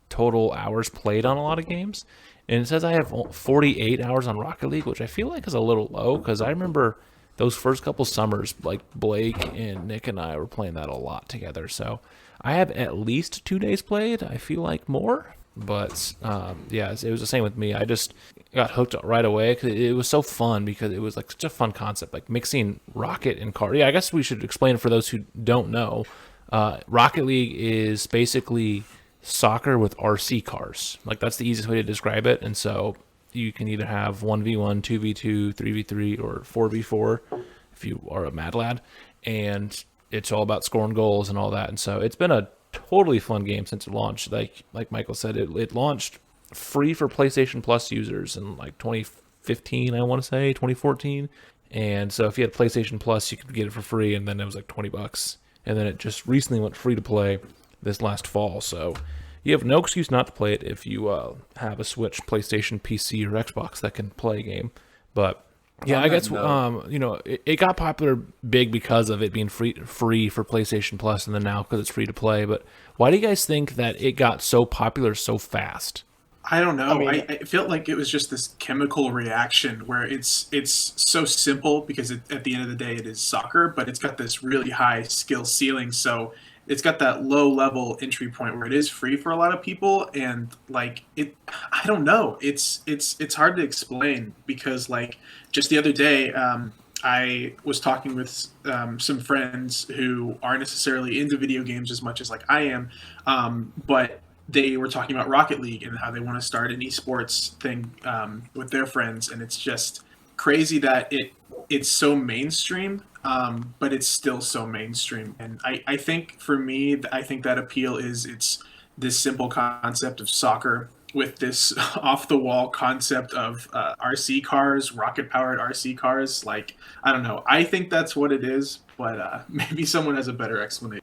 total hours played on a lot of games. And it says I have 48 hours on Rocket League, which I feel like is a little low, because I remember those first couple summers, like Blake and Nick and I were playing that a lot together. So I have at least 2 days played. I feel like more. But yeah, it was the same with me. I just got hooked right away because it was so fun, because it was like such a fun concept, like mixing Rocket and car. Yeah, I guess we should explain for those who don't know. Rocket League is basically soccer with RC cars. Like, that's the easiest way to describe it. And so you can either have 1v1, 2v2, 3v3, or 4v4 if you are a mad lad. And it's all about scoring goals and all that. And so it's been a totally fun game since it launched. Like Michael said, it launched free for PlayStation Plus users in like 2015, I want to say, 2014. And so if you had PlayStation Plus, you could get it for free, and then it was like $20. And then it just recently went free to play this last fall. So you have no excuse not to play it if you have a Switch, PlayStation, PC, or Xbox that can play a game. But yeah, I guess it got popular big because of it being free for PlayStation Plus, and then now because it's free to play. But why do you guys think that it got so popular so fast? I don't know. I felt like it was just this chemical reaction where it's so simple, because at the end of the day it is soccer, but it's got this really high skill ceiling. So it's got that low level entry point where it is free for a lot of people, and like I don't know. It's hard to explain, because like just the other day, I was talking with some friends who aren't necessarily into video games as much as like I am, but they were talking about Rocket League and how they want to start an esports thing with their friends, and it's just crazy that it's so mainstream, but it's still so mainstream. And I think for me, I think that appeal is it's this simple concept of soccer with this off-the-wall concept of RC cars, rocket-powered RC cars. Like, I don't know. I think that's what it is, but maybe someone has a better explanation.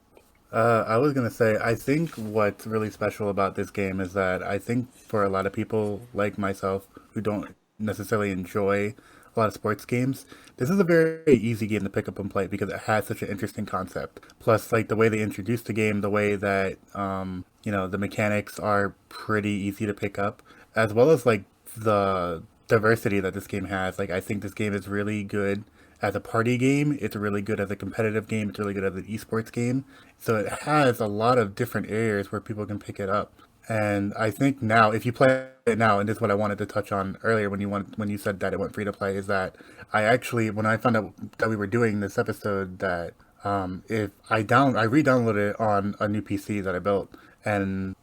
I was going to say, I think what's really special about this game is that I think for a lot of people like myself who don't necessarily enjoy a lot of sports games, this is a very easy game to pick up and play because it has such an interesting concept. Plus, like, the way they introduced the game, the way that, the mechanics are pretty easy to pick up, as well as, like, the diversity that this game has. Like, I think this game is really good as a party game, it's really good as a competitive game, it's really good as an esports game. So it has a lot of different areas where people can pick it up. And I think now, if you play it now, and this is what I wanted to touch on earlier when you said that it went free to play, is that when I found out that we were doing this episode, that if I re-downloaded it on a new PC that I built, and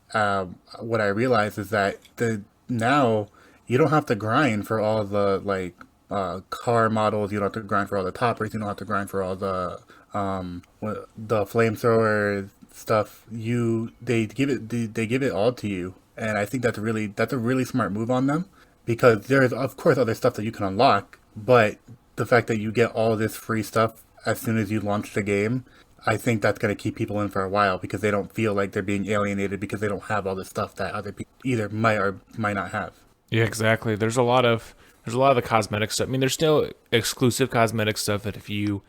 what I realized is that now you don't have to grind for all the car models. You don't have to grind for all the toppers. You don't have to grind for all the flamethrower stuff. They give it all to you, and I think that's a really smart move on them, because there's of course other stuff that you can unlock, but the fact that you get all this free stuff as soon as you launch the game, I think that's going to keep people in for a while, because they don't feel like they're being alienated because they don't have all the stuff that other people either might or might not have. Yeah, exactly. There's a lot of the cosmetic stuff. I mean, there's still exclusive cosmetic stuff that if you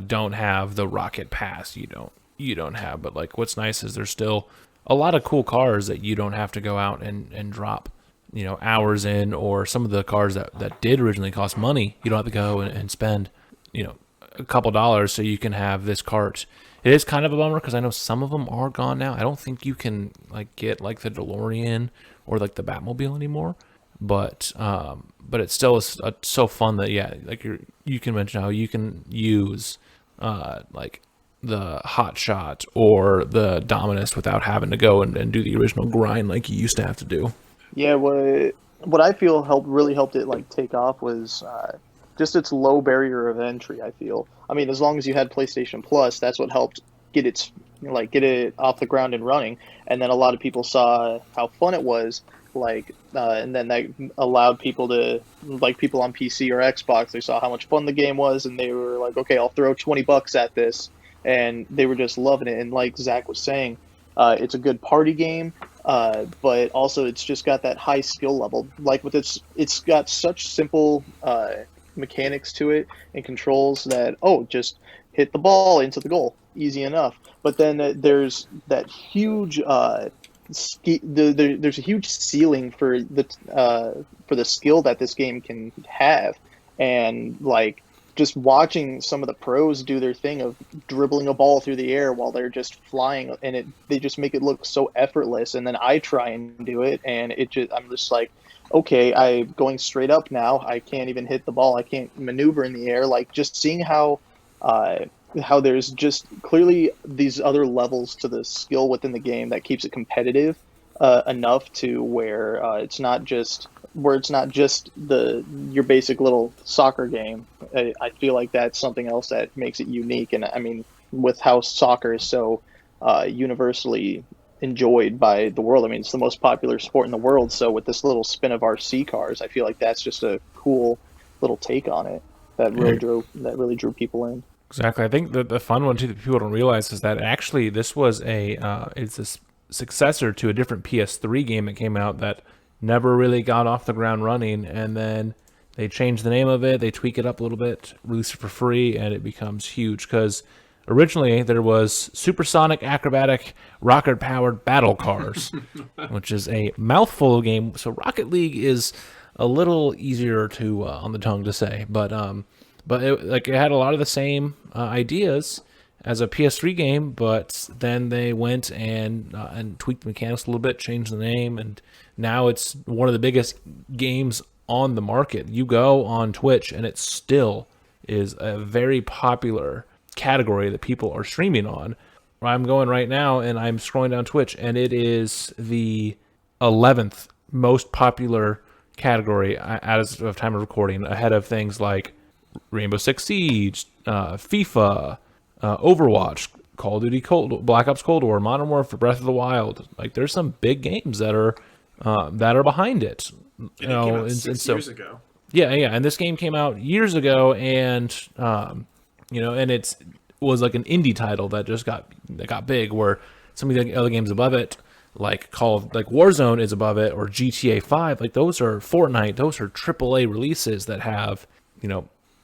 don't have the Rocket Pass, you don't have. But like, what's nice is there's still a lot of cool cars that you don't have to go out and drop, hours in, or some of the cars that did originally cost money, you don't have to go and spend, a couple dollars so you can have this cart. It is kind of a bummer because I know some of them are gone now. I don't think you can get the DeLorean or the Batmobile anymore. But it still is so fun that you can mention how you can use the Hot Shot or the Dominus without having to go and do the original grind like you used to have to do. Yeah, what I feel really helped it take off was just its low barrier of entry. I feel. I mean, as long as you had PlayStation Plus, that's what helped get it off the ground and running. And then a lot of people saw how fun it was, and then that allowed people to, like people on PC or Xbox, they saw how much fun the game was, and they were like, okay, I'll throw $20 at this, and they were just loving it. And like Zach was saying, it's a good party game, but also it's just got that high skill level. Like with it's got such simple mechanics to it and controls that, just hit the ball into the goal, easy enough. But then there's that huge there's a huge ceiling for the skill that this game can have, and like just watching some of the pros do their thing of dribbling a ball through the air while they're just flying, and they just make it look so effortless. And then I try and do it, and I'm just like, okay, I'm going straight up now. I can't even hit the ball. I can't maneuver in the air. Like just seeing how there's just clearly these other levels to the skill within the game that keeps it competitive enough to where it's not just your basic little soccer game. I feel like that's something else that makes it unique. And I mean, with how soccer is so universally enjoyed by the world, I mean, it's the most popular sport in the world. So with this little spin of RC cars, I feel like that's just a cool little take on it that really drew people in. Exactly. I think the fun one too that people don't realize is that actually this was it's a successor to a different PS3 game that came out that never really got off the ground running, and then they changed the name of it, they tweak it up a little bit, release it for free, and it becomes huge. Because originally there was Supersonic Acrobatic Rocket-Powered Battle Cars, which is a mouthful game. So Rocket League is a little easier to on the tongue to say, but it had a lot of the same ideas as a PS3 game, but then they went and tweaked the mechanics a little bit, changed the name, and now it's one of the biggest games on the market. You go on Twitch, and it still is a very popular category that people are streaming on. I'm going right now, and I'm scrolling down Twitch, and it is the 11th most popular category as of time of recording, ahead of things like Rainbow Six Siege, FIFA, Overwatch, Call of Duty, Black Ops Cold War, Modern Warfare, Breath of the Wild. Like, there's some big games that are behind it. And it came out 6 years ago. Yeah, and this game came out years ago, and and it was like an indie title that just got big. Where some of the other games above it, like Warzone, is above it, or GTA 5. Like, those are Fortnite. Those are AAA releases that have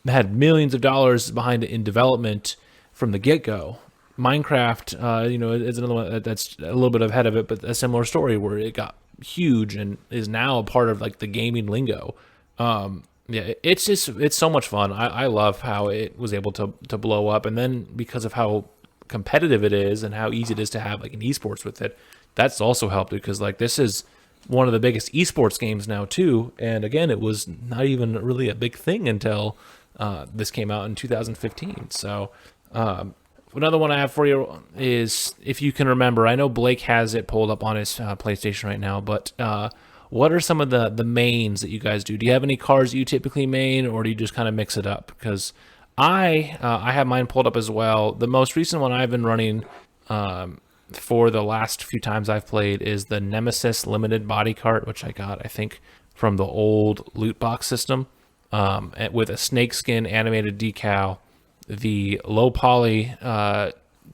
had millions of dollars behind it in development from the get-go. Minecraft, is another one that's a little bit ahead of it, but a similar story where it got huge and is now a part of like the gaming lingo. It's so much fun. I love how it was able to blow up, and then because of how competitive it is and how easy it is to have like an esports with it, that's also helped, because like this is one of the biggest esports games now too. And again, it was not even really a big thing until this came out in 2015. So another one I have for you is, if you can remember, I know Blake has it pulled up on his PlayStation right now, but what are some of the mains that you guys do? Do you have any cars that you typically main, or do you just kind of mix it up? Because I have mine pulled up as well. The most recent one I've been running for the last few times I've played is the Nemesis Limited Body Cart, which I got, I think, from the old loot box system, with a snakeskin animated decal, the low poly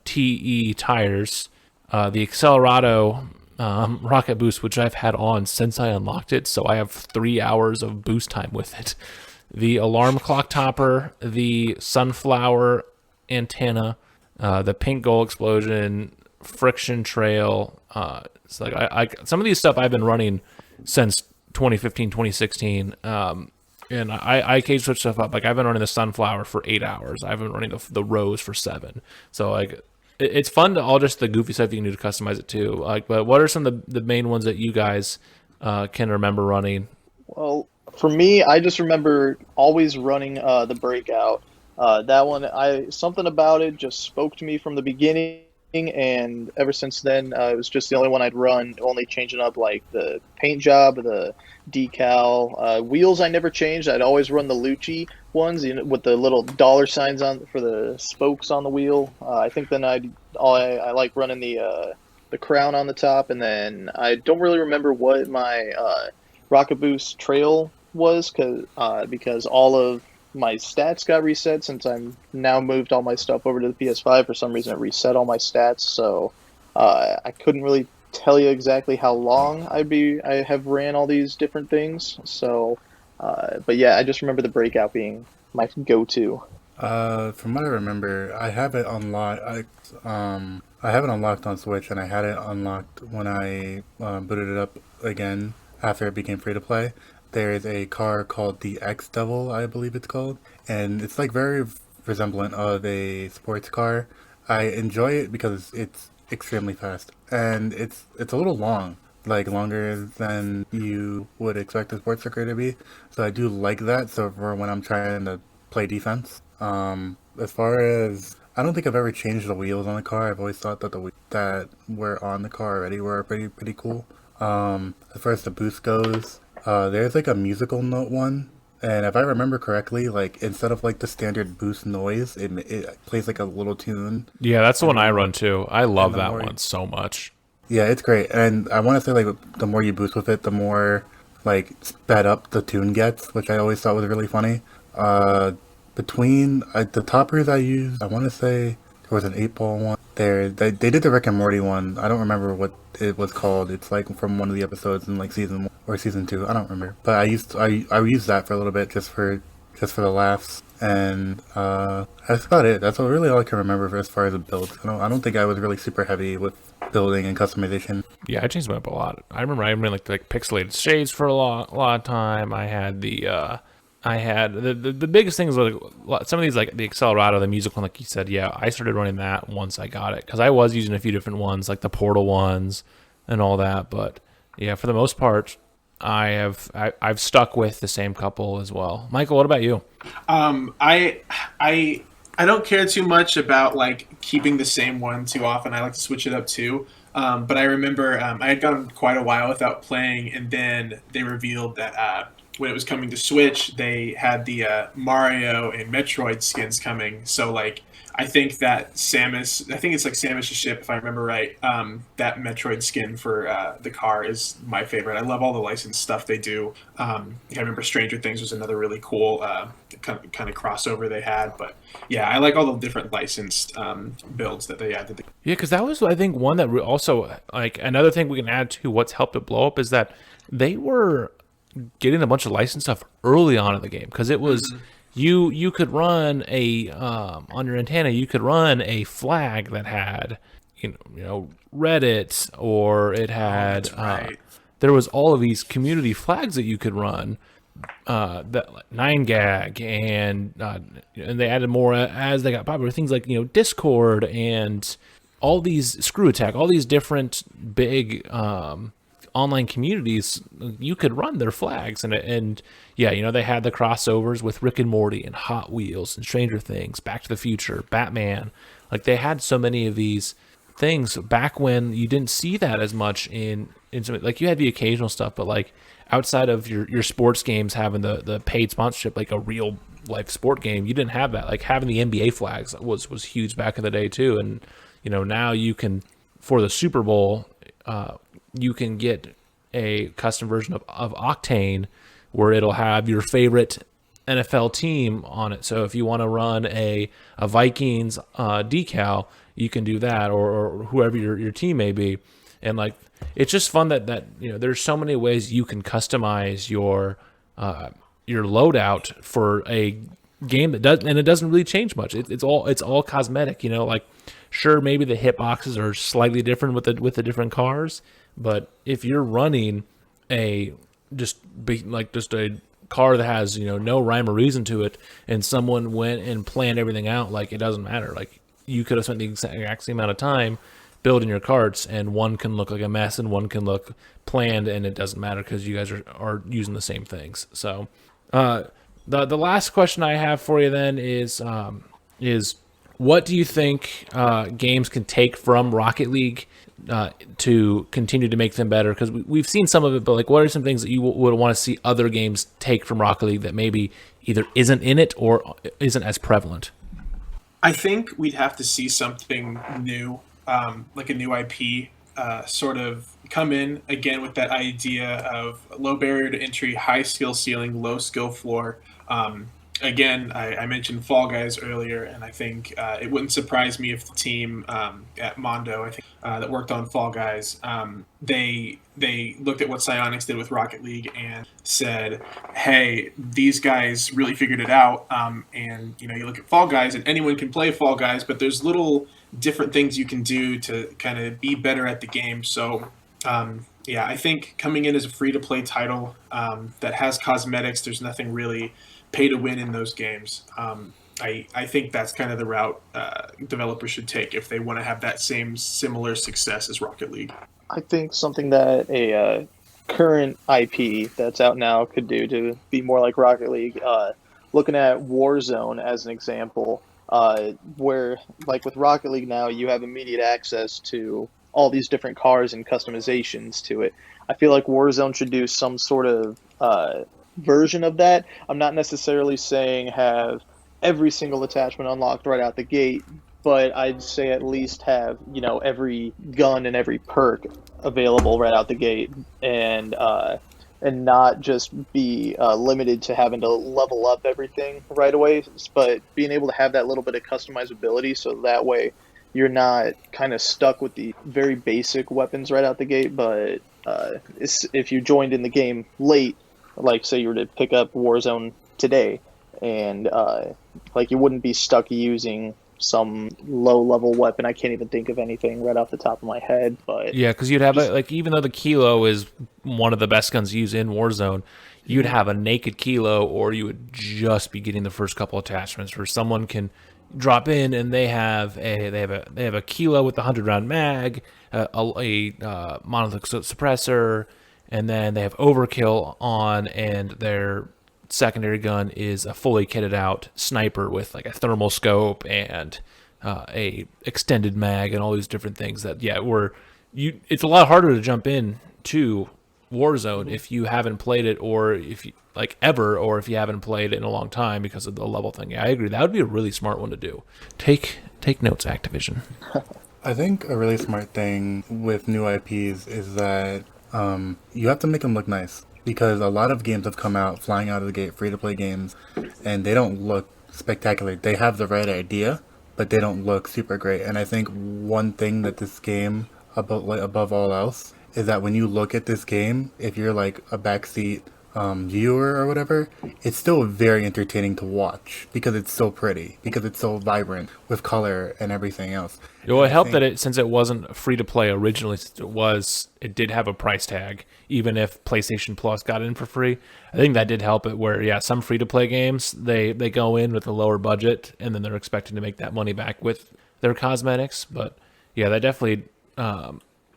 TE tires, the Accelerado rocket boost, which I've had on since I unlocked it, so I have 3 hours of boost time with it, the alarm clock topper, the sunflower antenna, the pink goal explosion, friction trail. It's like I some of these stuff I've been running since 2015, 2016. And I occasionally switch stuff up. Like, I've been running the sunflower for 8 hours. I've been running the rose for 7. So like, it's fun to all just the goofy stuff you can do to customize it too. Like, but what are some of the main ones that you guys can remember running? Well, for me, I just remember always running the Breakout. That one, something about it just spoke to me from the beginning. and ever since then, it was just the only one I'd run, only changing up like the paint job, the decal, wheels. I never changed. I'd always run the Lucci ones, with the little dollar signs on for the spokes on the wheel. I think then I like running the crown on the top, and then I don't really remember what my Rocket Boost trail was, because all of my stats got reset since I'm now moved all my stuff over to the PS5. For some reason, it reset all my stats, so I couldn't really tell you exactly how long I have ran all these different things. So, but yeah, I just remember the Breakout being my go-to. From what I remember, I have it unlocked. I have it unlocked on Switch, and I had it unlocked when I booted it up again after it became free to play. There is a car called the X Devil, I believe it's called, and it's like very resemblant of a sports car. I enjoy it because it's extremely fast, and it's a little long, like longer than you would expect a sports car to be. So I do like that. So for when I'm trying to play defense, as far as I don't think I've ever changed the wheels on the car. I've always thought that the wheels that were on the car already were pretty cool. As far as the boost goes, there's like a musical note one, and if I remember correctly, like instead of like the standard boost noise, it plays like a little tune. Yeah, that's the one I run too. I love that one so much. Yeah, it's great, and I want to say like the more you boost with it, the more like sped up the tune gets, which I always thought was really funny. Between the toppers I used, I want to say there was an 8-ball one. They did the Rick and Morty one. I don't remember what it was called. It's like from one of the episodes in like season 1 or season 2. I don't remember. But I used that for a little bit just for the laughs. And that's about it. That's really all I can remember for as far as the builds. I don't think I was really super heavy with building and customization. Yeah, I changed them up a lot. I remember I ran like pixelated shades for a lot of time. I had the biggest things were like, some of these, like the Accelerado, the music one, like you said. Yeah, I started running that once I got it because I was using a few different ones, like the Portal ones and all that. But yeah, for the most part, I've stuck with the same couple as well. Michael, what about you? I don't care too much about like keeping the same one too often. I like to switch it up too. But I remember I had gone quite a while without playing, and then they revealed that when it was coming to Switch, they had the Mario and Metroid skins coming. So like, I think that it's like Samus's ship, if I remember right. That Metroid skin for the car is my favorite. I love all the licensed stuff they do. I remember Stranger Things was another really cool kind of crossover they had. But yeah, I like all the different licensed builds that they added. Yeah, because that was, I think, one that also, like, another thing we can add to what's helped it blow up is that they were getting a bunch of licensed stuff early on in the game, because it was you could run a on your antenna, you could run a flag that had you know Reddit, or it had there was all of these community flags that you could run, that 9gag, and they added more as they got popular, things like Discord and all these Screw Attack, all these different big online communities. You could run their flags, and yeah, they had the crossovers with Rick and Morty and Hot Wheels and Stranger Things, Back to the Future, Batman. Like, they had so many of these things back when you didn't see that as much in some, like, you had the occasional stuff, but like outside of your sports games having the paid sponsorship, like a real life sport game, you didn't have that. Like, having the NBA flags was huge back in the day too. And now you can, for the Super Bowl, you can get a custom version of Octane where it'll have your favorite NFL team on it. So if you want to run a Vikings decal, you can do that, or whoever your team may be. And like, it's just fun that there's so many ways you can customize your loadout for a game that it doesn't really change much. It's all cosmetic. Like, sure, maybe the hitboxes are slightly different with the different cars. But if you're running just a car that has no rhyme or reason to it, and someone went and planned everything out, like, it doesn't matter. Like, you could have spent the exact same amount of time building your carts, and one can look like a mess and one can look planned, and it doesn't matter because you guys are using the same things. So the last question I have for you then is What do you think games can take from Rocket League to continue to make them better? Because we've seen some of it, but like, what are some things that you would want to see other games take from Rocket League that maybe either isn't in it or isn't as prevalent? I think we'd have to see something new, like a new IP, sort of come in again with that idea of low barrier to entry, high skill ceiling, low skill floor. Again, I mentioned Fall Guys earlier, and I think it wouldn't surprise me if the team at Mondo, I think, that worked on Fall Guys, they looked at what Psyonix did with Rocket League and said, hey, these guys really figured it out. And, you know, you look at Fall Guys, and anyone can play Fall Guys, but there's little different things you can do to kind of be better at the game. So, yeah, I think coming in as a free-to-play title that has cosmetics, there's nothing really pay to win in those games. I think that's kind of the route developers should take if they want to have that same similar success as Rocket League. I think something that a current IP that's out now could do to be more like Rocket League, looking at Warzone as an example, where like with Rocket League now you have immediate access to all these different cars and customizations to it. I feel like Warzone should do some sort of version of that. I'm not necessarily saying have every single attachment unlocked right out the gate, but I'd say at least have, you know, every gun and every perk available right out the gate, and not just be limited to having to level up everything right away, but being able to have that little bit of customizability, so that way you're not kind of stuck with the very basic weapons right out the gate. But if you joined in the game late, like say you were to pick up Warzone today, and like you wouldn't be stuck using some low-level weapon. I can't even think of anything right off the top of my head, but yeah, because you'd have like, even though the Kilo is one of the best guns used in Warzone, you'd have a naked Kilo, or you would just be getting the first couple attachments where someone can drop in and they have a Kilo with a 100-round mag, a monolithic suppressor, and then they have overkill on, and their secondary gun is a fully kitted out sniper with like a thermal scope and a extended mag and all these different things that, yeah, it's a lot harder to jump in to Warzone if you haven't played it, or if you like ever, or if you haven't played it in a long time because of the level thing. Yeah, I agree. That would be a really smart one to do. Take notes, Activision. I think a really smart thing with new IPs is that you have to make them look nice, because a lot of games have come out flying out of the gate, free-to-play games, and they don't look spectacular. They have the right idea, but they don't look super great. And I think one thing that this game, above all else, is that when you look at this game, if you're like a backseat viewer or whatever, it's still very entertaining to watch because it's so pretty, because it's so vibrant with color and everything else. Well, it helped that since it wasn't free to play originally, it did have a price tag, even if PlayStation Plus got in for free. I think that did help it, where, yeah, some free to play games, they go in with a lower budget and then they're expecting to make that money back with their cosmetics. But yeah, that definitely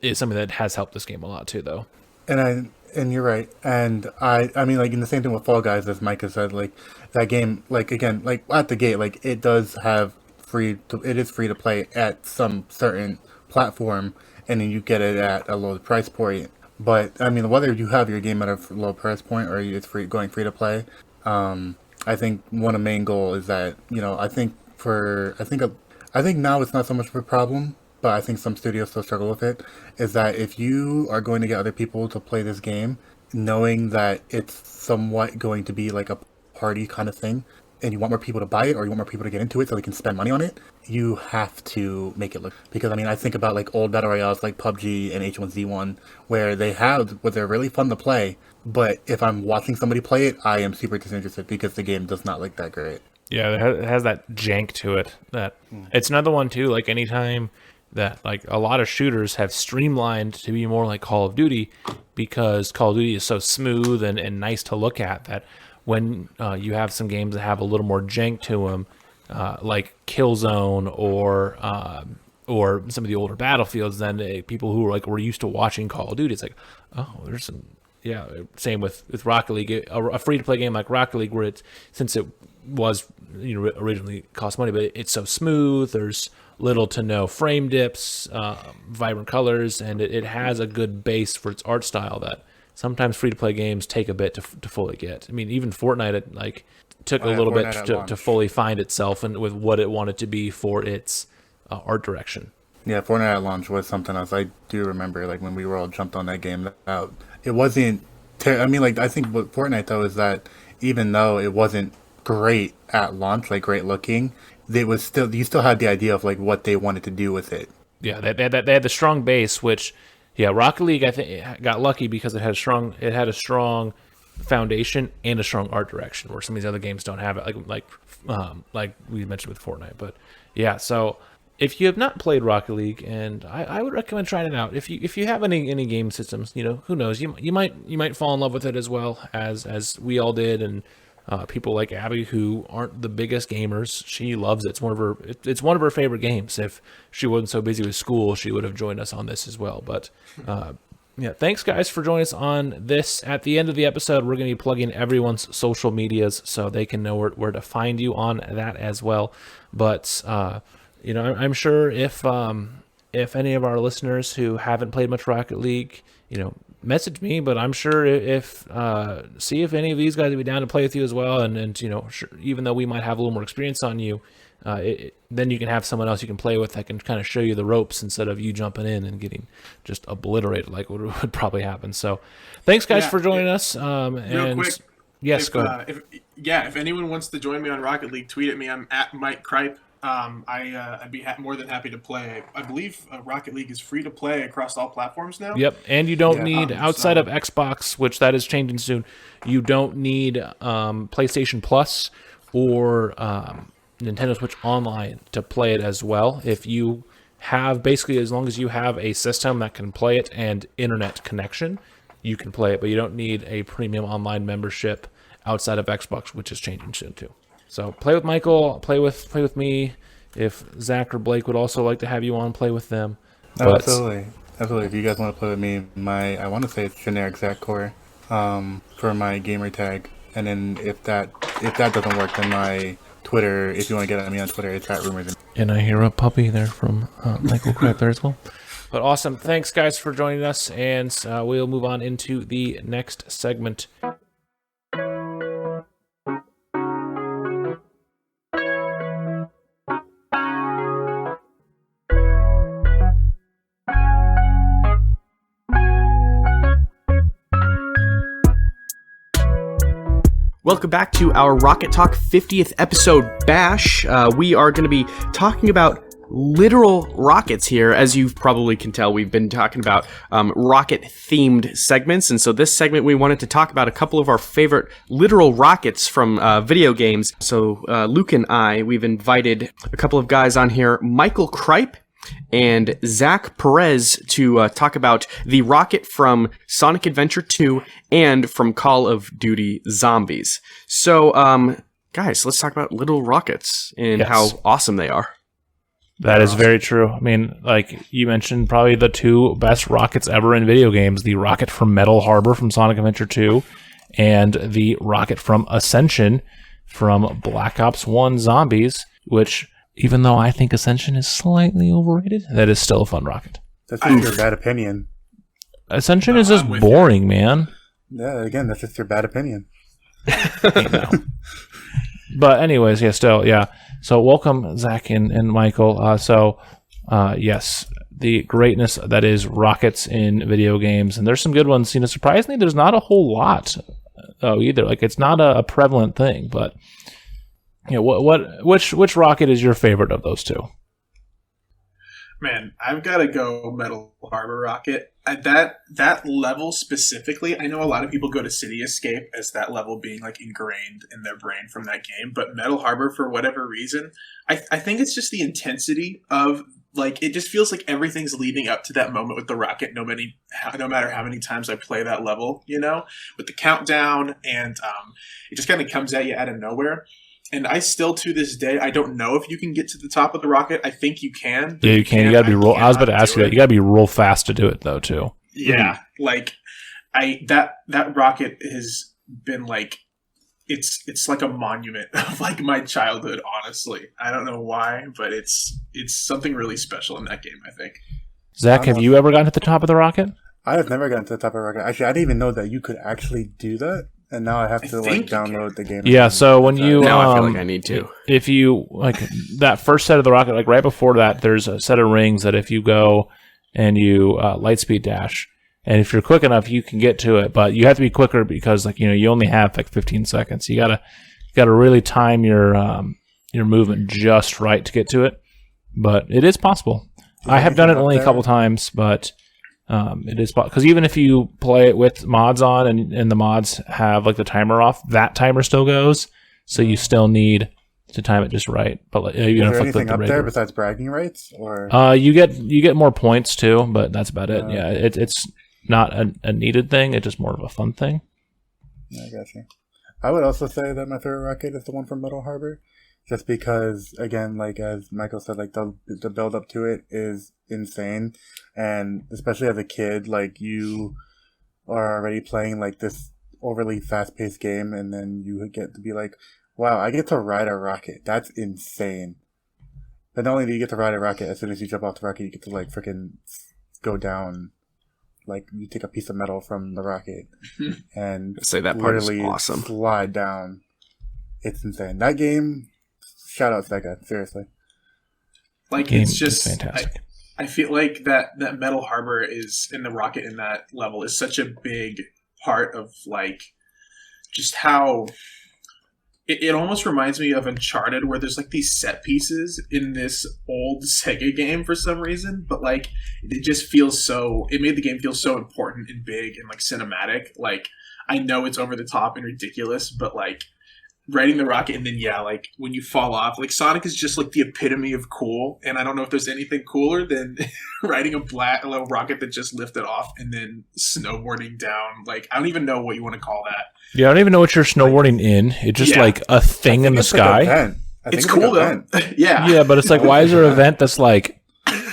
is something that has helped this game a lot too, though. And you're right. And I mean, like, in the same thing with Fall Guys, as Micah said, like, that game, like, again, like, at the gate, like, it does have it is free to play at some certain platform, and then you get it at a low price point. But, I mean, whether you have your game at a low price point or it's going free to play, I think one of the main goal is that, you know, I think now it's not so much of a problem, but I think some studios still struggle with it, is that if you are going to get other people to play this game, knowing that it's somewhat going to be like a party kind of thing, and you want more people to buy it, or you want more people to get into it so they can spend money on it, you have to make it look. Because, I mean, I think about like old battle royales like PUBG and H1Z1, where they're really fun to play, but if I'm watching somebody play it, I am super disinterested because the game does not look that great. Yeah, it has that jank to it. It's another one too, like anytime that like a lot of shooters have streamlined to be more like Call of Duty, because Call of Duty is so smooth and nice to look at, that when you have some games that have a little more jank to them, like Killzone or some of the older Battlefields, then people who were used to watching Call of Duty, it's like, oh, there's some, yeah. Same with Rocket League, a free to play game like Rocket League, where since it was originally cost money, but it's so smooth. There's little to no frame dips, vibrant colors, and it has a good base for its art style that sometimes free-to-play games take a bit to fully get. I mean, even Fortnite took a little bit to fully find itself and with what it wanted to be for its art direction. Yeah, Fortnite at launch was something else. I do remember, like, when we were all jumped on that game, it wasn't... I think what Fortnite, though, is that even though it wasn't great at launch, like, great looking, you still had the idea of, like, what they wanted to do with it. Yeah, they had the strong base, which... Yeah, Rocket League, I think, got lucky because it had a strong foundation and a strong art direction, where some of these other games don't have it, like we mentioned with Fortnite. But yeah, so if you have not played Rocket League, and I would recommend trying it out. If you have any game systems, who knows, you might fall in love with it as well as we all did, and people like Abby who aren't the biggest gamers, she loves it. It's one of her favorite games. If she wasn't so busy with school, she would have joined us on this as well. But yeah, thanks guys for joining us on this. At the end of the episode, we're going to be plugging everyone's social medias so they can know where to find you on that as well. But I'm sure if any of our listeners who haven't played much Rocket League, message me, but I'm sure see if any of these guys would be down to play with you as well, and sure, even though we might have a little more experience on you, then you can have someone else you can play with that can kind of show you the ropes instead of you jumping in and getting just obliterated like what would probably happen. So thanks guys for joining us. Real quick, yes, go ahead. If anyone wants to join me on Rocket League, tweet at me. I'm at Mike Kripe. I'd be more than happy to play. I believe Rocket League is free to play across all platforms now. Yep, and you don't need, outside of Xbox, which that is changing soon, you don't need PlayStation Plus or Nintendo Switch Online to play it as well. If you have, basically, as long as you have a system that can play it and internet connection, you can play it, but you don't need a premium online membership outside of Xbox, which is changing soon too. So play with Michael, play with me. If Zach or Blake would also like to have you on, play with them. Absolutely. If you guys want to play with me, I want to say it's generic Zach Core for my gamer tag. And then if that doesn't work, then my Twitter, if you want to get at me on Twitter, it's at rumors. And I hear a puppy there from Michael Kripe there as well. But awesome. Thanks, guys, for joining us. And we'll move on into the next segment. Welcome back to our Rocket Talk 50th episode bash. We are going to be talking about literal rockets here. As you probably can tell, we've been talking about rocket-themed segments, and so this segment we wanted to talk about a couple of our favorite literal rockets from video games. So Luke and we've invited a couple of guys on here, Michael Kripe and Zach Perez, to talk about the rocket from Sonic Adventure 2 and from Call of Duty Zombies. So, guys, let's talk about little rockets and how awesome they are. That is very true. I mean, like you mentioned, probably the two best rockets ever in video games, the rocket from Metal Harbor from Sonic Adventure 2 and the rocket from Ascension from Black Ops 1 Zombies, which... even though I think Ascension is slightly overrated, that is still a fun rocket. That's just your bad opinion. Ascension is just boring, man. Yeah, again, that's just your bad opinion. But anyways, yeah. So welcome, Zach and Michael. Yes, the greatness that is rockets in video games. And there's some good ones. Surprisingly, there's not a whole lot, either. Like, it's not a prevalent thing, but... which rocket is your favorite of those two? Man, I've got to go Metal Harbor rocket. At that level specifically, I know a lot of people go to City Escape as that level being like ingrained in their brain from that game, but Metal Harbor, for whatever reason, I think it's just the intensity of, like, it just feels like everything's leading up to that moment with the rocket, no matter how many times I play that level, with the countdown, and it just kind of comes at you out of nowhere. And I still, to this day, I don't know if you can get to the top of the rocket. I think you can. Yeah, you can. You gotta be real. I was about to ask you that. You gotta be real fast to do it, though, too. Yeah, like that rocket has been like it's like a monument of like my childhood. Honestly, I don't know why, but it's something really special in that game, I think. Zach, have you ever gotten to the top of the rocket? I have never gotten to the top of the rocket. Actually, I didn't even know that you could actually do that, and now I have to like download the game. Yeah, so when you now I feel like I need to. If you like that first set of the rocket, like right before that, there's a set of rings that if you go and you light speed dash, and if you're quick enough, you can get to it. But you have to be quicker because like you only have like 15 seconds. You gotta really time your movement just right to get to it. But it is possible. I have done it only a couple times, but it is because even if you play it with mods on and the mods have like the timer off, that timer still goes. So you still need to time it just right. But like, is there anything up there besides bragging rights, or you get more points too, but that's about it. Yeah, it's not a needed thing. It's just more of a fun thing. I got you. I would also say that my favorite rocket is the one from Metal Harbor. Just because, again, like as Michael said, like the build up to it is insane, and especially as a kid, like you are already playing like this overly fast paced game, and then you get to be like, "Wow, I get to ride a rocket. That's insane." But not only do you get to ride a rocket, as soon as you jump off the rocket, you get to like freaking go down. Like you take a piece of metal from the rocket and say that part is awesome. Slide down. It's insane. That game. Shout out to that guy, seriously. Like Game it's just fantastic. I feel like that Metal Harbor is in the rocket in that level is such a big part of like just how it almost reminds me of Uncharted, where there's like these set pieces in this old Sega game for some reason, but like it just feels it made the game feel so important and big and like cinematic. Like I know it's over the top and ridiculous, but like riding the rocket and then like when you fall off, like Sonic is just like the epitome of cool, and I don't know if there's anything cooler than riding a little rocket that just lifted off and then snowboarding down. Like I don't even know what you want to call that. Yeah, I don't even know what you're snowboarding in. It's just like a thing in the sky. It's cool though. Yeah, but it's like, why is there an event that's like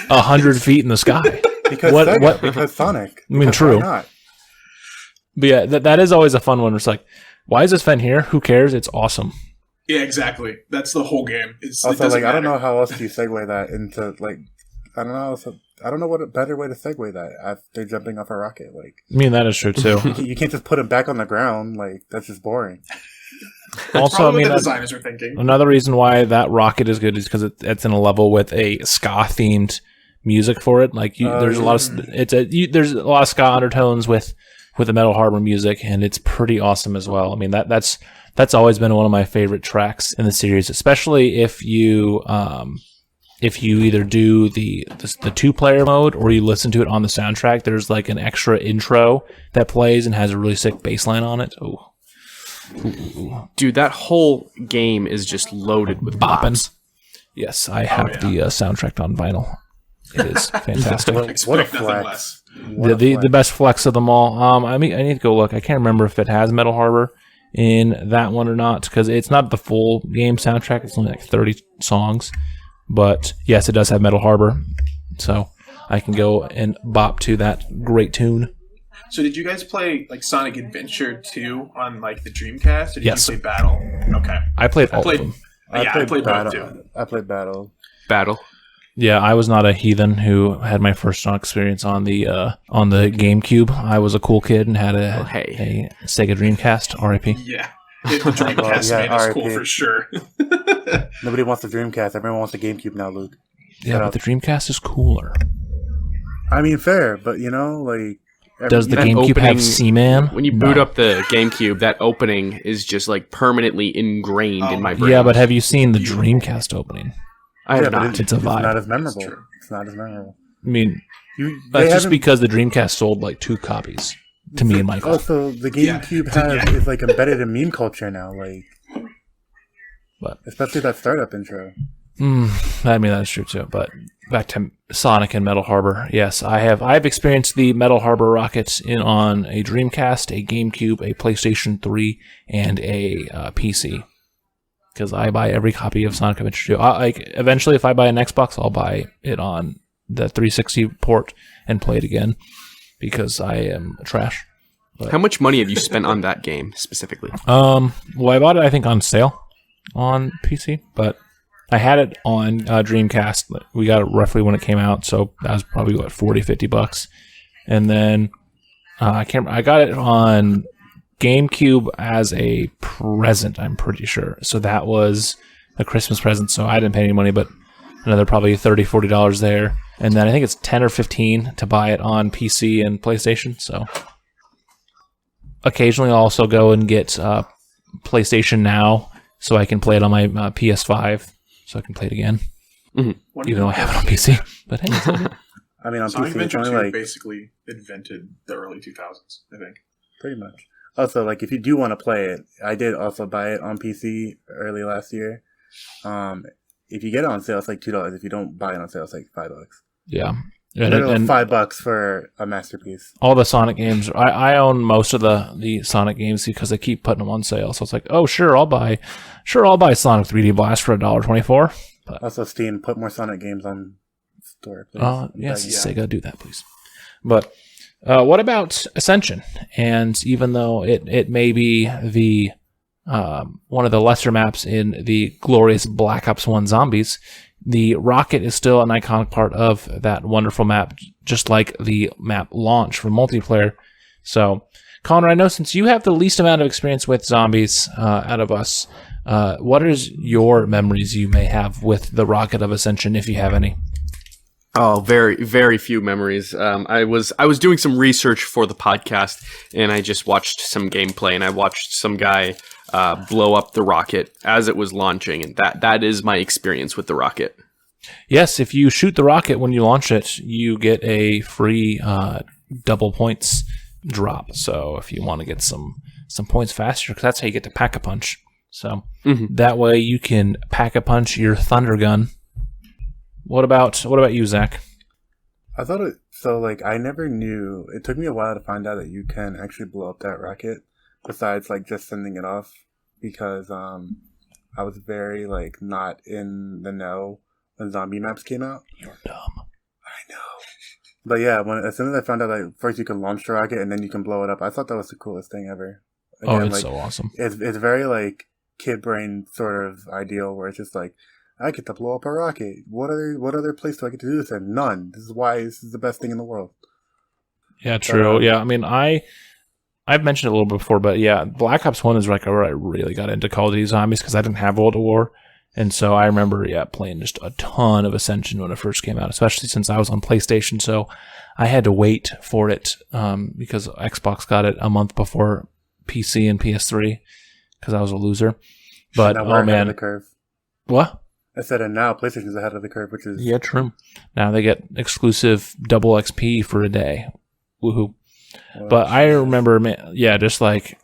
100 feet in the sky? Because because Sonic. I mean, true. But yeah, that is always a fun one. It's like, why is this event here? Who cares? It's awesome. Yeah, exactly. That's the whole game. Also, like, I don't know how else do you segue that into, like, I don't know. I don't know what a better way to segue that after jumping off a rocket. Like, I mean, that is true too. You can't just put him back on the ground. Like, that's just boring. Also, I mean, the designers are thinking. Another reason why that rocket is good is because it's in a level with a ska themed music for it. Like, there's a lot of there's a lot of ska undertones with the Metal Harbor music, and it's pretty awesome as well. I mean, that's always been one of my favorite tracks in the series, especially if you either do the 2-player mode or you listen to it on the soundtrack. There's like an extra intro that plays and has a really sick bass line on it. Ooh. Dude, that whole game is just loaded with boppins. Yes, I have the soundtrack on vinyl. It is fantastic. What a flex. The best flex of them all. I mean, I need to go look. I can't remember if it has Metal Harbor in that one or not, because it's not the full game soundtrack. It's only like 30 songs. But yes, it does have Metal Harbor. So I can go and bop to that great tune. So did you guys play like Sonic Adventure 2 on like the Dreamcast? Or did Yes. you play Battle? Okay. I played all of them. I played Battle. both too. I played Battle. Yeah, I was not a heathen who had my first Sonic experience on the GameCube. I was a cool kid and had a Sega Dreamcast. R.I.P. Yeah. The Dreamcast made us cool for sure. Nobody wants the Dreamcast. Everyone wants the GameCube now, Luke. Yeah, but the Dreamcast is cooler. I mean, fair, but you know, like... Does the GameCube have Seaman? When you boot up the GameCube, that opening is just like permanently ingrained in my brain. Yeah, but have you seen the Dreamcast opening? I have not. It's a vibe. It's not as memorable. It's not as memorable. I mean, that's just because the Dreamcast sold like 2 copies to me and Michael. Also, the GameCube is like embedded in meme culture now, like, especially that startup intro. I mean, that's true too. But back to Sonic and Metal Harbor. Yes, I've experienced the Metal Harbor rockets on a Dreamcast, a GameCube, a PlayStation 3, and a PC. Because I buy every copy of Sonic Adventure 2. Eventually, if I buy an Xbox, I'll buy it on the 360 port and play it again. Because I am trash. But, how much money have you spent on that game specifically? Well, I bought it I think on sale on PC, but I had it on Dreamcast. We got it roughly when it came out, so that was probably what $40-50. And then I got it on GameCube as a present, I'm pretty sure. So that was a Christmas present, so I didn't pay any money, but another probably $30-40 there. And then I think it's 10 or 15 to buy it on PC and PlayStation. So occasionally I'll also go and get PlayStation Now so I can play it on my PS5 so I can play it again. Mm-hmm. Even though I have it on PC. But hey, it's okay. I mean, on Sonic PC, it's Adventure only 2 like basically invented the early 2000s, I think. pretty much. Also, like if you do want to play it, I did also buy it on PC early last year. If you get it on sale, it's like $2. If you don't buy it on sale, it's like $5. Yeah. And $5 for a masterpiece. All the Sonic games, I own most of the Sonic games because they keep putting them on sale. So it's like, oh sure, I'll buy Sonic 3D Blast for $1.24. But, also, Steam, put more Sonic games on store, please. Yes, Sega, do that, please. But what about Ascension? And even though it may be the one of the lesser maps in the glorious Black Ops 1 Zombies, the rocket is still an iconic part of that wonderful map, just like the map launch for multiplayer. So, Connor, I know since you have the least amount of experience with zombies out of us, what is your memories you may have with the rocket of Ascension, if you have any? Oh, very, very few memories. I was doing some research for the podcast, and I just watched some gameplay, and I watched some guy blow up the rocket as it was launching, and that is my experience with the rocket. Yes, if you shoot the rocket when you launch it, you get a free double points drop. So if you want to get some points faster, because that's how you get to Pack-a-Punch. So that way you can Pack-a-Punch your Thunder Gun. What about you, Zach? I thought it, so like I never knew. It took me a while to find out that you can actually blow up that rocket besides like just sending it off, because I was very like not in the know when zombie maps came out. You're dumb. I know. But yeah, as soon as I found out that first you can launch the rocket and then you can blow it up, I thought that was the coolest thing ever. Again, it's so awesome. It's very like kid brain sort of ideal where it's just like, I get to blow up a rocket. What other place do I get to do this in? None. This is why this is the best thing in the world. Yeah, true. Yeah, I mean, I've mentioned it a little bit before, but yeah, Black Ops 1 is like where I really got into Call of Duty Zombies because I didn't have World at War. And so I remember, playing just a ton of Ascension when it first came out, especially since I was on PlayStation. So I had to wait for it because Xbox got it a month before PC and PS3 because I was a loser. But, now we're ahead of the curve. What? I said, and now PlayStation's ahead of the curve, which is... Yeah, true. Now they get exclusive double XP for a day. Woohoo. Well, but I remember, just like...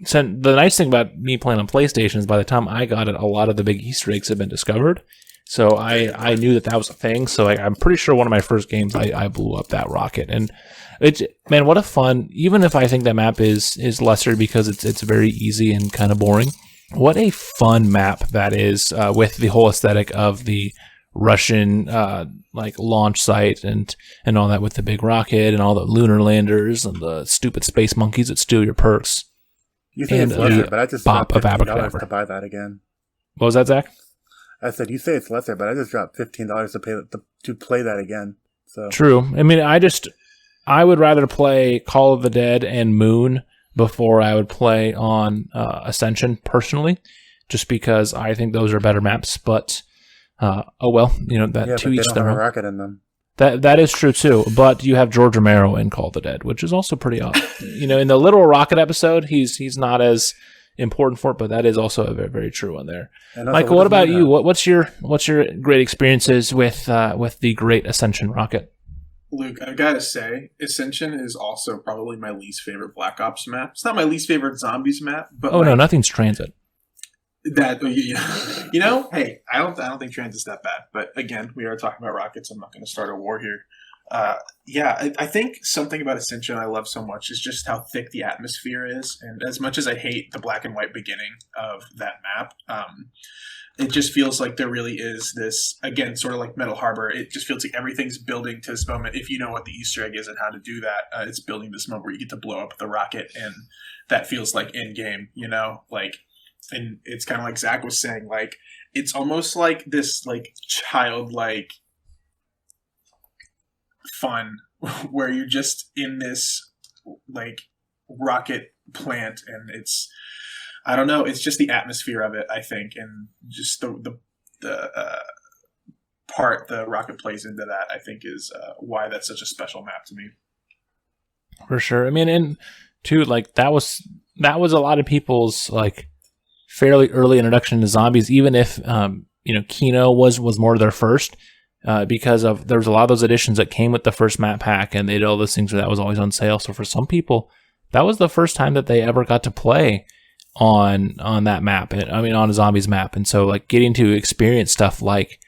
the nice thing about me playing on PlayStation is by the time I got it, a lot of the big Easter eggs had been discovered. So I knew that was a thing. So I'm pretty sure one of my first games, I blew up that rocket. And what a fun... Even if I think that map is lesser because it's very easy and kind of boring... What a fun map that is with the whole aesthetic of the Russian launch site and all that with the big rocket and all the lunar landers and the stupid space monkeys that steal your perks. You say it's lesser, but I just dropped $15 to buy that again. What was that, Zach? I said you say it's lesser, but I just dropped $15 to play that again. So true. I mean, I would rather play Call of the Dead and Moon before I would play on Ascension personally, just because I think those are better maps. But to each their own. Rocket in them. That is true too. But you have George Romero in Call of the Dead, which is also pretty awesome. In the literal rocket episode, he's not as important for it, but that is also a very, very true one there. Michael, what about you? What's your great experiences with the Great Ascension rocket? Luke, I gotta say, Ascension is also probably my least favorite Black Ops map. It's not my least favorite Zombies map, but no, nothing's transit. That hey, I don't think transit's that bad. But again, we are talking about rockets. I'm not going to start a war here. I think something about Ascension I love so much is just how thick the atmosphere is, and as much as I hate the black and white beginning of that map, it just feels like there really is this, again, sort of like Metal Harbor. It just feels like everything's building to this moment. If you know what the Easter egg is and how to do that, it's building this moment where you get to blow up the rocket, and that feels like in game, you know, like, and it's kind of like Zach was saying, like, it's almost like this like childlike fun where you're just in this like rocket plant, and it's, I don't know, it's just the atmosphere of it, I think, and just the part the rocket plays into that, I think, is why that's such a special map to me. For sure. I mean, and too, like, that was a lot of people's like fairly early introduction to zombies, even if Kino was more their first, because of there was a lot of those editions that came with the first map pack, and they did all those things that was always on sale. So for some people, that was the first time that they ever got to play on that map. On a zombies map, and so like getting to experience stuff like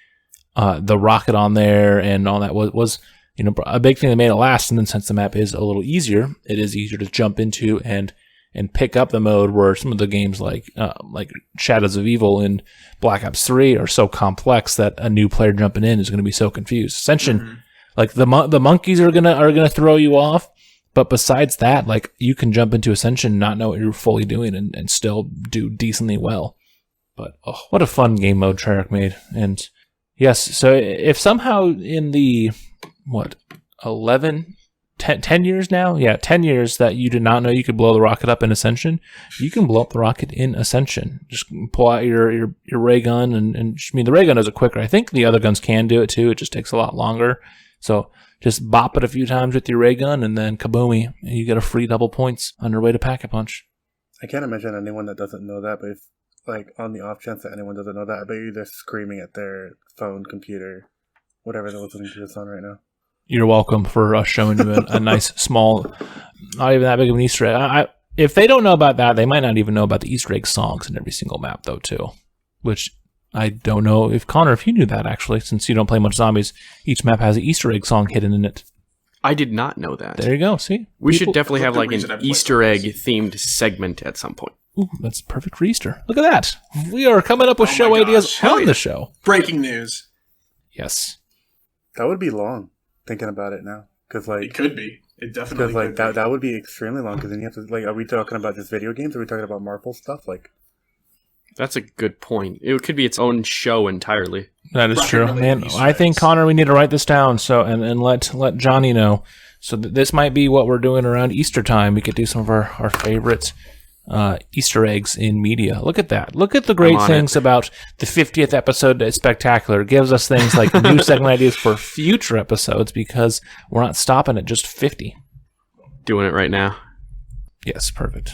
the rocket on there and all that was a big thing that made it last. And then since the map is a little easier, it is easier to jump into and pick up the mode, where some of the games like Shadows of Evil and Black Ops 3 are so complex that a new player jumping in is going to be so confused. Ascension, like the monkeys are gonna throw you off, but besides that, like, you can jump into Ascension, not know what you're fully doing, and still do decently well. But what a fun game mode Treyarch made. And yes, so if somehow in the 10 years now? Yeah, 10 years that you did not know you could blow the rocket up in Ascension, you can blow up the rocket in Ascension. Just pull out your ray gun, and I mean, the ray gun does it quicker. I think the other guns can do it too. It just takes a lot longer. So just bop it a few times with your ray gun, and then kaboomy, and you get a free double points on your way to Pack-a-Punch. I can't imagine anyone that doesn't know that, but if, like, on the off chance that anyone doesn't know that, I bet you they're screaming at their phone, computer, whatever they're listening to this on right now. You're welcome for us showing you a nice, small, not even that big of an Easter egg. If they don't know about that, they might not even know about the Easter egg songs in every single map, though, too. Which I don't know if, Connor, if you knew that, actually, since you don't play much zombies, each map has an Easter egg song hidden in it. I did not know that. There you go, see? We should definitely have like an Easter egg-themed segment at some point. Ooh, that's perfect for Easter. Look at that. We are coming up with show ideas on the show. Breaking news. Yes. That would be long, thinking about it now. Cause, like, it could be. It definitely could be. That would be extremely long, because then you have to, like, are we talking about just video games, or are we talking about Marvel stuff? Like, that's a good point. It could be its own show entirely. That is true, man. I think, Connor, we need to write this down and let Johhny know. So this might be what we're doing around Easter time. We could do some of our favorite Easter eggs in media. Look at that. Look at the great things about the 50th episode. It's spectacular. It gives us things like new segment ideas for future episodes, because we're not stopping at just 50. Doing it right now. Yes, perfect.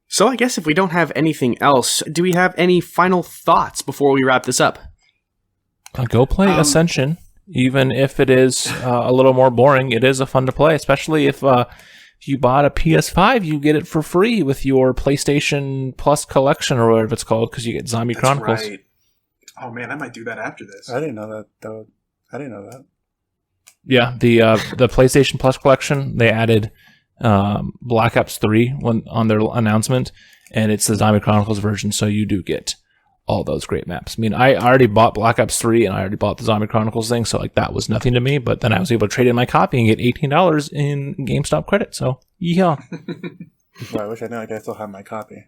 So I guess if we don't have anything else, do we have any final thoughts before we wrap this up? Go play Ascension. Even if it is a little more boring, it is a fun to play, especially if you bought a PS5, you get it for free with your PlayStation Plus collection, or whatever it's called, because you get Zombie Chronicles. Right. Oh man, I might do that after this. I didn't know that, though. I didn't know that. Yeah, the PlayStation Plus collection, they added Black Ops 3 on their announcement, and it's the Zombie Chronicles version, so you do get all those great maps. I mean, I already bought Black Ops 3, and I already bought the Zombie Chronicles thing, so like that was nothing to me, but then I was able to trade in my copy and get $18 in GameStop credit, so yeah. Well, I wish I knew. I still have my copy.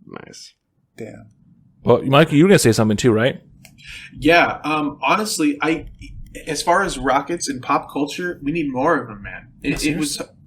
Nice. Damn. Well, Mike, you were going to say something too, right? Yeah, honestly, as far as rockets in pop culture, we need more of them, man.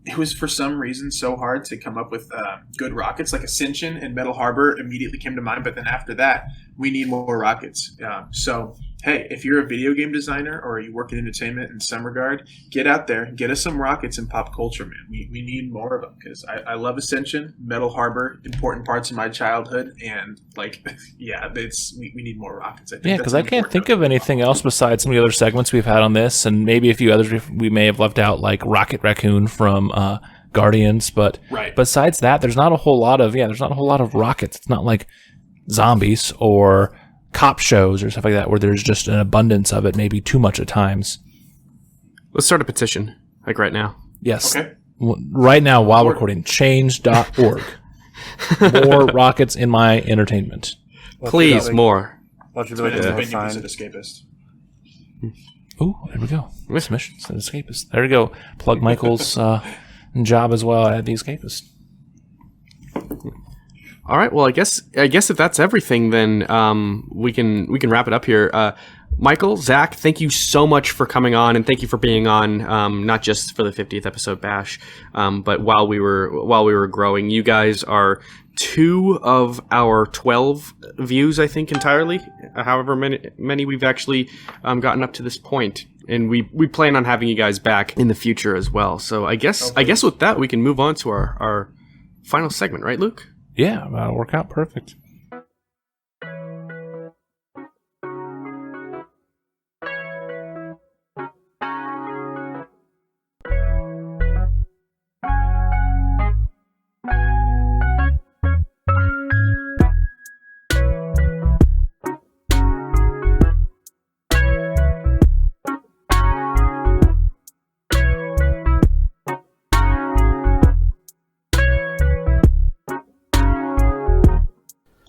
It was for some reason so hard to come up with good rockets. Like Ascension and Metal Harbor immediately came to mind, but then after that, we need more rockets. So, hey, if you're a video game designer or you work in entertainment in some regard, get out there, get us some rockets in pop culture, man. We need more of them, because I love Ascension, Metal Harbor, important parts of my childhood, and like, yeah, we need more rockets. I think because I can't think of anything else besides some of the other segments we've had on this, and maybe a few others we may have left out, like Rocket Raccoon from Guardians, but besides that, there's not a whole lot of rockets. It's not like zombies or cop shows or stuff like that, where there's just an abundance of it, maybe too much at times. Let's start a petition, like right now. Yes. Okay. Right now, while recording, change.org. More rockets in my entertainment. Please, more. Watch it It's been like a at Escapist. Ooh, there we go. Missions and Escapist. There we go. Plug Michael's job as well at the Escapist. All right. Well, I guess if that's everything, then we can wrap it up here. Michael, Zach, thank you so much for coming on, and thank you for being on, not just for the 50th episode bash, but while we were growing. You guys are 2 of our 12 views, I think, entirely. However many we've actually gotten up to this point, and we plan on having you guys back in the future as well. So I guess with that we can move on to our final segment, right, Luke? Yeah, that'll work out perfect.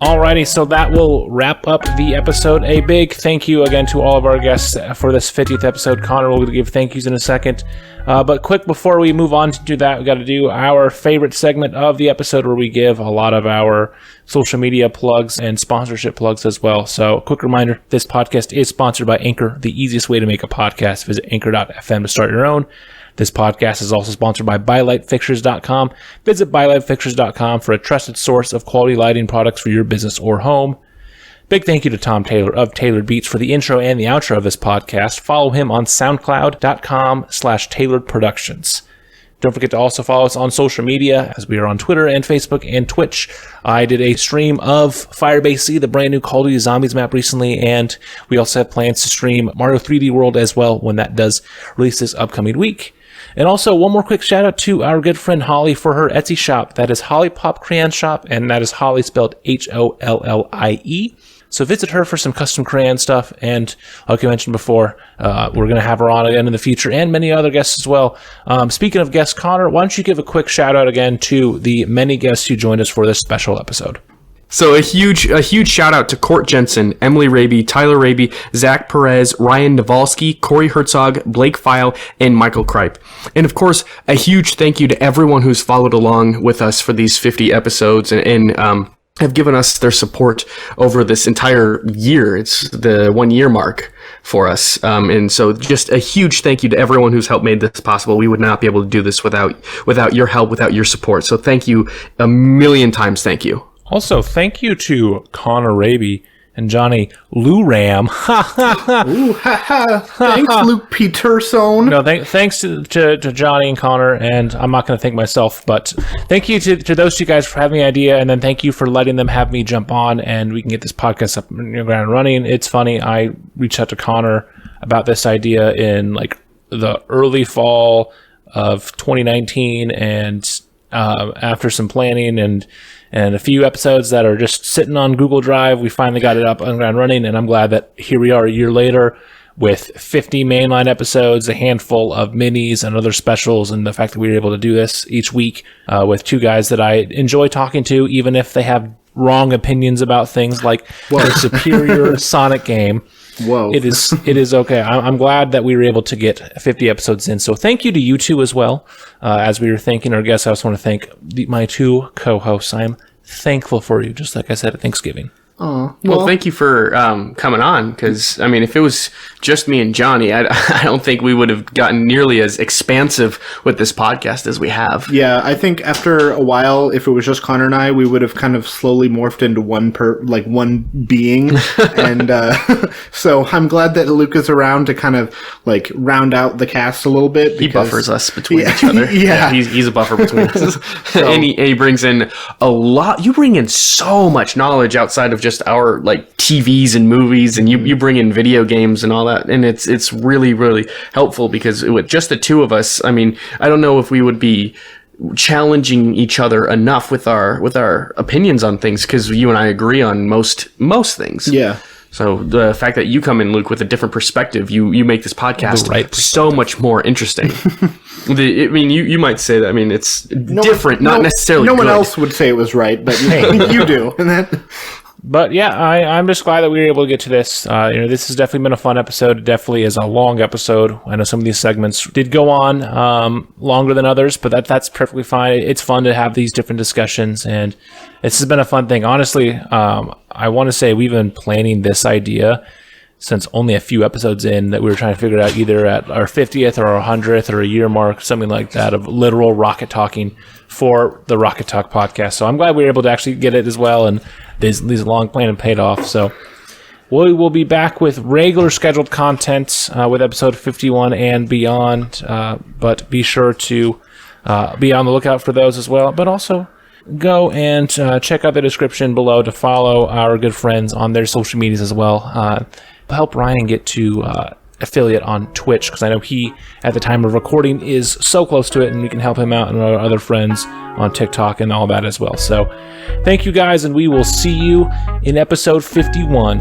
Alrighty, so that will wrap up the episode. A big thank you again to all of our guests for this 50th episode. Connor will give thank yous in a second. But quick, before we move on to do that, we got to do our favorite segment of the episode where we give a lot of our social media plugs and sponsorship plugs as well. So quick reminder, this podcast is sponsored by Anchor, the easiest way to make a podcast. Visit anchor.fm to start your own. This podcast is also sponsored by ByLightFixtures.com. Visit ByLightFixtures.com for a trusted source of quality lighting products for your business or home. Big thank you to Tom Taylor of Tailored Beats for the intro and the outro of this podcast. Follow him on SoundCloud.com/Tailored Productions. Don't forget to also follow us on social media, as we are on Twitter and Facebook and Twitch. I did a stream of Firebase C, the brand new Call of Duty Zombies map recently, and we also have plans to stream Mario 3D World as well when that does release this upcoming week. And also, one more quick shout out to our good friend Hollie for her Etsy shop. That is Hollie Pop Crayon Shop, and that is Hollie spelled Hollie. So visit her for some custom crayon stuff, and like I mentioned before, we're going to have her on again in the future, and many other guests as well. Speaking of guests, Connor, why don't you give a quick shout out again to the many guests who joined us for this special episode? So a huge shout out to Court Jensen, Emily Raby, Tyler Raby, Zach Perez, Ryan Navalsky, Corey Herzog, Blake File, and Michael Kripe. And of course, a huge thank you to everyone who's followed along with us for these 50 episodes and have given us their support over this entire year. It's the 1 year mark for us. And so just a huge thank you to everyone who's helped made this possible. We would not be able to do this without your help, without your support. So thank you a million times. Thank you. Also, thank you to Connor Raby and Johhny Lou Ram. Ooh, thanks, Luke Peterson. No, thanks to Johhny and Connor, and I'm not going to thank myself, but thank you to those two guys for having the idea, and then thank you for letting them have me jump on, and we can get this podcast up and running. It's funny, I reached out to Connor about this idea in like the early fall of 2019, and after some planning and a few episodes that are just sitting on Google Drive, we finally got it up and running, and I'm glad that here we are a year later with 50 mainline episodes, a handful of minis and other specials, and the fact that we were able to do this each week with two guys that I enjoy talking to, even if they have wrong opinions about things like the superior Sonic game. Whoa. It is okay. I'm glad that we were able to get 50 episodes in. So thank you to you two as well. As we were thanking our guests, I just want to thank my two co-hosts. I'm thankful for you, just like I said at Thanksgiving. Well, thank you for coming on, because, I mean, if it was just me and Johhny, I don't think we would have gotten nearly as expansive with this podcast as we have. Yeah, I think after a while, if it was just Connor and I, we would have kind of slowly morphed into one being. And so I'm glad that Luke is around to kind of like round out the cast a little bit. He buffers us between each other. Yeah. He's a buffer between us. And he brings in a lot. You bring in so much knowledge outside of just our like TVs and movies, and you bring in video games and all that, and it's really, really helpful, because with just the two of us, I mean, I don't know if we would be challenging each other enough with our opinions on things, because you and I agree on most things. Yeah. So the fact that you come in, Luke, with a different perspective, you make this podcast so much more interesting. I mean, you might say that. I mean, it's different, not necessarily. No one good. else would say it was right, but you do, and that. But yeah, I'm just glad that we were able to get to this. This has definitely been a fun episode. It definitely is a long episode. I know some of these segments did go on longer than others, but that's perfectly fine. It's fun to have these different discussions, and this has been a fun thing. Honestly, I want to say we've been planning this idea since only a few episodes in, that we were trying to figure it out either at our 50th or our 100th or a year mark, something like that, of literal rocket talking for the Rocket Talk podcast. So I'm glad we were able to actually get it as well, and these long planning paid off. So we will be back with regular scheduled content with episode 51 and beyond, but be sure to be on the lookout for those as well. But also go and check out the description below to follow our good friends on their social medias as well. Help Ryan get to affiliate on Twitch, because I know he, at the time of recording, is so close to it, and we can help him out and our other friends on TikTok and all that as well. So thank you guys, and we will see you in episode 51.